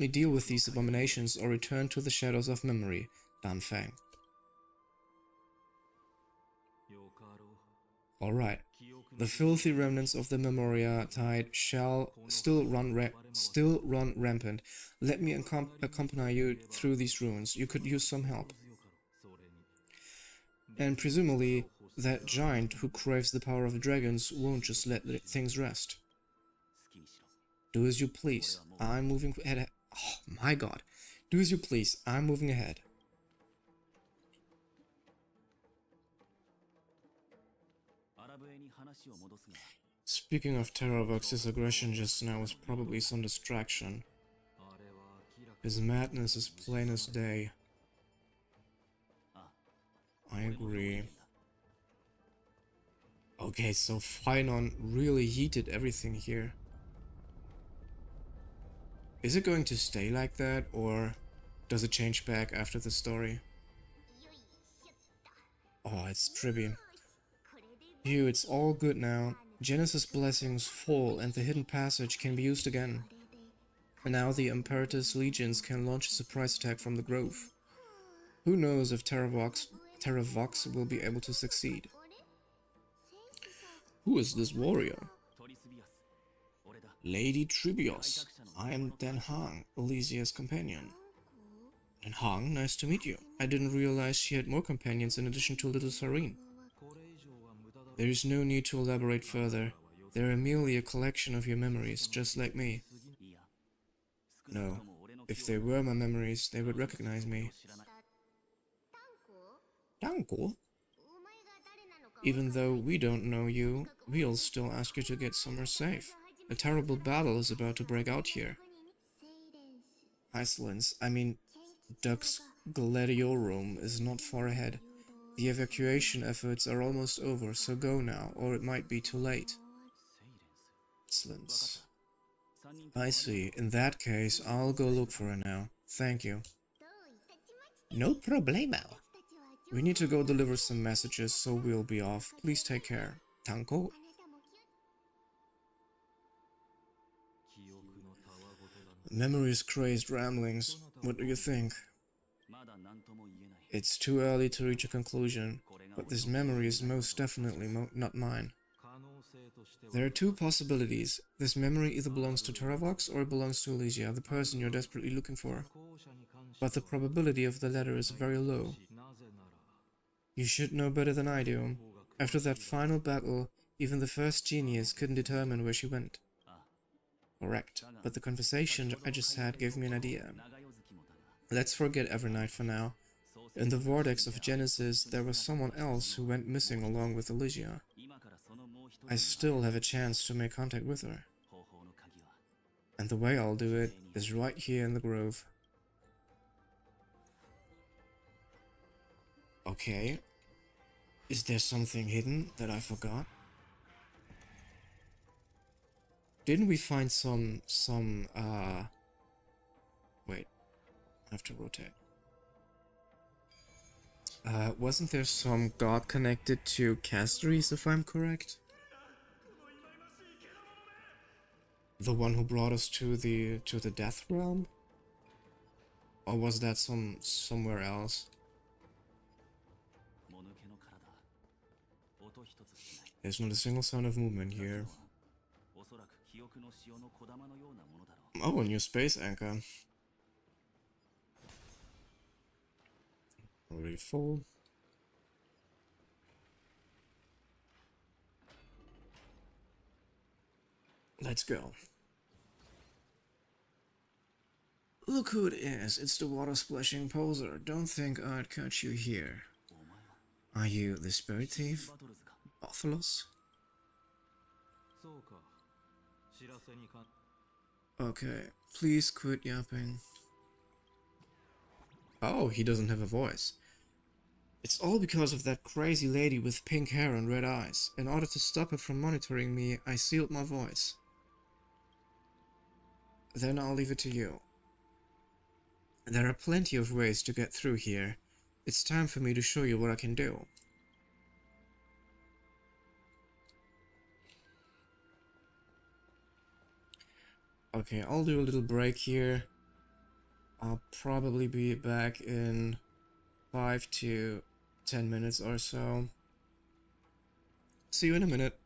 deal with these abominations or return to the shadows of memory, Dan Feng. Alright. The filthy remnants of the Memoria tide shall still run rampant. Let me accompany you through these ruins. You could use some help. And presumably, that giant who craves the power of dragons won't just let things rest. Do as you please. I'm moving ahead. Oh my god. Do as you please. I'm moving ahead. Speaking of Terravox, his aggression just now was probably some distraction. His madness is plain as day. I agree. Okay, so Phynon really heated everything here. Is it going to stay like that, or does it change back after the story? Oh, it's Tribby. It's all good now. Genesis blessings fall and the hidden passage can be used again. And now the Imperator's legions can launch a surprise attack from the grove. Who knows if Terravox will be able to succeed. Who is this warrior? Lady Tribios. I am Dan Hang, Elysia's companion. Dan Hang, nice to meet you. I didn't realize she had more companions in addition to little Sarene. There is no need to elaborate further. They are merely a collection of your memories, just like me. No, if they were my memories, they would recognize me. Danko? Even though we don't know you, we'll still ask you to get somewhere safe. A terrible battle is about to break out here. Iceland's, Dux Gladiorum is not far ahead. The evacuation efforts are almost over, so go now, or it might be too late. Iceland's. I see. In that case, I'll go look for her now. Thank you. No problemo. We need to go deliver some messages, so we'll be off. Please take care. Tanko? Memories crazed ramblings. What do you think? It's too early to reach a conclusion, but this memory is most definitely not mine. There are two possibilities. This memory either belongs to Terravox or it belongs to Elysia, the person you're desperately looking for. But the probability of the latter is very low. You should know better than I do. After that final battle, even the first genius couldn't determine where she went. Correct, but the conversation I just had gave me an idea. Let's forget Evernight for now. In the vortex of Genesis, there was someone else who went missing along with Elysia. I still have a chance to make contact with her. And the way I'll do it is right here in the grove. Okay. Is there something hidden that I forgot? Didn't we find wait, I have to rotate. Wasn't there some god connected to Castories, if I'm correct? The one who brought us to the Death Realm? Or was that somewhere else? There's not a single sound of movement here. Oh, a new space anchor. Already full. Let's go. Look who it is. It's the water-splashing poser. Don't think I'd catch you here. Are you the spirit thief? Othalos? Okay, please quit yapping. Oh, he doesn't have a voice. It's all because of that crazy lady with pink hair and red eyes. In order to stop her from monitoring me, I sealed my voice. Then I'll leave it to you. There are plenty of ways to get through here. It's time for me to show you what I can do. Okay, I'll do a little break here. I'll probably be back in 5 to 10 minutes or so. See you in a minute.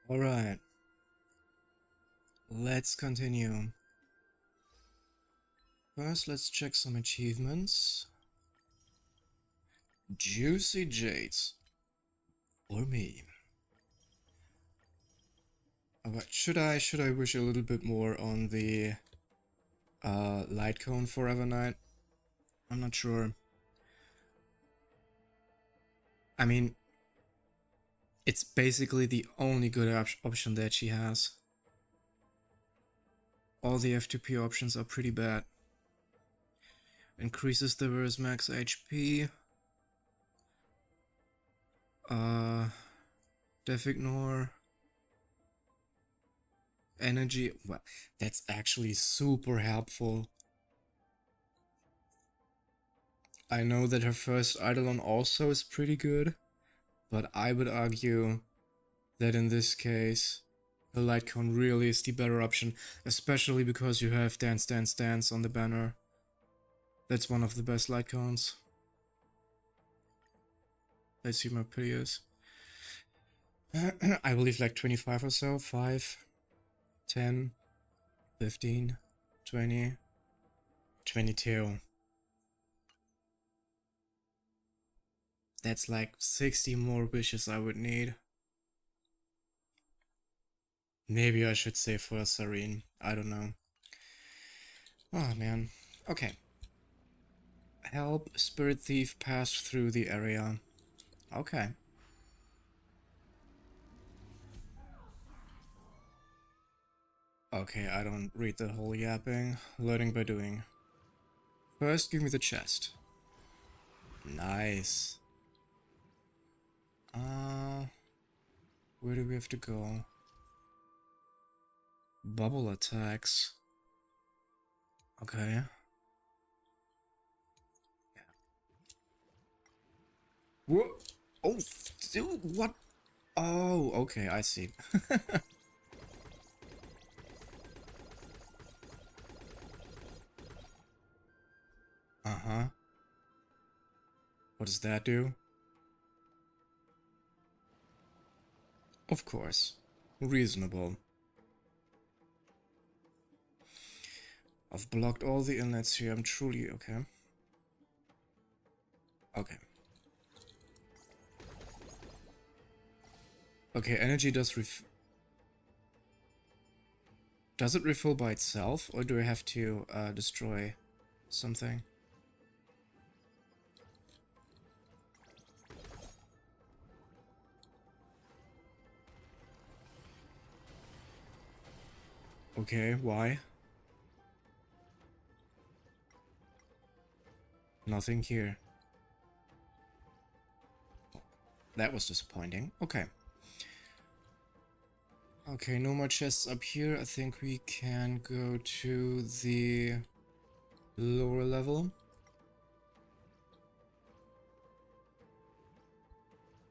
Alright, let's continue. First, let's check some achievements. Juicy Jades. For me. Alright, should I wish a little bit more on the light cone for Evernight? I'm not sure. I mean, it's basically the only good option that she has. All the F2P options are pretty bad. Increases the verse max HP. Def ignore. Energy. Well, that's actually super helpful. I know that her first Eidolon also is pretty good, but I would argue that in this case, the light cone really is the better option, especially because you have Dance Dance Dance on the banner. That's one of the best light cones. Let's see my videos. I believe like 25 or so. 5, 10, 15, 20, 22. That's like 60 more wishes I would need. Maybe I should save for a Serene. I don't know. Oh man. Okay. Help Spirit Thief pass through the area. Okay. Okay, I don't read the whole yapping. Learning by doing. First, give me the chest. Nice. Where do we have to go? Bubble attacks. Okay. Whoa! Oh, dude, what? Oh, okay, I see. Uh-huh. What does that do? Of course. Reasonable. I've blocked all the inlets here. I'm truly okay. Okay. Okay, energy does Does it refill by itself, or do I have to destroy something? Okay, why? Nothing here. That was disappointing. Okay. Okay, no more chests up here. I think we can go to the lower level.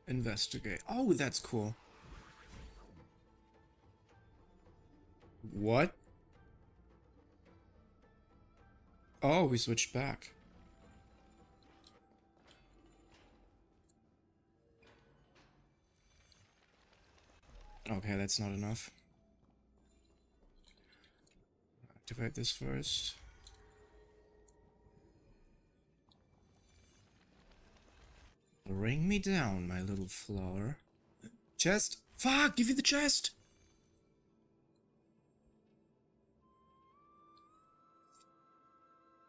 Investigate. Oh, that's cool. What? Oh, we switched back. Okay, that's not enough. Activate this first. Bring me down, my little flower. Chest? Fuck, give you the chest!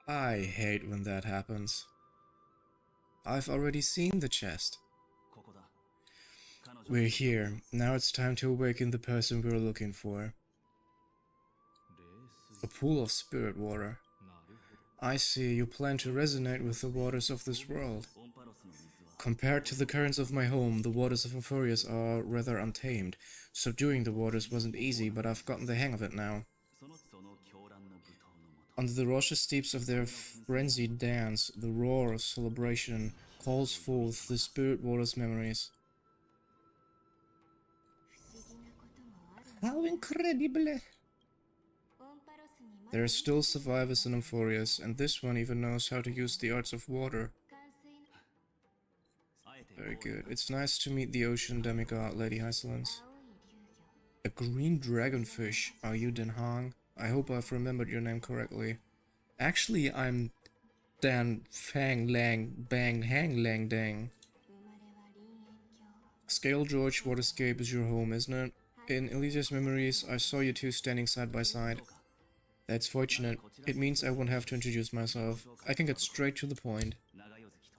I hate when that happens. I've already seen the chest. We're here. Now it's time to awaken the person we're looking for. A pool of spirit water. I see, you plan to resonate with the waters of this world. Compared to the currents of my home, the waters of Euphorius are rather untamed. Subduing the waters wasn't easy, but I've gotten the hang of it now. Under the raucous steeps of their frenzied dance, the roar of celebration calls forth the spirit water's memories. How incredible! There are still survivors in Euphorius, and this one even knows how to use the arts of water. Very good. It's nice to meet the ocean demigod, Lady Hysolence. A green dragonfish. Are you Den Hang? I hope I've remembered your name correctly. Actually, I'm Dan Fang Lang Bang Hang Lang Dang. Scale George, Waterscape is your home, isn't it? In Elysia's memories, I saw you two standing side by side. That's fortunate. It means I won't have to introduce myself. I can get straight to the point.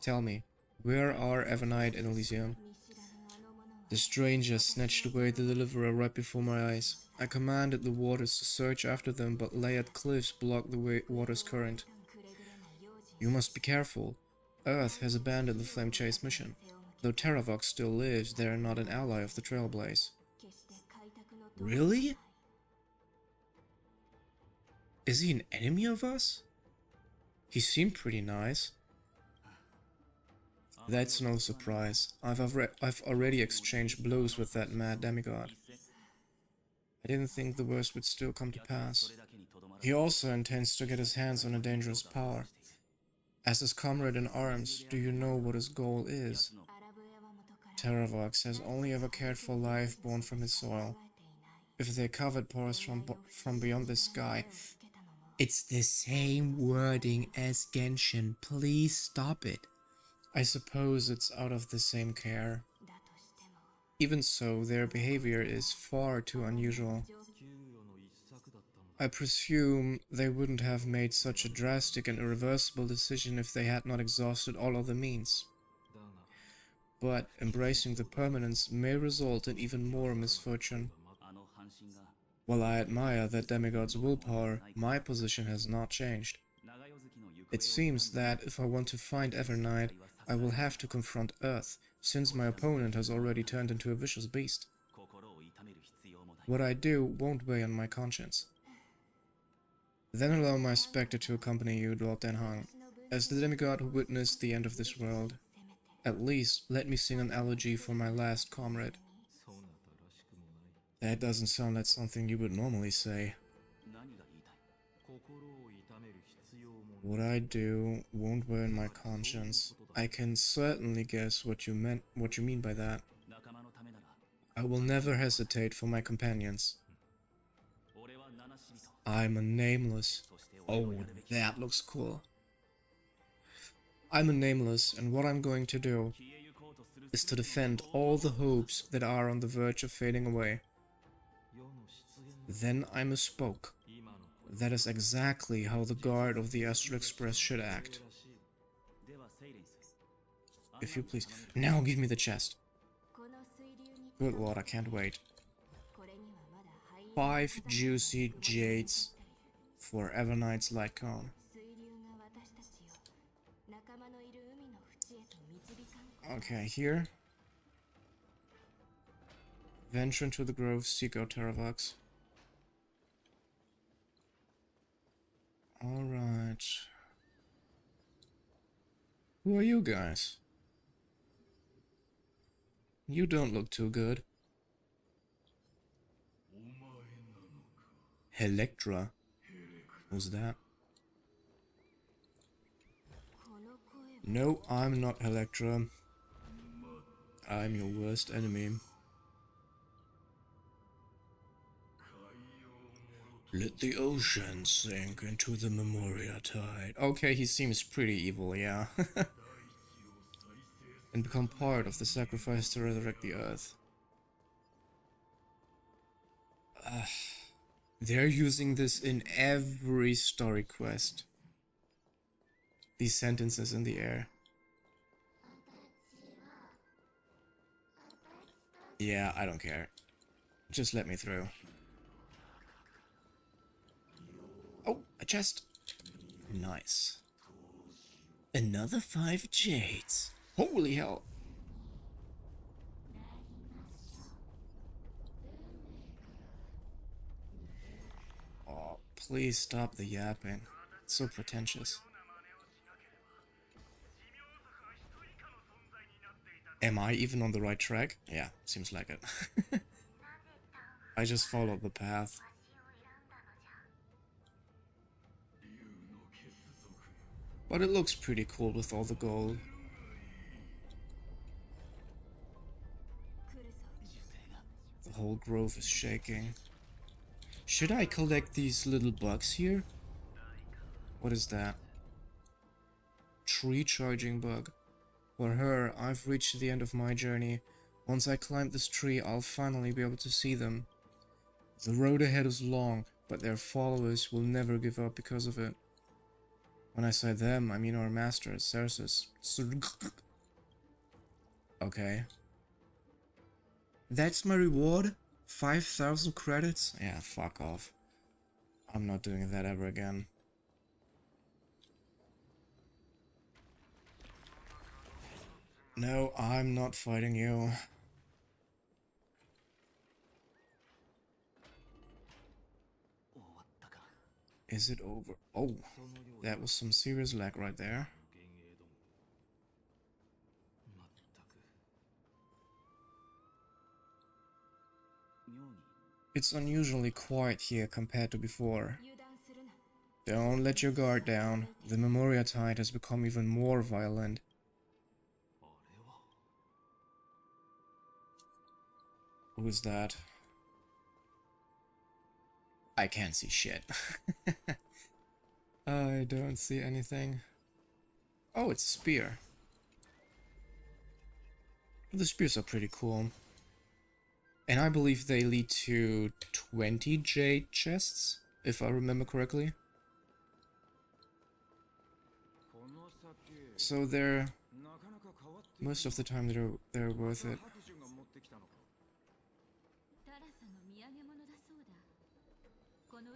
Tell me, where are Evernight and Elysium? The stranger snatched away the deliverer right before my eyes. I commanded the waters to search after them, but layered cliffs blocked the water's current. You must be careful. Earth has abandoned the Flame Chase mission. Though Terravox still lives, they are not an ally of the Trailblaze. Really? Is he an enemy of us? He seemed pretty nice. That's no surprise. I've already exchanged blows with that mad demigod. I didn't think the worst would still come to pass. He also intends to get his hands on a dangerous power. As his comrade in arms, do you know what his goal is? Terravox has only ever cared for life born from his soil. If they covered powers from beyond the sky, it's the same wording as Genshin. Please stop it. I suppose it's out of the same care. Even so, their behavior is far too unusual. I presume they wouldn't have made such a drastic and irreversible decision if they had not exhausted all other means. But embracing the permanence may result in even more misfortune. While I admire that demigod's willpower, my position has not changed. It seems that if I want to find Evernight, I will have to confront Earth, since my opponent has already turned into a vicious beast. What I do won't weigh on my conscience. Then allow my spectre to accompany you, Lord Den Hang. As the demigod who witnessed the end of this world, at least let me sing an elegy for my last comrade. That doesn't sound like something you would normally say. What I do won't weigh on my conscience. I can certainly guess what you mean by that. I will never hesitate for my companions. I'm a nameless. Oh, that looks cool. I'm a nameless, and what I'm going to do is to defend all the hopes that are on the verge of fading away. Then I misspoke. That is exactly how the guard of the Astral Express should act. If you please. Now give me the chest. Good lord, I can't wait. 5 juicy jades for Evernight's light cone. Okay, here. Venture into the grove, seek out Terravox. Alright. Who are you guys? You don't look too good. Electra? Who's that? No, I'm not Electra. I'm your worst enemy. Let the ocean sink into the Memoria tide. Okay, he seems pretty evil, yeah. And become part of the sacrifice to resurrect the earth. They're using this in every story quest. These sentences in the air. Yeah, I don't care. Just let me through. Oh, a chest. Nice. Another 5 jades. Holy hell. Oh, please stop the yapping. It's so pretentious. Am I even on the right track? Yeah, seems like it. I just followed the path. But it looks pretty cool with all the gold. whole grove is shaking. Should I collect these little bugs here? What is that? Tree charging bug. For her, I've reached the end of my journey. Once I climb this tree, I'll finally be able to see them. The road ahead is long, but their followers will never give up because of it. When I say them, I mean our master, Cersus. Okay. That's my reward? 5,000 credits? Yeah, fuck off. I'm not doing that ever again. No, I'm not fighting you. Is it over? Oh, that was some serious lag right there. It's unusually quiet here compared to before. Don't let your guard down. The Memoria tide has become even more violent. Who is that? I can't see shit. I don't see anything. Oh, it's a spear. The spears are pretty cool. And I believe they lead to 20 jade chests, if I remember correctly. So most of the time they're worth it.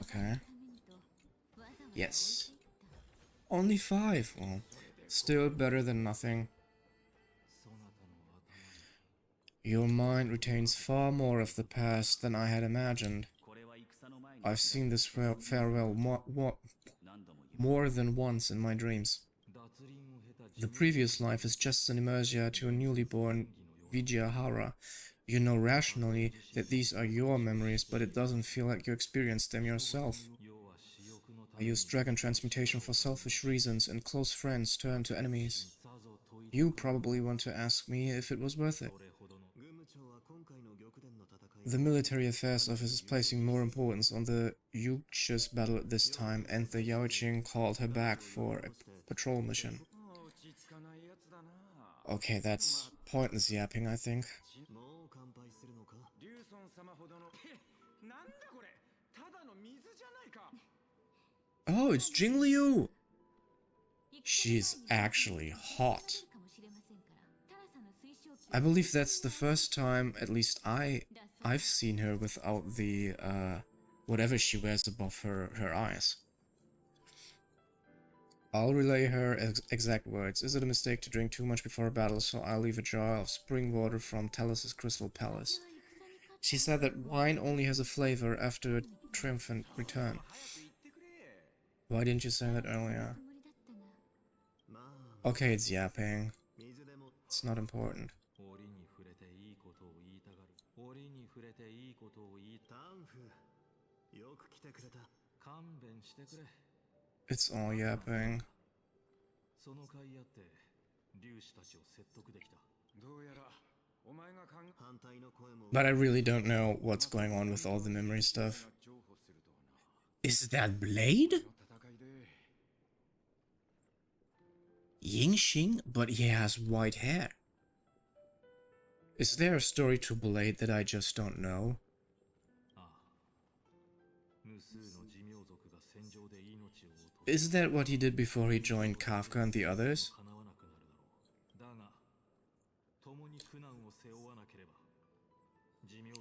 Okay. Yes. Only 5. Well, still better than nothing. Your mind retains far more of the past than I had imagined. I've seen this farewell more than once in my dreams. The previous life is just an immersia to a newly born Vijayahara. You know rationally that these are your memories, but it doesn't feel like you experienced them yourself. I used dragon transmutation for selfish reasons, and close friends turned to enemies. You probably want to ask me if it was worth it. The military affairs office is placing more importance on the Yuksha's battle at this time, and the Yaoqing called her back for a patrol mission. Okay, that's pointless yapping, I think. Oh, it's Jingliu! She's actually hot. I believe that's the first time, at least I've seen her without the, whatever she wears above her eyes. I'll relay her exact words. Is it a mistake to drink too much before a battle, so I'll leave a jar of spring water from Talus's Crystal Palace. She said that wine only has a flavor after a triumphant return. Why didn't you say that earlier? Okay, it's yapping. It's not important. It's all yapping. But I really don't know what's going on with all the memory stuff. Is that Blade? Yingxing? But he has white hair. Is there a story to Blade that I just don't know? Is that what he did before he joined Kafka and the others?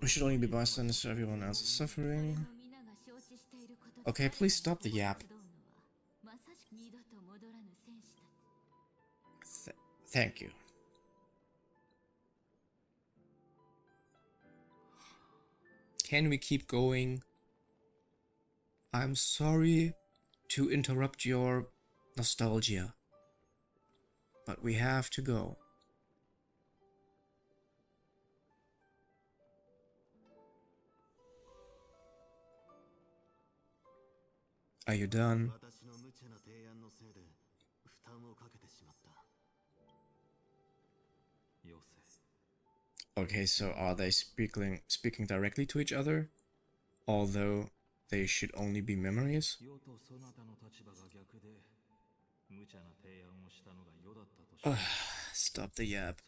We should only be bystanders so everyone else is suffering. Okay, please stop the yap. Thank you. Can we keep going? I'm sorry to interrupt your nostalgia, but we have to go. Are you done? Okay, so are they speaking directly to each other? Although they should only be memories? Ugh, stop the yap.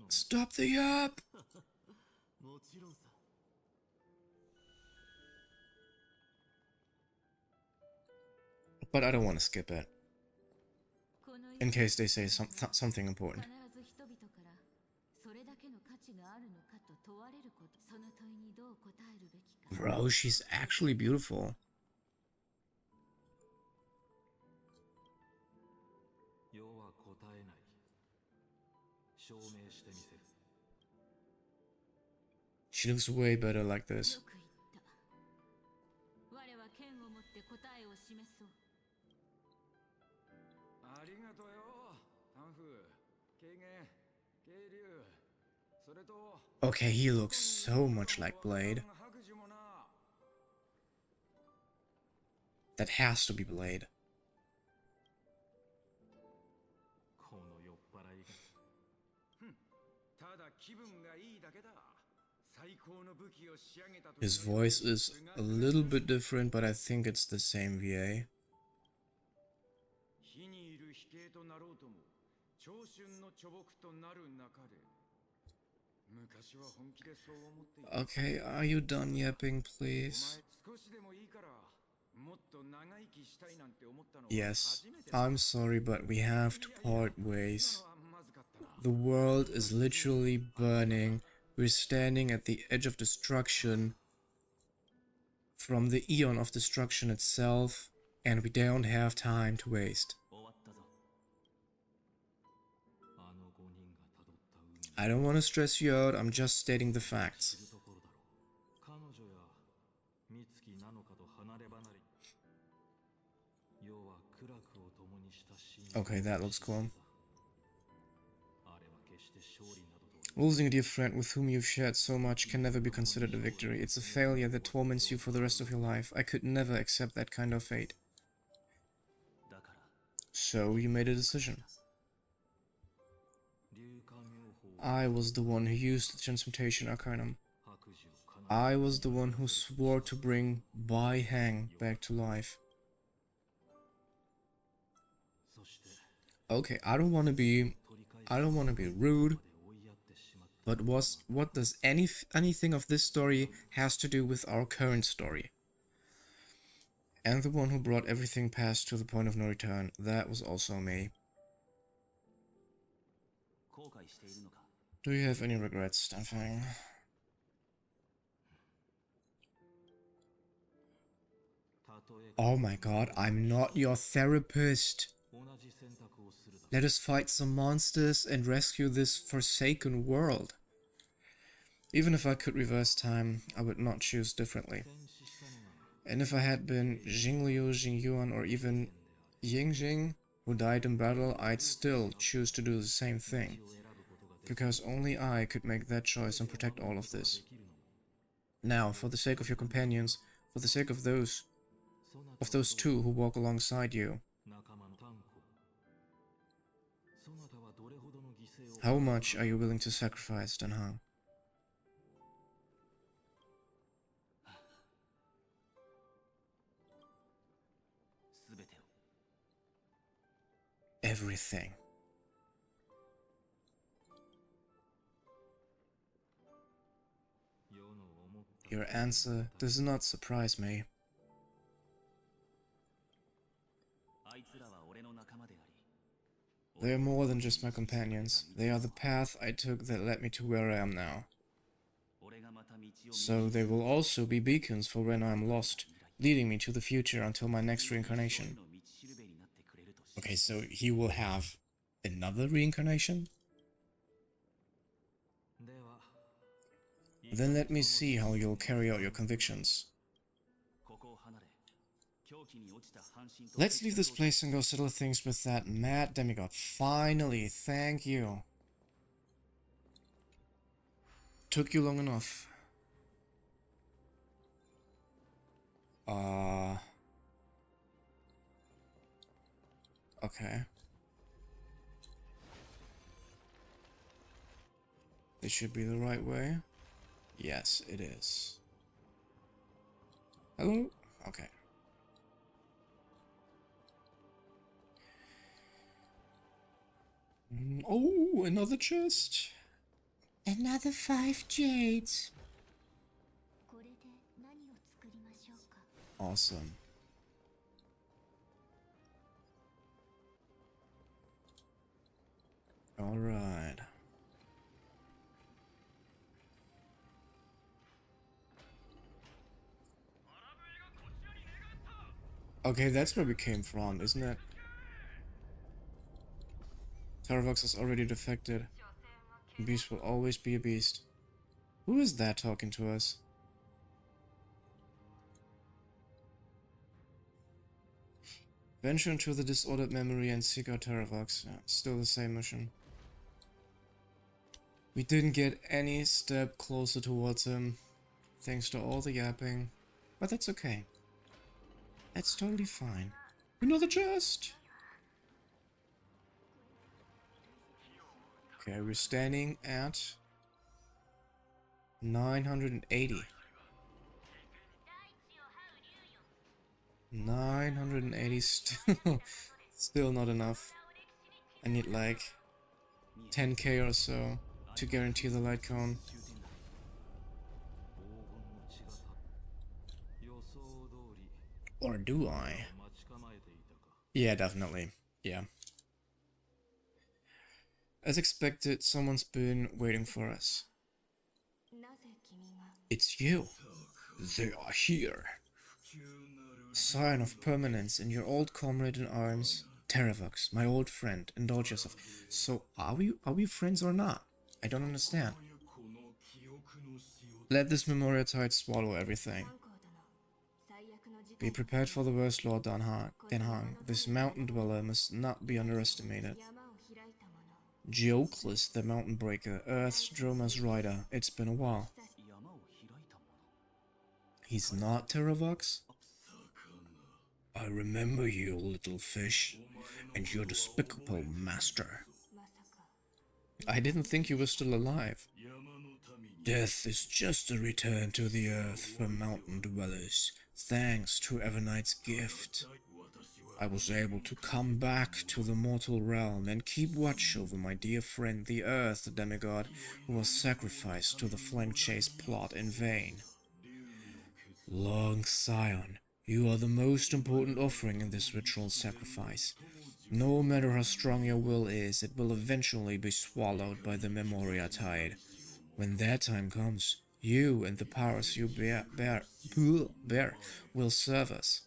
Stop the yap! But I don't want to skip it. In case they say something important. Bro, she's actually beautiful. She looks way better like this. Okay, he looks so much like Blade. That has to be Blade. His voice is a little bit different, but I think it's the same VA. Okay, are you done yapping, please? Yes, I'm sorry, but we have to part ways. The world is literally burning. We're standing at the edge of destruction from the eon of destruction itself, and we don't have time to waste. I don't want to stress you out, I'm just stating the facts. Okay, that looks cool. Losing a dear friend with whom you've shared so much can never be considered a victory. It's a failure that torments you for the rest of your life. I could never accept that kind of fate. So you made a decision. I was the one who used the transmutation arcanum. I was the one who swore to bring Bai Hang back to life. Okay, I don't want to be rude, but what does anything of this story has to do with our current story? And the one who brought everything past to the point of no return, that was also me. Do you have any regrets, Stanfang? Oh my god, I'm not your therapist. Let us fight some monsters and rescue this forsaken world. Even if I could reverse time, I would not choose differently. And if I had been Jingliu, Jingyuan, or even Yingjing, who died in battle, I'd still choose to do the same thing. Because only I could make that choice and protect all of this. Now, for the sake of your companions, for the sake of those two who walk alongside you, how much are you willing to sacrifice, Danhang? Everything. Your answer does not surprise me. They are more than just my companions. They are the path I took that led me to where I am now. So they will also be beacons for when I am lost, leading me to the future until my next reincarnation. Okay, so he will have another reincarnation? Then let me see how you'll carry out your convictions. Let's leave this place and go settle things with that mad demigod. Finally, thank you. Took you long enough. Okay. This should be the right way. Yes, it is. Hello? Okay. Oh, another chest. Another 5 jades. Awesome. Alright. Okay, that's where we came from, isn't it? Tarvox has already defected. A beast will always be a beast. Who is that talking to us? Venture into the disordered memory and seek out Tarvox. Yeah, still the same mission. We didn't get any step closer towards him, thanks to all the yapping. But that's okay. That's totally fine. Another chest! Okay, we're standing at 980. 980 still not enough. I need like 10k or so to guarantee the light cone. Or do I? Yeah, definitely. Yeah. As expected, someone's been waiting for us. It's you. They are here. Sign of permanence in your old comrade in arms, Teravox, my old friend. Indulge yourself. So, are we friends or not? I don't understand. Let this memorial tide swallow everything. Be prepared for the worst, Lord Denhang. This mountain dweller must not be underestimated. Geoclus, the mountain breaker, Earth's Droma's rider. It's been a while. He's not Teravox? I remember you, little fish, and your despicable master. I didn't think you were still alive. Death is just a return to the earth for mountain dwellers, thanks to Evernight's gift. I was able to come back to the mortal realm and keep watch over my dear friend the Earth demigod, who was sacrificed to the flank chase plot in vain. Long Scion, you are the most important offering in this ritual sacrifice. No matter how strong your will is, it will eventually be swallowed by the Memoria Tide. When that time comes, you and the powers you bear will serve us.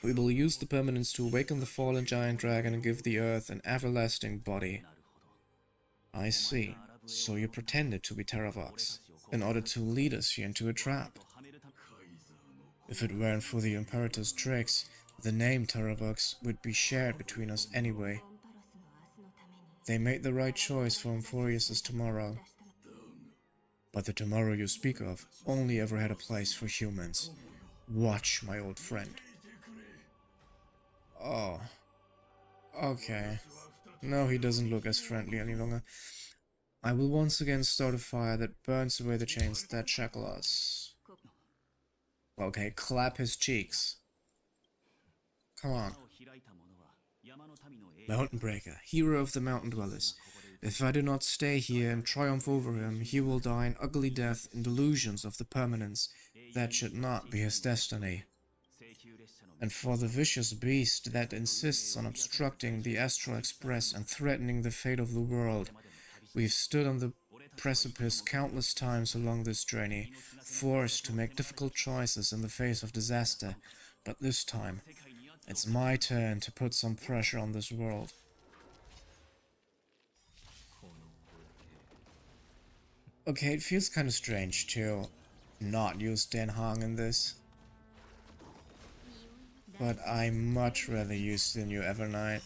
We will use the permanence to awaken the fallen giant dragon and give the earth an everlasting body. I see. So you pretended to be Teravox, in order to lead us here into a trap. If it weren't for the Imperator's tricks, the name Teravox would be shared between us anyway. They made the right choice for Amphorius' tomorrow. But the tomorrow you speak of only ever had a place for humans. Watch, my old friend. Oh. Okay. No, he doesn't look as friendly any longer. I will once again start a fire that burns away the chains that shackle us. Okay, clap his cheeks. Come on. Mountain Breaker, hero of the mountain dwellers. If I do not stay here and triumph over him, he will die an ugly death in delusions of the permanence. That should not be his destiny. And for the vicious beast that insists on obstructing the Astral Express and threatening the fate of the world, we've stood on the precipice countless times along this journey, forced to make difficult choices in the face of disaster, but this time, it's my turn to put some pressure on this world. Okay, it feels kind of strange to not use Denhang in this, but I much rather use the new Evernight.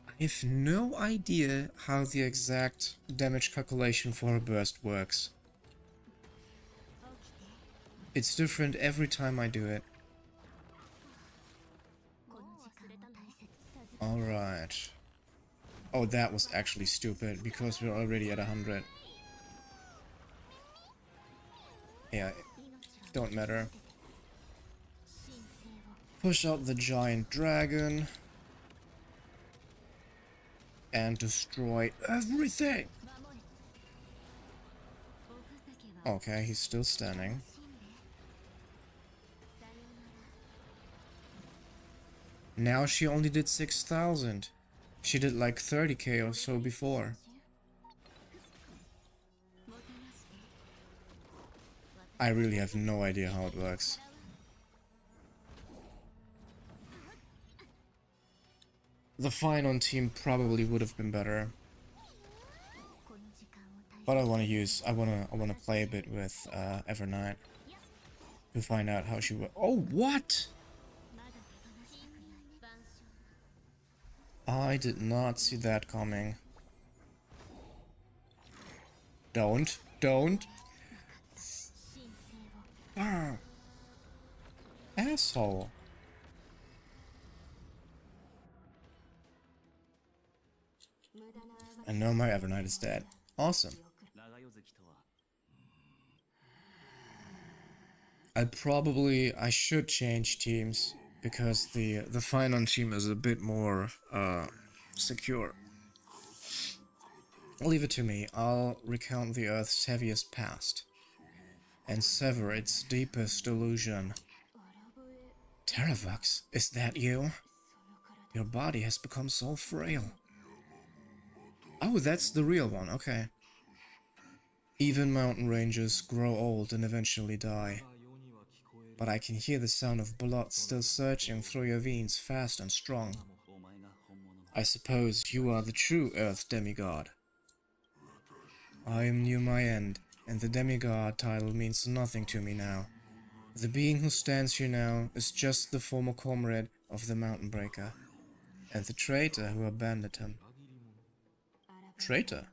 I have no idea how the exact damage calculation for a burst works. It's different every time I do it. Alright. Oh, that was actually stupid, because we're already at 100. Yeah, don't matter. Push out the giant dragon. And destroy everything! Okay, he's still standing. Now she only did 6,000. She did like 30k or so before. I really have no idea how it works. The Finon team probably would have been better. But I wanna play a bit with Evernight to find out how she works. Oh, what? I did not see that coming. Don't. Ah, asshole. And now my Evernight is dead. Awesome. I should change teams because the Finon team is a bit more secure. Leave it to me. I'll recount the Earth's heaviest past and sever its deepest illusion. Terravox, is that you? Your body has become so frail. Oh, that's the real one, okay. Even mountain ranges grow old and eventually die. But I can hear the sound of blood still surging through your veins fast and strong. I suppose you are the true Earth demigod. I am near my end, and the demigod title means nothing to me now. The being who stands here now is just the former comrade of the Mountain Breaker, and the traitor who abandoned him. Traitor?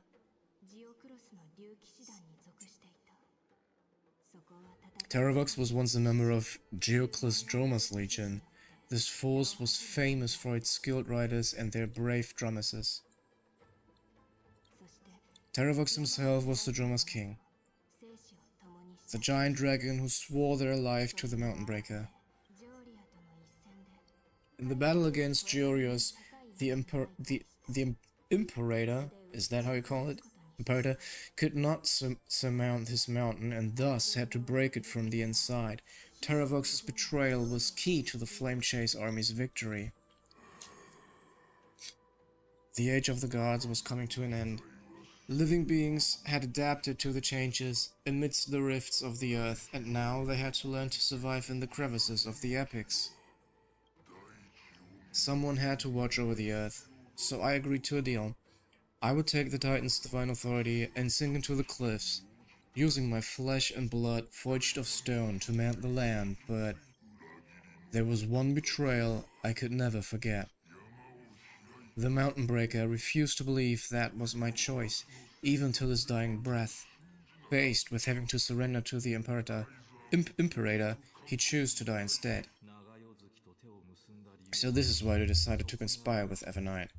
Terravox was once a member of Geoclus Droma's legion. This force was famous for its skilled riders and their brave drummesses. Terravox himself was the Droma's king, the giant dragon who swore their life to the Mountain Breaker. In the battle against Georios, the Imperator, is that how you call it? Imperator could not surmount his mountain and thus had to break it from the inside. Terravox's betrayal was key to the Flame Chase army's victory. The Age of the Gods was coming to an end. Living beings had adapted to the changes amidst the rifts of the earth, and now they had to learn to survive in the crevices of the epics. Someone had to watch over the earth, so I agreed to a deal. I would take the Titan's divine authority and sink into the cliffs, using my flesh and blood forged of stone to mend the land, but there was one betrayal I could never forget. The Mountain Breaker refused to believe that was my choice, even till his dying breath. Faced with having to surrender to the Imperator, he chose to die instead. So this is why they decided to conspire with Evernight.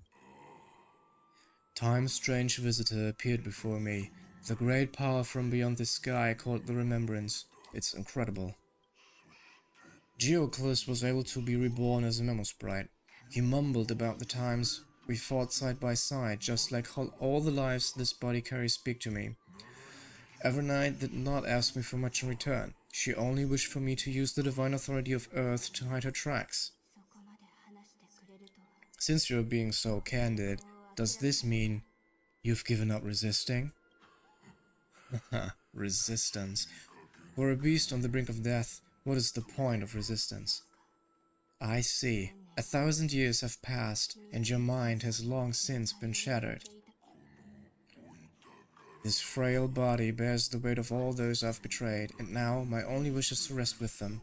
Time's strange visitor appeared before me, the great power from beyond the sky called the Remembrance. It's incredible. Geoclus was able to be reborn as a Memo-sprite. He mumbled about the times we fought side by side, just like how all the lives this body carries speak to me. Evernight did not ask me for much in return. She only wished for me to use the divine authority of Earth to hide her tracks. Since you're being so candid, does this mean you've given up resisting? Resistance. For a beast on the brink of death, what is the point of resistance? I see. 1,000 years have passed, and your mind has long since been shattered. This frail body bears the weight of all those I've betrayed, and now my only wish is to rest with them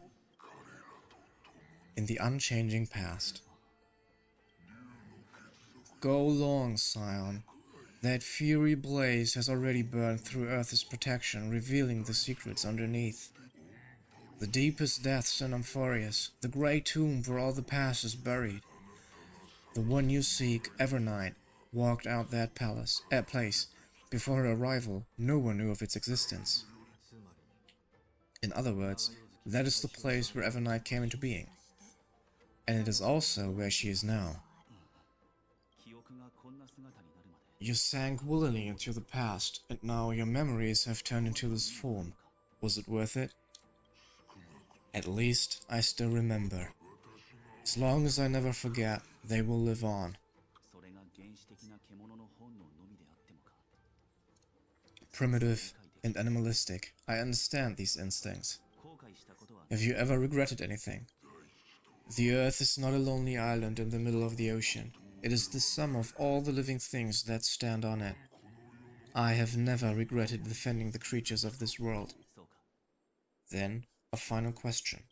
in the unchanging past. Go long, Scion. That fury blaze has already burned through Earth's protection, revealing the secrets underneath. The deepest depths in Amphorius, the great tomb where all the past is buried. The one you seek, Evernight, walked out that place. Before her arrival, no one knew of its existence. In other words, that is the place where Evernight came into being. And it is also where she is now. You sank willingly into the past, and now your memories have turned into this form. Was it worth it? At least, I still remember. As long as I never forget, they will live on. Primitive and animalistic, I understand these instincts. Have you ever regretted anything? The Earth is not a lonely island in the middle of the ocean. It is the sum of all the living things that stand on it. I have never regretted defending the creatures of this world. Then, a final question.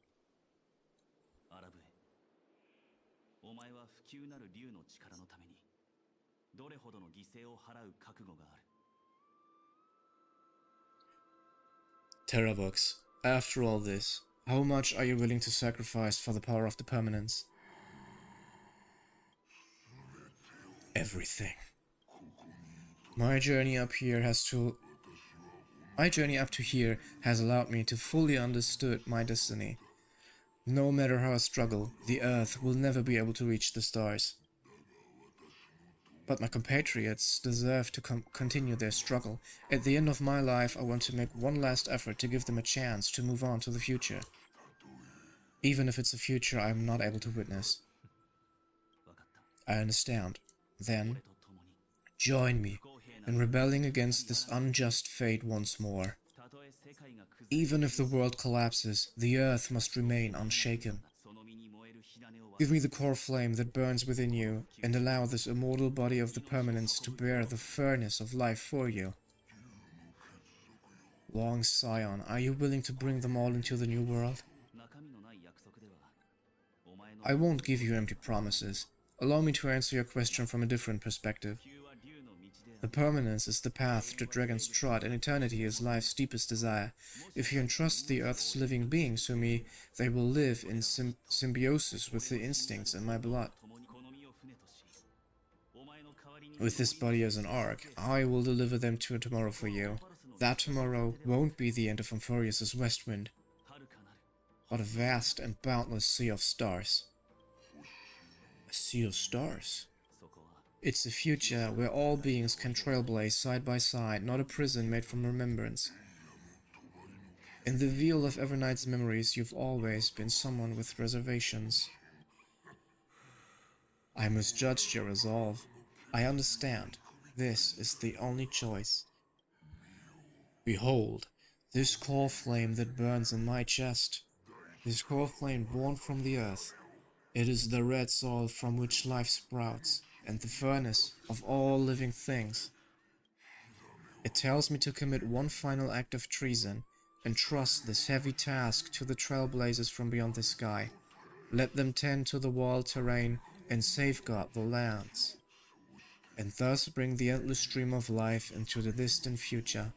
Terravox, after all this, how much are you willing to sacrifice for the power of the permanence? Everything. My journey up to here has allowed me to fully understood my destiny. No matter how I struggle, the Earth will never be able to reach the stars. But my compatriots deserve to continue their struggle. At the end of my life, I want to make one last effort to give them a chance to move on to the future. Even if it's a future I am not able to witness. I understand. Then, join me in rebelling against this unjust fate once more. Even if the world collapses, the Earth must remain unshaken. Give me the core flame that burns within you, and allow this immortal body of the permanence to bear the furnace of life for you. Long Scion, are you willing to bring them all into the new world? I won't give you empty promises. Allow me to answer your question from a different perspective. The permanence is the path the dragons trod, and eternity is life's deepest desire. If you entrust the Earth's living beings to me, they will live in symbiosis with the instincts in my blood. With this body as an ark, I will deliver them to a tomorrow for you. That tomorrow won't be the end of Amphorius' west wind, but a vast and boundless sea of stars. A sea of stars? It's a future where all beings can trailblaze side by side, not a prison made from remembrance. In the wheel of Evernight's memories, you've always been someone with reservations. I misjudged your resolve. I understand. This is the only choice. Behold, this core flame that burns in my chest. This core flame born from the earth. It is the red soil from which life sprouts, and the furnace of all living things. It tells me to commit one final act of treason, and trust this heavy task to the trailblazers from beyond the sky. Let them tend to the wild terrain and safeguard the lands, and thus bring the endless stream of life into the distant future.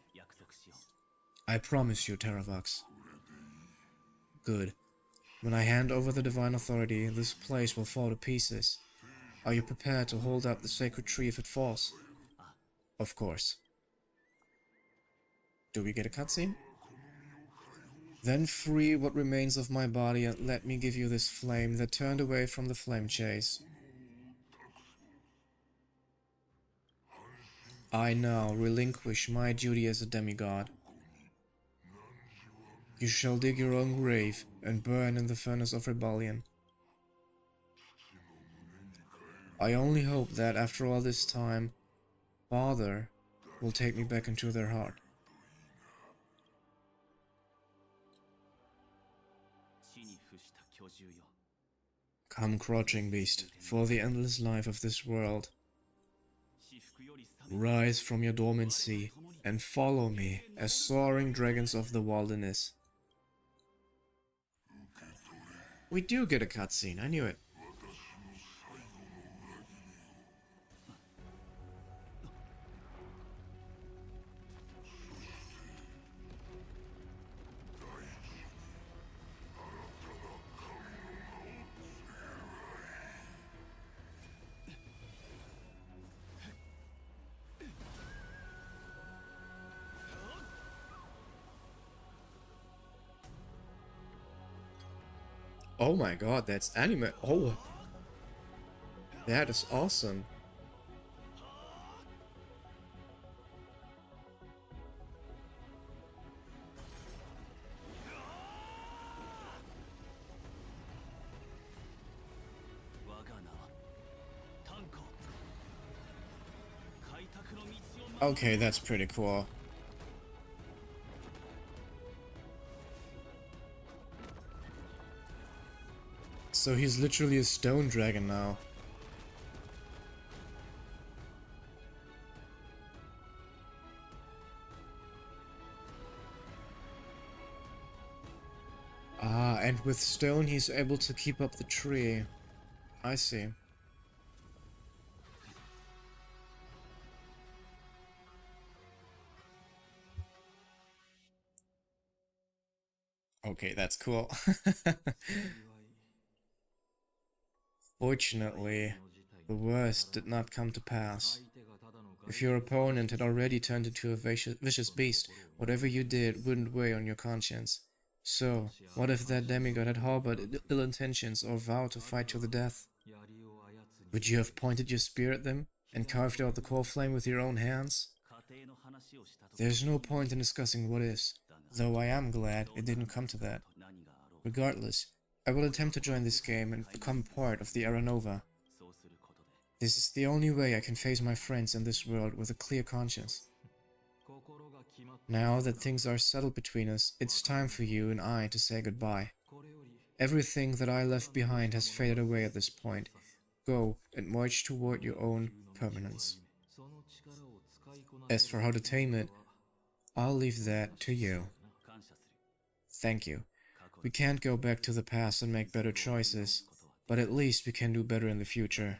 I promise you, Terravox. Good. When I hand over the divine authority, this place will fall to pieces. Are you prepared to hold up the sacred tree if it falls? Of course. Do we get a cutscene? Then free what remains of my body and let me give you this flame that turned away from the flame chase. I now relinquish my duty as a demigod. You shall dig your own grave and burn in the furnace of rebellion. I only hope that after all this time, Father will take me back into their heart. Come, crouching beast, for the endless life of this world. Rise from your dormancy and follow me as soaring dragons of the wilderness. We do get a cutscene, I knew it. Oh my god, that's anime. Oh, that is awesome. Okay, that's pretty cool. So he's literally a stone dragon now. Ah, and with stone he's able to keep up the tree. I see. Okay, that's cool. Fortunately, the worst did not come to pass. If your opponent had already turned into a vicious beast, whatever you did wouldn't weigh on your conscience. So, what if that demigod had harbored ill intentions or vowed to fight to the death? Would you have pointed your spear at them and carved out the core flame with your own hands? There's no point in discussing what is, though I am glad it didn't come to that. Regardless, I will attempt to join this game and become part of the Era Nova. This is the only way I can face my friends in this world with a clear conscience. Now that things are settled between us, it's time for you and I to say goodbye. Everything that I left behind has faded away at this point. Go and march toward your own permanence. As for how to tame it, I'll leave that to you. Thank you. We can't go back to the past and make better choices, but at least we can do better in the future.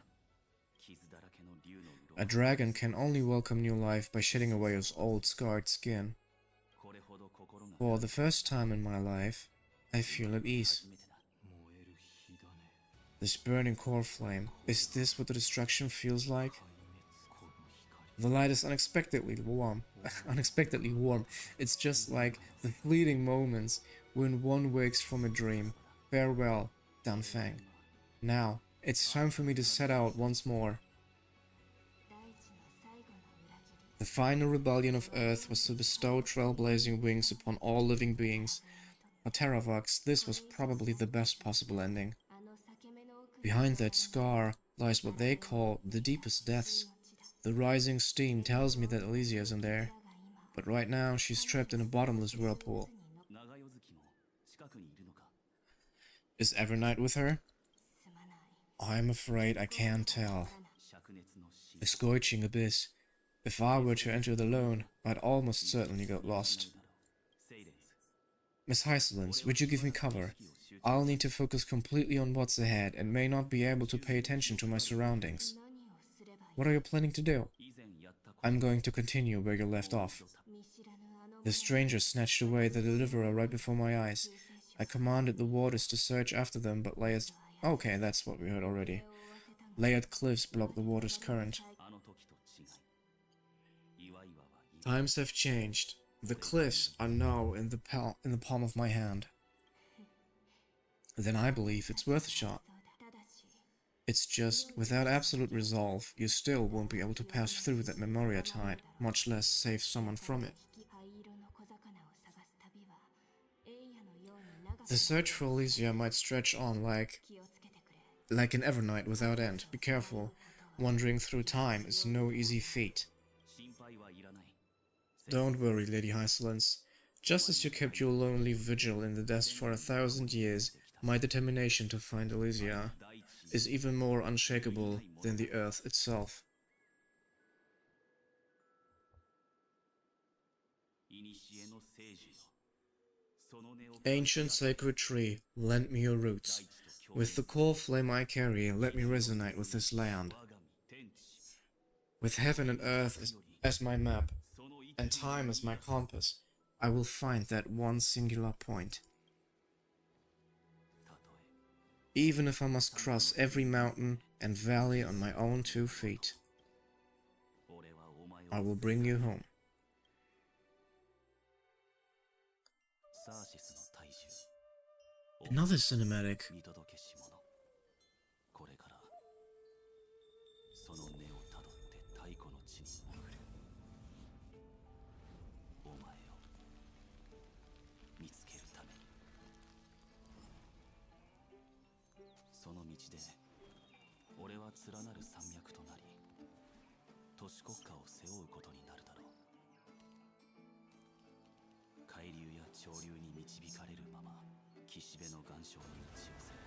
A dragon can only welcome new life by shedding away his old scarred skin. For the first time in my life, I feel at ease. This burning core flame, is this what the destruction feels like? The light is unexpectedly warm. Unexpectedly warm. It's just like the fleeting moments when one wakes from a dream. Farewell, Danfang. Now, it's time for me to set out once more. The final rebellion of Earth was to bestow trailblazing wings upon all living beings. For Terravox, this was probably the best possible ending. Behind that scar lies what they call the deepest depths. The rising steam tells me that Elysia is in there, but right now she's trapped in a bottomless whirlpool. Is Evernight with her? I'm afraid I can't tell. A scorching abyss. If I were to enter it alone, I'd almost certainly get lost. Miss Hysolence, would you give me cover? I'll need to focus completely on what's ahead and may not be able to pay attention to my surroundings. What are you planning to do? I'm going to continue where you left off. The stranger snatched away the deliverer right before my eyes. I commanded the warders to search after them, but layered... Okay, that's what we heard already. Layered cliffs blocked the water's current. Times have changed. The cliffs are now in the palm of my hand. Then I believe it's worth a shot. It's just, without absolute resolve, you still won't be able to pass through that Memoria tide, much less save someone from it. The search for Elysia might stretch on like an Evernight without end. Be careful. Wandering through time is no easy feat. Don't worry, Lady Hysolence. Just as you kept your lonely vigil in the depths for 1,000 years, my determination to find Elysia is even more unshakable than the earth itself. Ancient sacred tree, lend me your roots. With the core flame I carry, let me resonate with this land. With heaven and earth as my map, and time as my compass, I will find that one singular point. Even if I must cross every mountain and valley on my own 2 feet, I will bring you home. Another cinematic. 見届けし者。これからその根をたどって太古の地に潜る。お前を見つけるために。その道で俺は連なる山脈となり、都市国家を背負うことになるだろう。海流や潮流に導かれるまま岸辺の岩礁に打ち寄せる。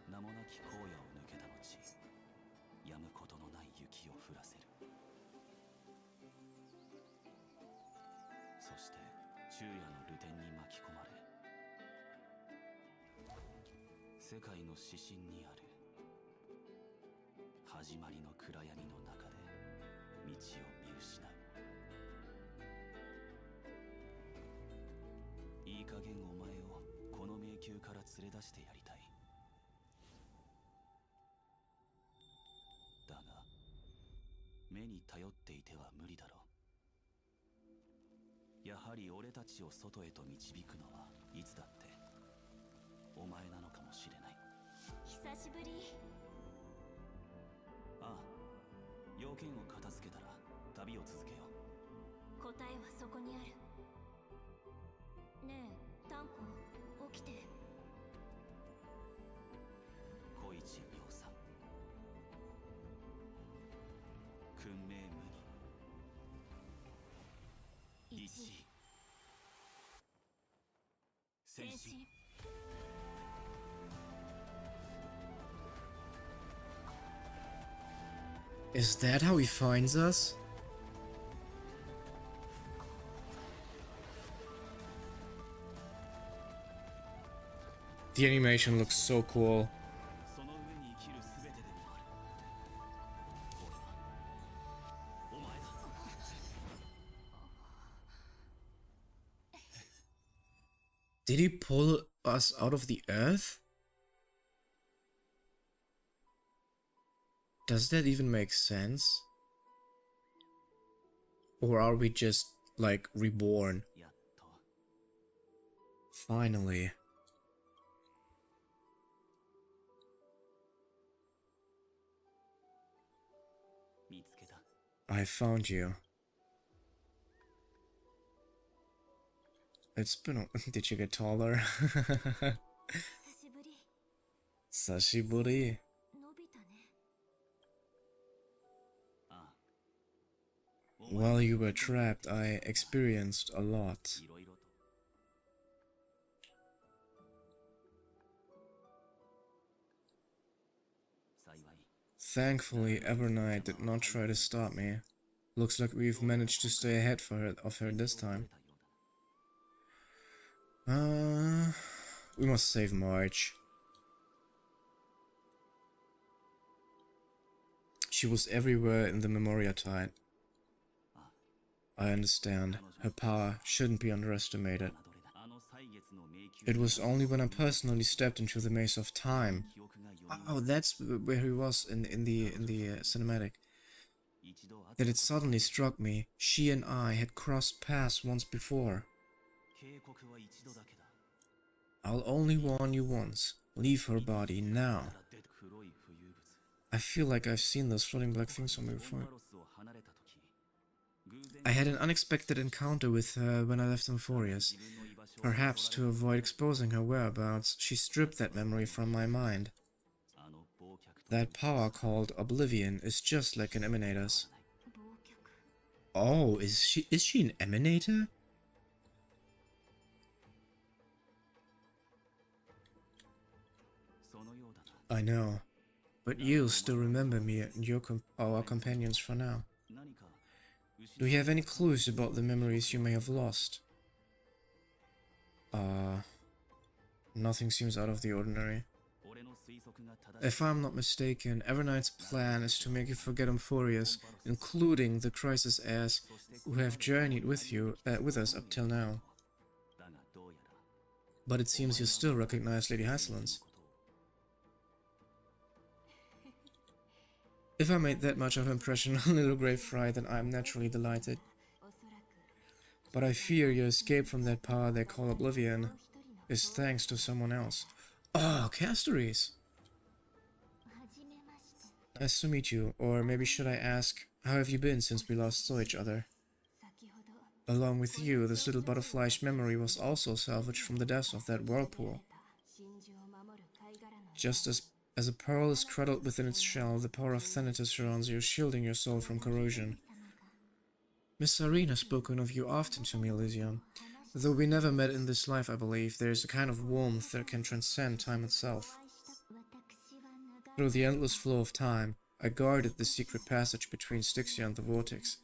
名もなき荒野を抜けた後、止むことのない雪を降らせる。そして昼夜の流転に巻き込まれ、世界の指針にある始まりの暗闇の中で道を見失う。いい加減お前をこの迷宮から連れ出してやりたい。だが目に頼っていては無理だろう。やはり俺たちを外へと導くのはいつだってお前なのかもしれない。久しぶり。ああ、要件を片付けたら旅を続けよう。答えはそこにある。ねえタンコ、起きて。小一妙さん、訓命無二。一戦前進。進。Is that how he finds us? The animation looks so cool. その上に生きるすべてでもある。俺はお前だ。Did he pull us out of the earth? Does that even make sense? Or are we just, like, reborn? やっと Finally. 見つけた。 I found you. It's been a... Did you get taller? 久しぶり。 Sashiburi. 伸びたね。ああ、 While you were trapped, I experienced a lot. いろいろと。幸い Thankfully, Evernight did not try to stop me. Looks like we've managed to stay ahead of her this time. たようだな。 We must save March. She was everywhere in the Memoria tide. I understand. Her power shouldn't be underestimated. あの歳月の迷宮 It was only when I personally stepped into the maze of time. 記憶が蘇る Oh, that's where he was in the cinematic. 一度会っ That it suddenly struck me. She and I had crossed paths once before. 警告は一度だけだ。 I'll only warn you once. Leave her body now. ただ出て黒い浮遊物。 I feel like I've seen those floating black things somewhere ボン before. バロスを離れた時、偶然 I had an unexpected encounter with her when I left Emphorius. 自分の居場所を Perhaps to avoid exposing her whereabouts, she stripped that memory from my mind. あの忘却と That power called Oblivion is just like an emanator's. 忘却。 Oh, is she an emanator? I know. But you'll still remember me and our companions for now. 何か Do you have any clues about the memories you may have lost? Nothing seems out of the ordinary. 俺の推測が正しい If I'm not mistaken, Evernight's plan is to make you forget Emphorius, including the Crisis heirs who have journeyed with us up till now. だがどうやら But it seems you still recognize Lady Hysolence. If I made that much of an impression on Little Grey Fry, then I'm naturally delighted. おそらく But I fear you escaped from that power they call Oblivion. 一人な is thanks to someone else. Oh, Castories! はじめまして。 Nice to meet you. Or maybe should I ask, how have you been since we last saw each other? 先ほど Along with you, this little butterfly's memory was also salvaged from the depths of that whirlpool. 真珠を守る貝殻の Just as a pearl is cradled within its shell, the power of Thanatos surrounds you, shielding your soul from corrosion. 様が Miss Irene has spoken of you often to me, Elysium. Though we never met in this life, I believe, there is a kind of warmth that can transcend time itself. 私は長い Through the endless flow of time, I guarded the secret passage between Styxia and the Vortex.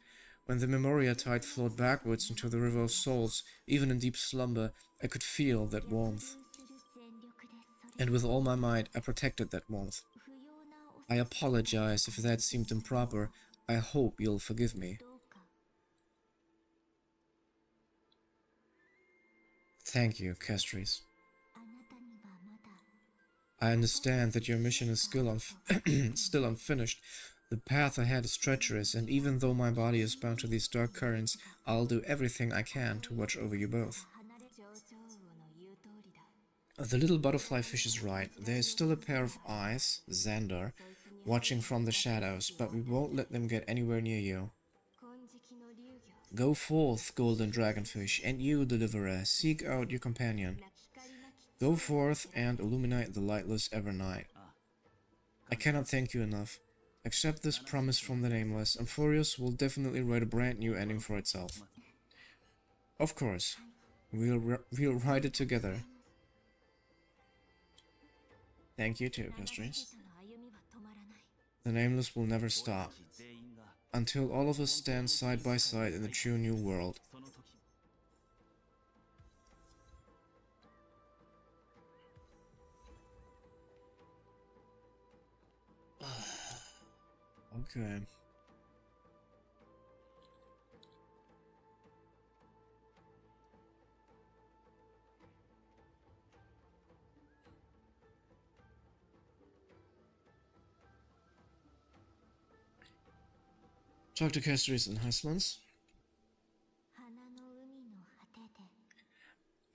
When the Memoria tide flowed backwards into the River of Souls, even in deep slumber, I could feel that warmth. する全力でそれ And with all my might, I protected that warmth. 不要なお I apologize if that seemed improper. I hope you'll forgive me. どうか Thank you, Castries. あなたにはまだ I understand that your mission is still unfinished. The path ahead is treacherous, and even though my body is bound to these dark currents, I'll do everything I can to watch over you both. 離れ蝶々魚の言う通りだ The little butterfly fish is right. There is still a pair of eyes, Xander, watching from the shadows, but we won't let them get anywhere near you. 金色の竜魚 Go forth, golden dragonfish, and you, deliverer, seek out your companion. 光なき Go forth and illuminate the lightless ever night. I cannot thank you enough. Accept this promise from the Nameless, and Furious will definitely write a brand new ending for itself. Of course. We'll write it together. Thank you too, 長い Castries. 人の歩みは止まらない The Nameless will never stop, 全員が until all of us stand side by side in the true new world. その時 Okay. Talk to Castries and Husbands. 花の海の果て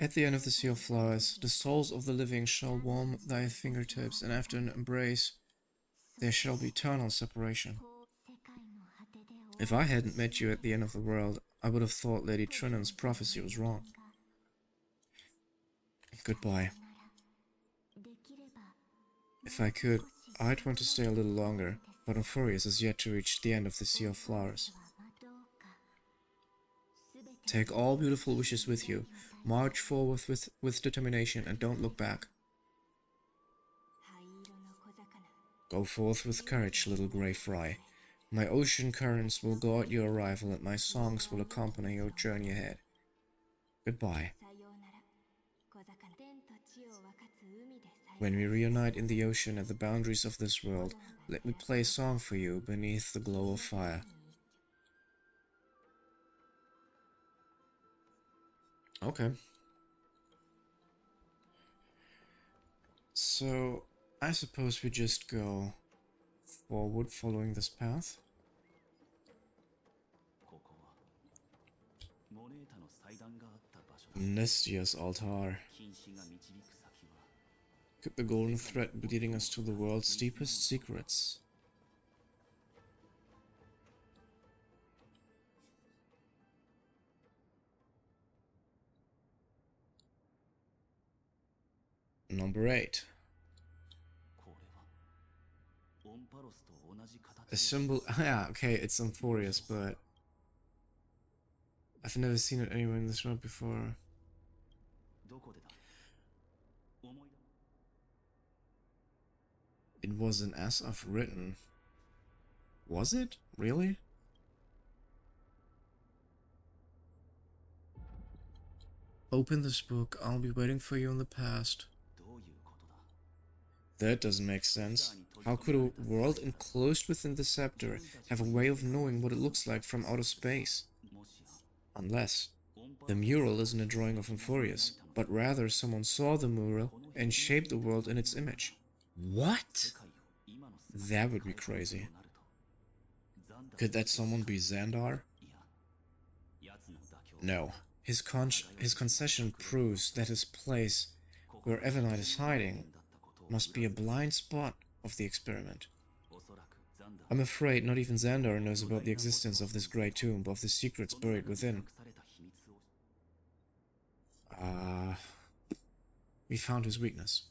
で At the end of the Sea of Flowers, the souls of the living shall warm thy fingertips, and after an embrace, there shall be eternal separation. こう世界の果てで If I hadn't met you at the end of the world, I would have thought Lady Trinan's prophecy was wrong. Goodbye. できれば If I could, I'd want to stay a little longer, but Euphorius is yet to reach the end of the Sea of Flowers. どうかすべて Take all beautiful wishes with you. March forward with determination and don't look back. 灰色の小魚 Go forth with courage, little grey fry. My ocean currents will guard your arrival and my songs will accompany your journey ahead. Goodbye. さようなら小魚天と地を分かつ海でさよ When we reunite in the ocean at the boundaries of this world, let me play a song for you beneath the glow of fire. Okay. So, I suppose we just go forward following this path. ここはモネータの祭壇があった場所だ Nestia's altar. 禁止が導く先は Could the golden thread be leading us to the world's deepest secrets? Number 8. これはオンパロスと同じ形 A で symbol. Yeah, okay, it's Amphorius, but I've never seen it anywhere in this world before. どこでだ思い出 It wasn't as I've written. Was it? Really? Open this book. I'll be waiting for you in the past. どういうことだ That doesn't make sense. How could a world enclosed within the scepter have a way of knowing what it looks like from outer space? もしや Unless オンパ the ロ mural isn't a drawing of Amphorius, but rather someone saw the mural and shaped the world in its image. What? ス界を今の姿 That would be crazy. となるとザンダー Could that someone be Xandar? いや奴の妥協 No. His concession proves that his place Where Evernite is hiding must be a blind spot of the experiment. I'm afraid not even Xandar knows about the existence of this great tomb, of the secrets buried within. We found his weakness.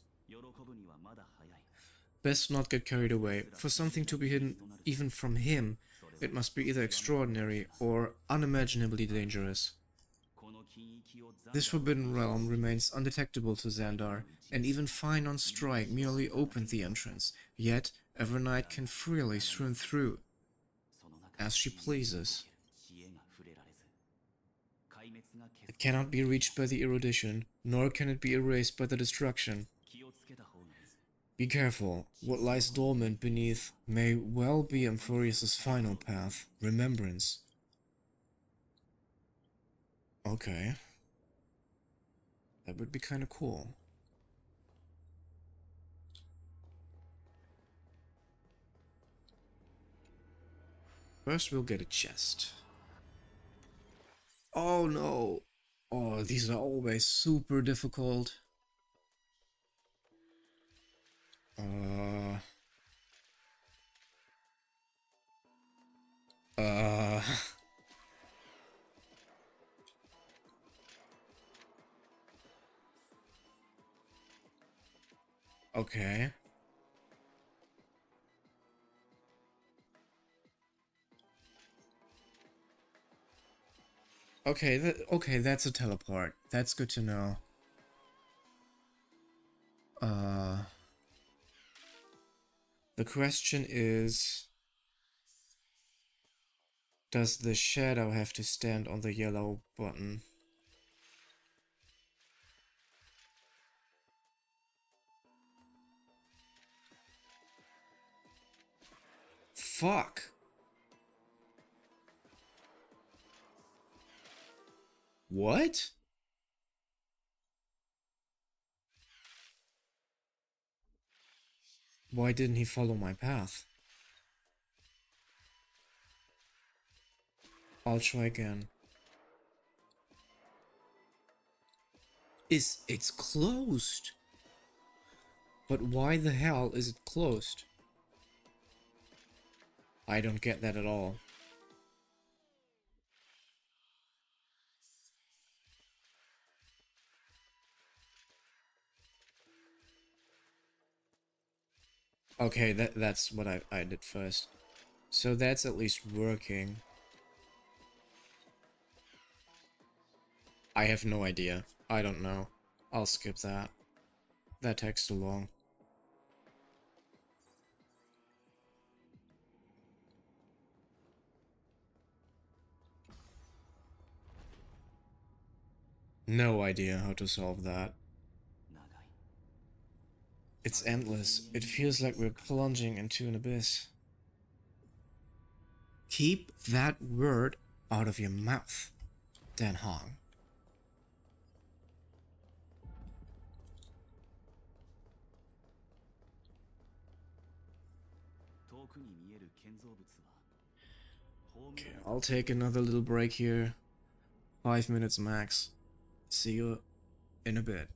Best not get carried away. For something to be hidden even from him, it must be either extraordinary or unimaginably dangerous. This forbidden realm remains undetectable to Xandar, and even Fine on Strike merely opened the entrance, yet Evernight can freely swim through as she pleases. It cannot be reached by the erudition, nor can it be erased by the destruction. Be careful, what lies dormant beneath may well be Amphorius' final path, remembrance. Okay. That would be kinda cool. First we'll get a chest. Oh no! Oh, these are always super difficult. Uh... Uh... Okay. Okay, that's a teleport. That's good to know. The question is, does the shadow have to stand on the yellow button? Fuck! What? Why didn't he follow my path? I'll try again. It's closed? But why the hell is it closed? I don't get that at all. Okay, that's what I did first. So that's at least working. I have no idea. I don't know. I'll skip that. That takes too long. No idea how to solve that. It's endless. It feels like we're plunging into an abyss. Keep that word out of your mouth, Dan Hong. Okay, I'll take another little break here. 5 minutes max. See you in a bit.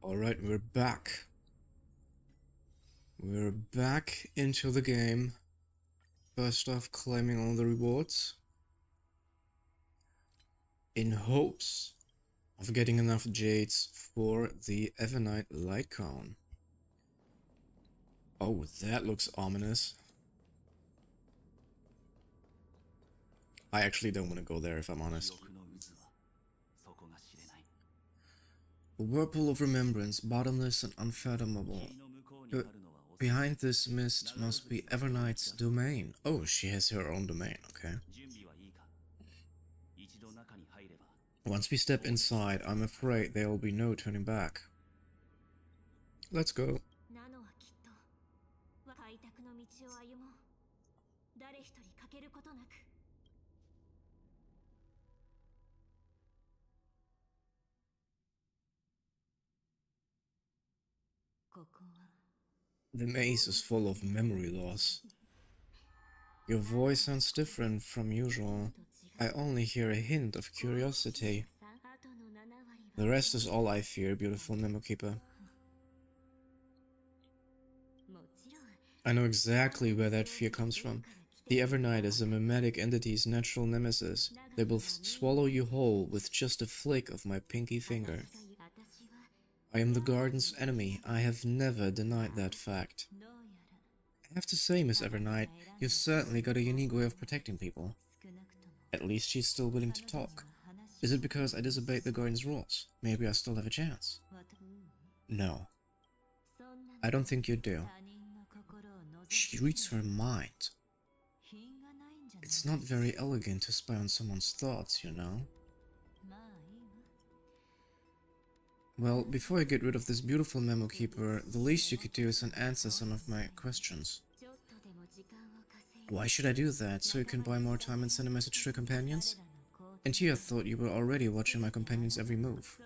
Alright, we're back. We're back into the game. First off, claiming all the rewards. In hopes of getting enough jades for the Evernight light cone. Oh, that looks ominous. I actually don't want to go there if I'm honest. A whirlpool of remembrance, bottomless and unfathomable. Behind this mist must be Evernight's domain. Oh, she has her own domain, okay. Once we step inside, I'm afraid there will be no turning back. Let's go. The maze is full of memory loss. Your voice sounds different from usual. I only hear a hint of curiosity. The rest is all I fear, beautiful Memo Keeper. I know exactly where that fear comes from. The Evernight is a mimetic entity's natural nemesis. They will swallow you whole with just a flick of my pinky finger. I am the garden's enemy. I have never denied that fact. I have to say, Miss Evernight, you've certainly got a unique way of protecting people. At least she's still willing to talk. Is it because I disobeyed the garden's rules? Maybe I still have a chance. No. I don't think you do. She reads her mind. It's not very elegant to spy on someone's thoughts, you know. Well, before I get rid of this beautiful Memo Keeper, the least you could do is answer some of my questions. Why should I do that? So you can buy more time and send a message to your companions? And here I thought you were already watching my companions' every move.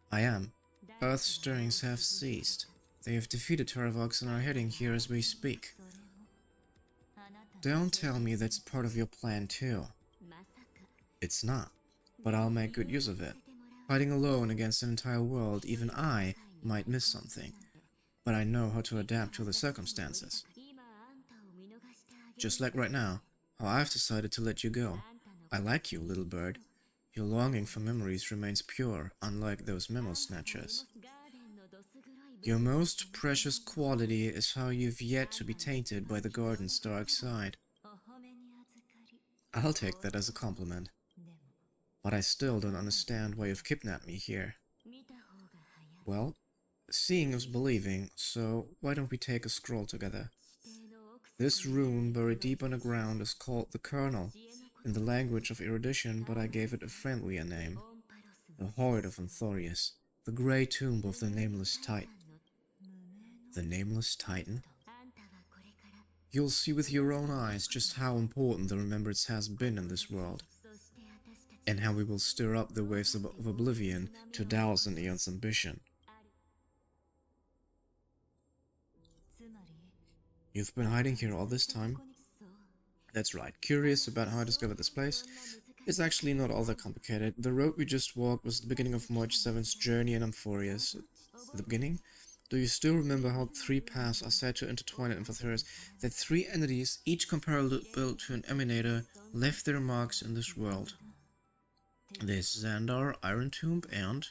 I am. Earth's stirrings have ceased. They have defeated Terravox and are heading here as we speak. Don't tell me that's part of your plan too. It's not, but I'll make good use of it. Fighting alone against an entire world, even I might miss something, but I know how to adapt to the circumstances. Just like right now, how I've decided to let you go. I like you, little bird. Your longing for memories remains pure, unlike those memo snatchers. Your most precious quality is how you've yet to be tainted by the garden's dark side. I'll take that as a compliment. But I still don't understand why you've kidnapped me here. Well, seeing is believing, so why don't we take a stroll together? This rune buried deep underground is called the Kernel, in the language of erudition, but I gave it a friendlier name. The Hoard of Anthorius, the grey tomb of the Nameless Titan. The Nameless Titan? You'll see with your own eyes just how important the remembrance has been in this world, and how we will stir up the waves of oblivion to douse an eon's ambition. You've been hiding here all this time? That's right, curious about how I discovered this place? It's actually not all that complicated. The road we just walked was the beginning of March 7th's journey in Amphorius. The beginning? Do you still remember how 3 paths are said to intertwine in Amphorius? That 3 entities, each comparable to an emanator, left their marks in this world. There's Xandar, Iron Tomb, and...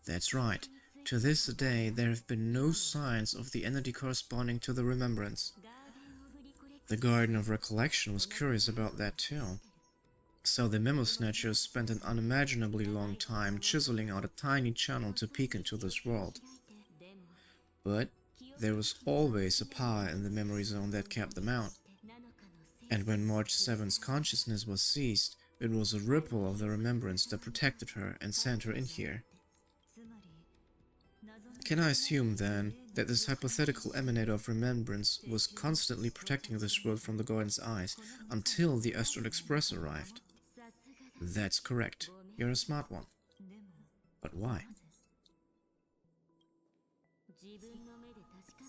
that's right, to this day there have been no signs of the entity corresponding to the remembrance. The Garden of Recollection was curious about that too. So the Memo Snatchers spent an unimaginably long time chiseling out a tiny channel to peek into this world. But there was always a power in the memory zone that kept them out. And when March 7th's consciousness was seized, it was a ripple of the remembrance that protected her and sent her in here. Can I assume, then, that this hypothetical emanator of remembrance was constantly protecting this world from the Garden's eyes until the Astral Express arrived? That's correct. You're a smart one. But why?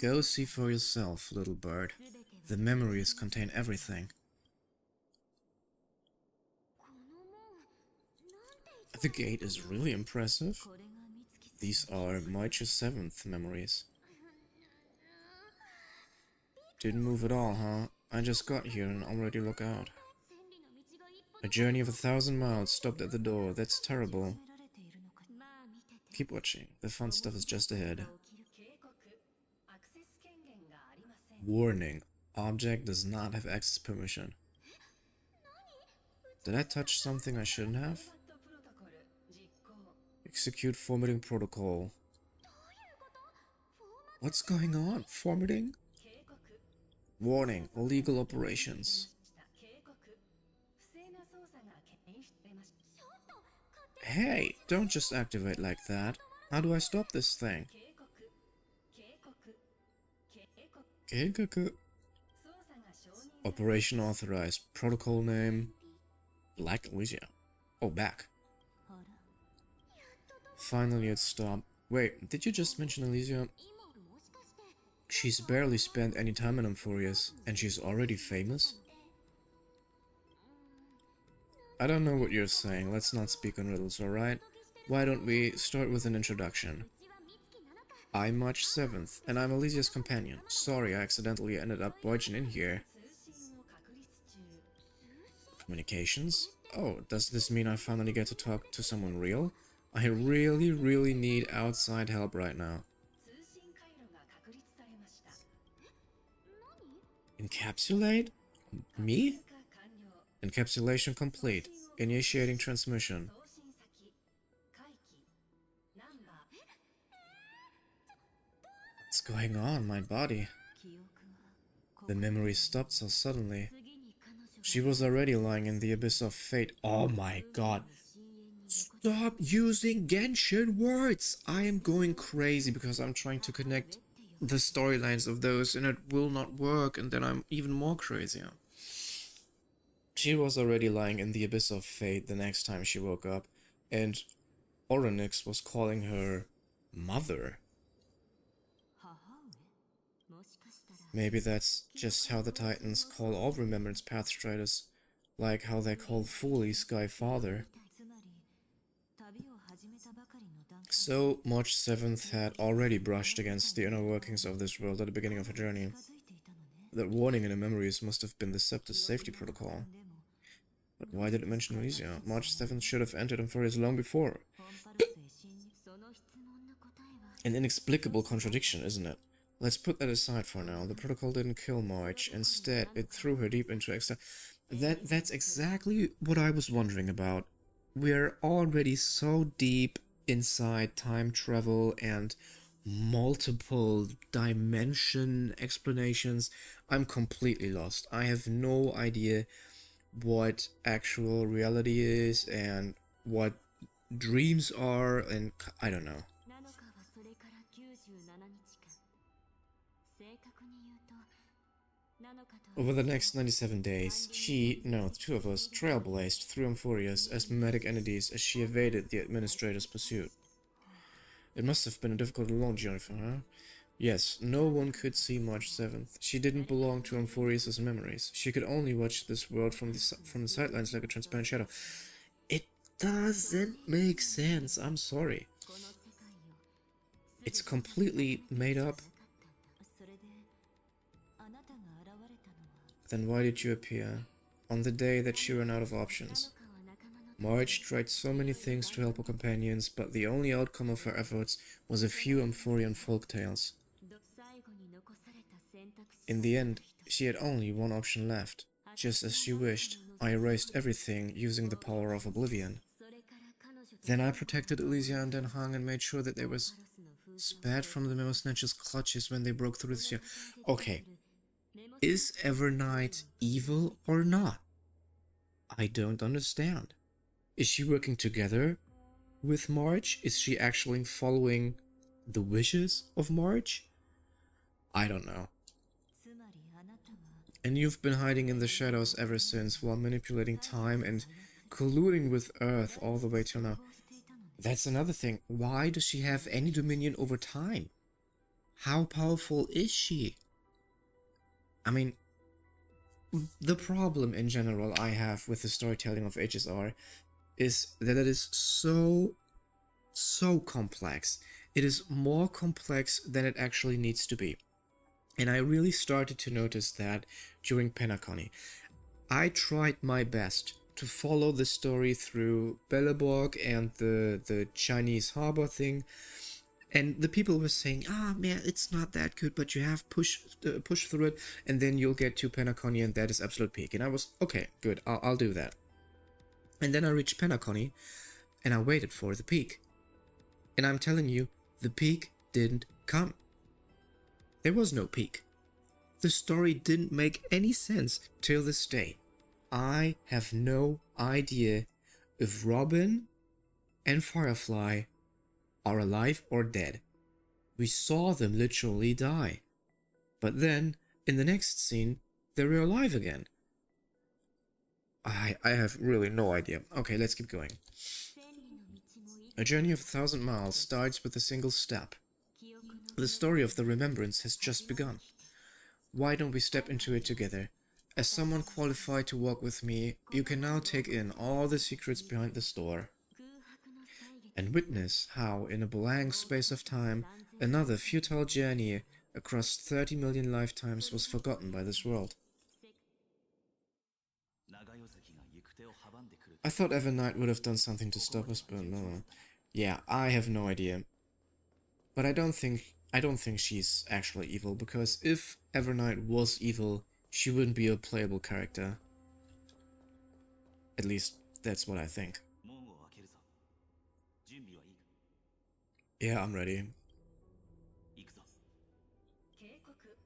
Go see for yourself, little bird. The memories contain everything. The gate is really impressive. These are March's 7th memories. Didn't move at all, huh? I just got here and already look out. A journey of 1,000 miles stopped at the door. That's terrible. Keep watching. The fun stuff is just ahead. Warning. Object does not have access permission. Did I touch something I shouldn't have? Execute formatting protocol. What's going on? Formatting? Warning. Illegal operations. Hey, don't just activate like that. How do I stop this thing? Operation authorized. Protocol name. Black Elysia. Oh, back. Finally it stopped. Wait, did you just mention Elysia? She's barely spent any time in Amphorius, and she's already famous? I don't know what you're saying. Let's not speak in riddles, alright? Why don't we start with an introduction? I'm March 7th, and I'm Elysia's companion. Sorry, I accidentally ended up barging in here. Communications? Oh, does this mean I finally get to talk to someone real? I really need outside help right now. Encapsulate? Me? Encapsulation complete. Initiating transmission. What's going on, my body? The memory stopped so suddenly. She was already lying in the abyss of fate. Oh my god. Stop using Genshin words! I am going crazy because I'm trying to connect the storylines of those and it will not work, and then I'm even more crazier. She was already lying in the abyss of fate the next time she woke up, and Oronix was calling her mother. Maybe that's just how the Titans call all Remembrance Pathstriders, like how they call Fully Sky Father. So, March 7th had already brushed against the inner workings of this world at the beginning of her journey. That warning in the memories must have been the Scepter's safety protocol. But why did it mention Elysia? March 7th should have entered Amphorius long before. An inexplicable contradiction, isn't it? Let's put that aside for now. The protocol didn't kill March. Instead, it threw her deep into That's exactly what I was wondering about. We're already so deep inside time travel and multiple dimension explanations. I'm completely lost. I have no idea what actual reality is and what dreams are, and I don't know. Over the next 97 days, the two of us, trailblazed through Amphorius as mimetic entities as she evaded the Administrator's pursuit. It must have been a difficult and long journey for her. Yes, no one could see March 7th. She didn't belong to Amphorius' memories. She could only watch this world from the sidelines like a transparent shadow. It doesn't make sense, I'm sorry. It's completely made up. Then why did you appear? On the day that she ran out of options. March tried so many things to help her companions, but the only outcome of her efforts was a few Amphorian folktales. In the end, she had only one option left. Just as she wished, I erased everything using the power of oblivion. Then I protected Elysia and Den Hang and made sure that they were spared from the Memo Snatcher's clutches when they broke through the sphere. Okay. Is Evernight evil or not? I don't understand. Is she working together with March? Is she actually following the wishes of March? I don't know. And you've been hiding in the shadows ever since while manipulating time and colluding with Earth all the way till now. That's another thing. Why does she have any dominion over time? How powerful is she? I mean, the problem in general I have with the storytelling of HSR is that it is so so complex. It is more complex than it actually needs to be. And I really started to notice that during Penacony. I tried my best to follow the story through Beleborg and the Chinese harbor thing. And the people were saying, ah, man, it's not that good, but you have push through it, and then you'll get to Penacony, and that is absolute peak. And I was, okay, good, I'll do that. And then I reached Penacony, and I waited for the peak. And I'm telling you, the peak didn't come. There was no peak. The story didn't make any sense till this day. I have no idea if Robin and Firefly are alive or dead. We saw them literally die. But then, in the next scene, they were alive again. I have really no idea. Okay, let's keep going. A journey of 1,000 miles starts with a single step. The story of the remembrance has just begun. Why don't we step into it together? As someone qualified to walk with me, you can now take in all the secrets behind this door and witness how, in a blank space of time, another futile journey across 30 million lifetimes was forgotten by this world. I thought Evernight would have done something to stop us, but no. Yeah, I have no idea. But I don't think she's actually evil, because if Evernight was evil, she wouldn't be a playable character. At least, that's what I think. Yeah, I'm ready.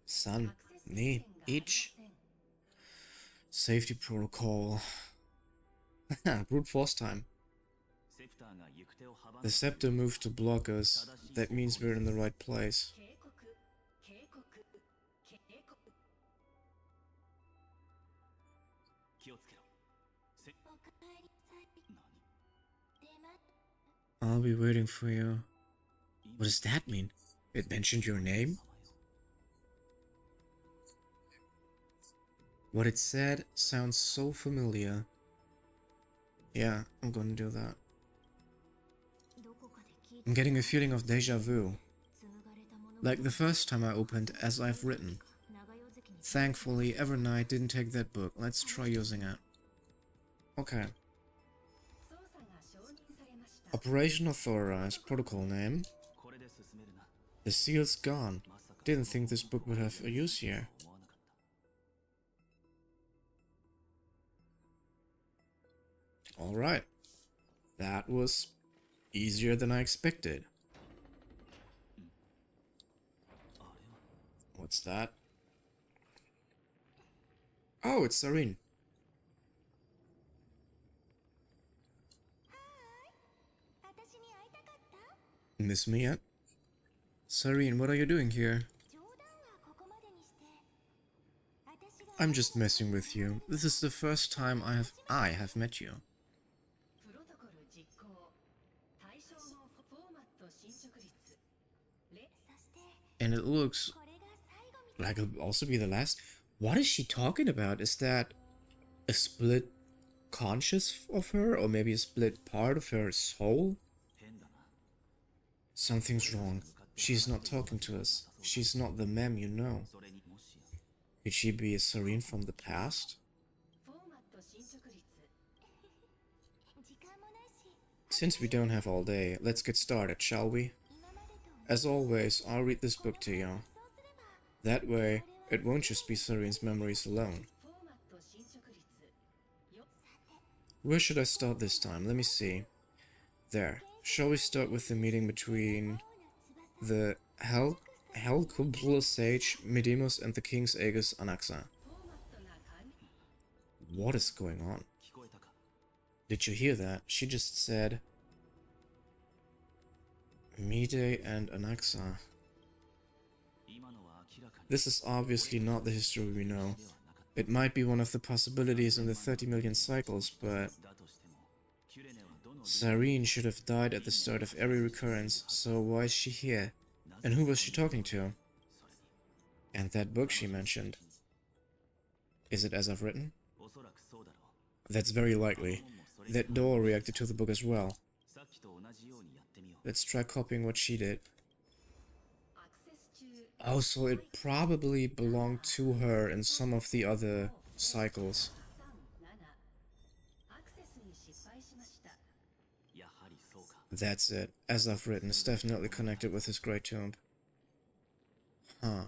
Son, knee, each. Safety protocol. Brute force time. The scepter moved to block us. That means we're in the right place. I'll be waiting for you. What does that mean? It mentioned your name? What it said sounds so familiar. Yeah, I'm gonna do that. I'm getting a feeling of deja vu. Like the first time I opened As I've Written. Thankfully, Evernight didn't take that book. Let's try using it. Okay. Operation authorized. Protocol name. The seal's gone. Didn't think this book would have a use here. Alright. That was easier than I expected. What's that? Oh, it's Sareen. Miss me yet? Sareen, what are you doing here? I'm just messing with you. This is the first time I have met you. And it looks like it'll also be the last. What is she talking about? Is that a split conscious of her? Or maybe a split part of her soul? Something's wrong. She's not talking to us. She's not the mem you know. Could she be a Serene from the past? Since we don't have all day, let's get started, shall we? As always, I'll read this book to you. That way, it won't just be Serene's memories alone. Where should I start this time? Let me see. There. Shall we start with the meeting between the Helcubla sage Medemos and the King's Aegis Anaxa? What is going on? Did you hear that? She just said Mide and Anaxa. This is obviously not the history we know. It might be one of the possibilities in the 30 million cycles, but Sareen should have died at the start of every recurrence, so why is she here? And who was she talking to? And that book she mentioned. Is it As I've Written? That's very likely. That door reacted to the book as well. Let's try copying what she did. Oh, so it probably belonged to her in some of the other cycles. That's it. As I've written, it's definitely connected with his Great Tomb. Huh.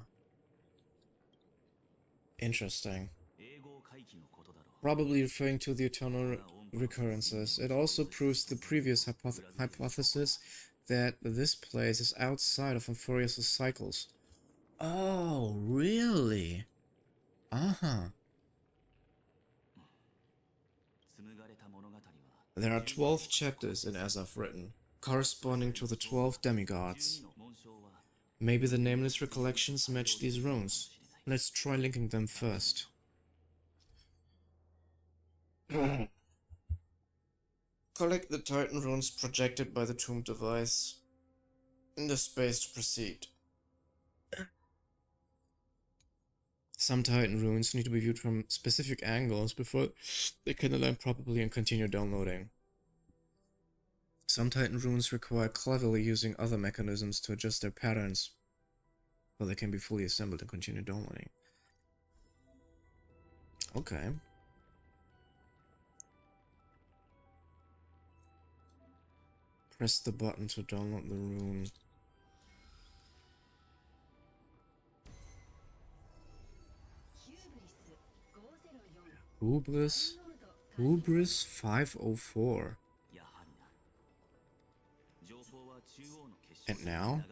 Interesting. Probably referring to the eternal recurrences. It also proves the previous hypothesis that this place is outside of Amphorius' cycles. Oh, really? Uh-huh. There are 12 chapters in As I've Written, corresponding to the 12 demigods. Maybe the nameless recollections match these runes. Let's try linking them first. Collect the Titan runes projected by the tomb device in the space to proceed. Some Titan runes need to be viewed from specific angles before they can align properly and continue downloading. Some Titan runes require cleverly using other mechanisms to adjust their patterns, so they can be fully assembled and continue downloading. Okay. Press the button to download the rune. Hubris 504. And now?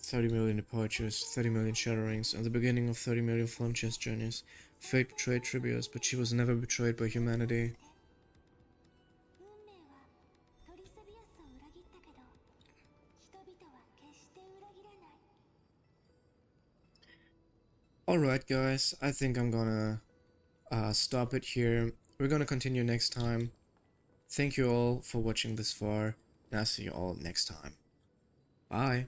$30 million departures, 30 million shatterings, and the beginning of 30 million flame chest journeys. Fate betrayed Tribius, but she was never betrayed by humanity. Alright guys, I think I'm gonna stop it here. We're gonna continue next time. Thank you all for watching this far, and I'll see you all next time. Bye!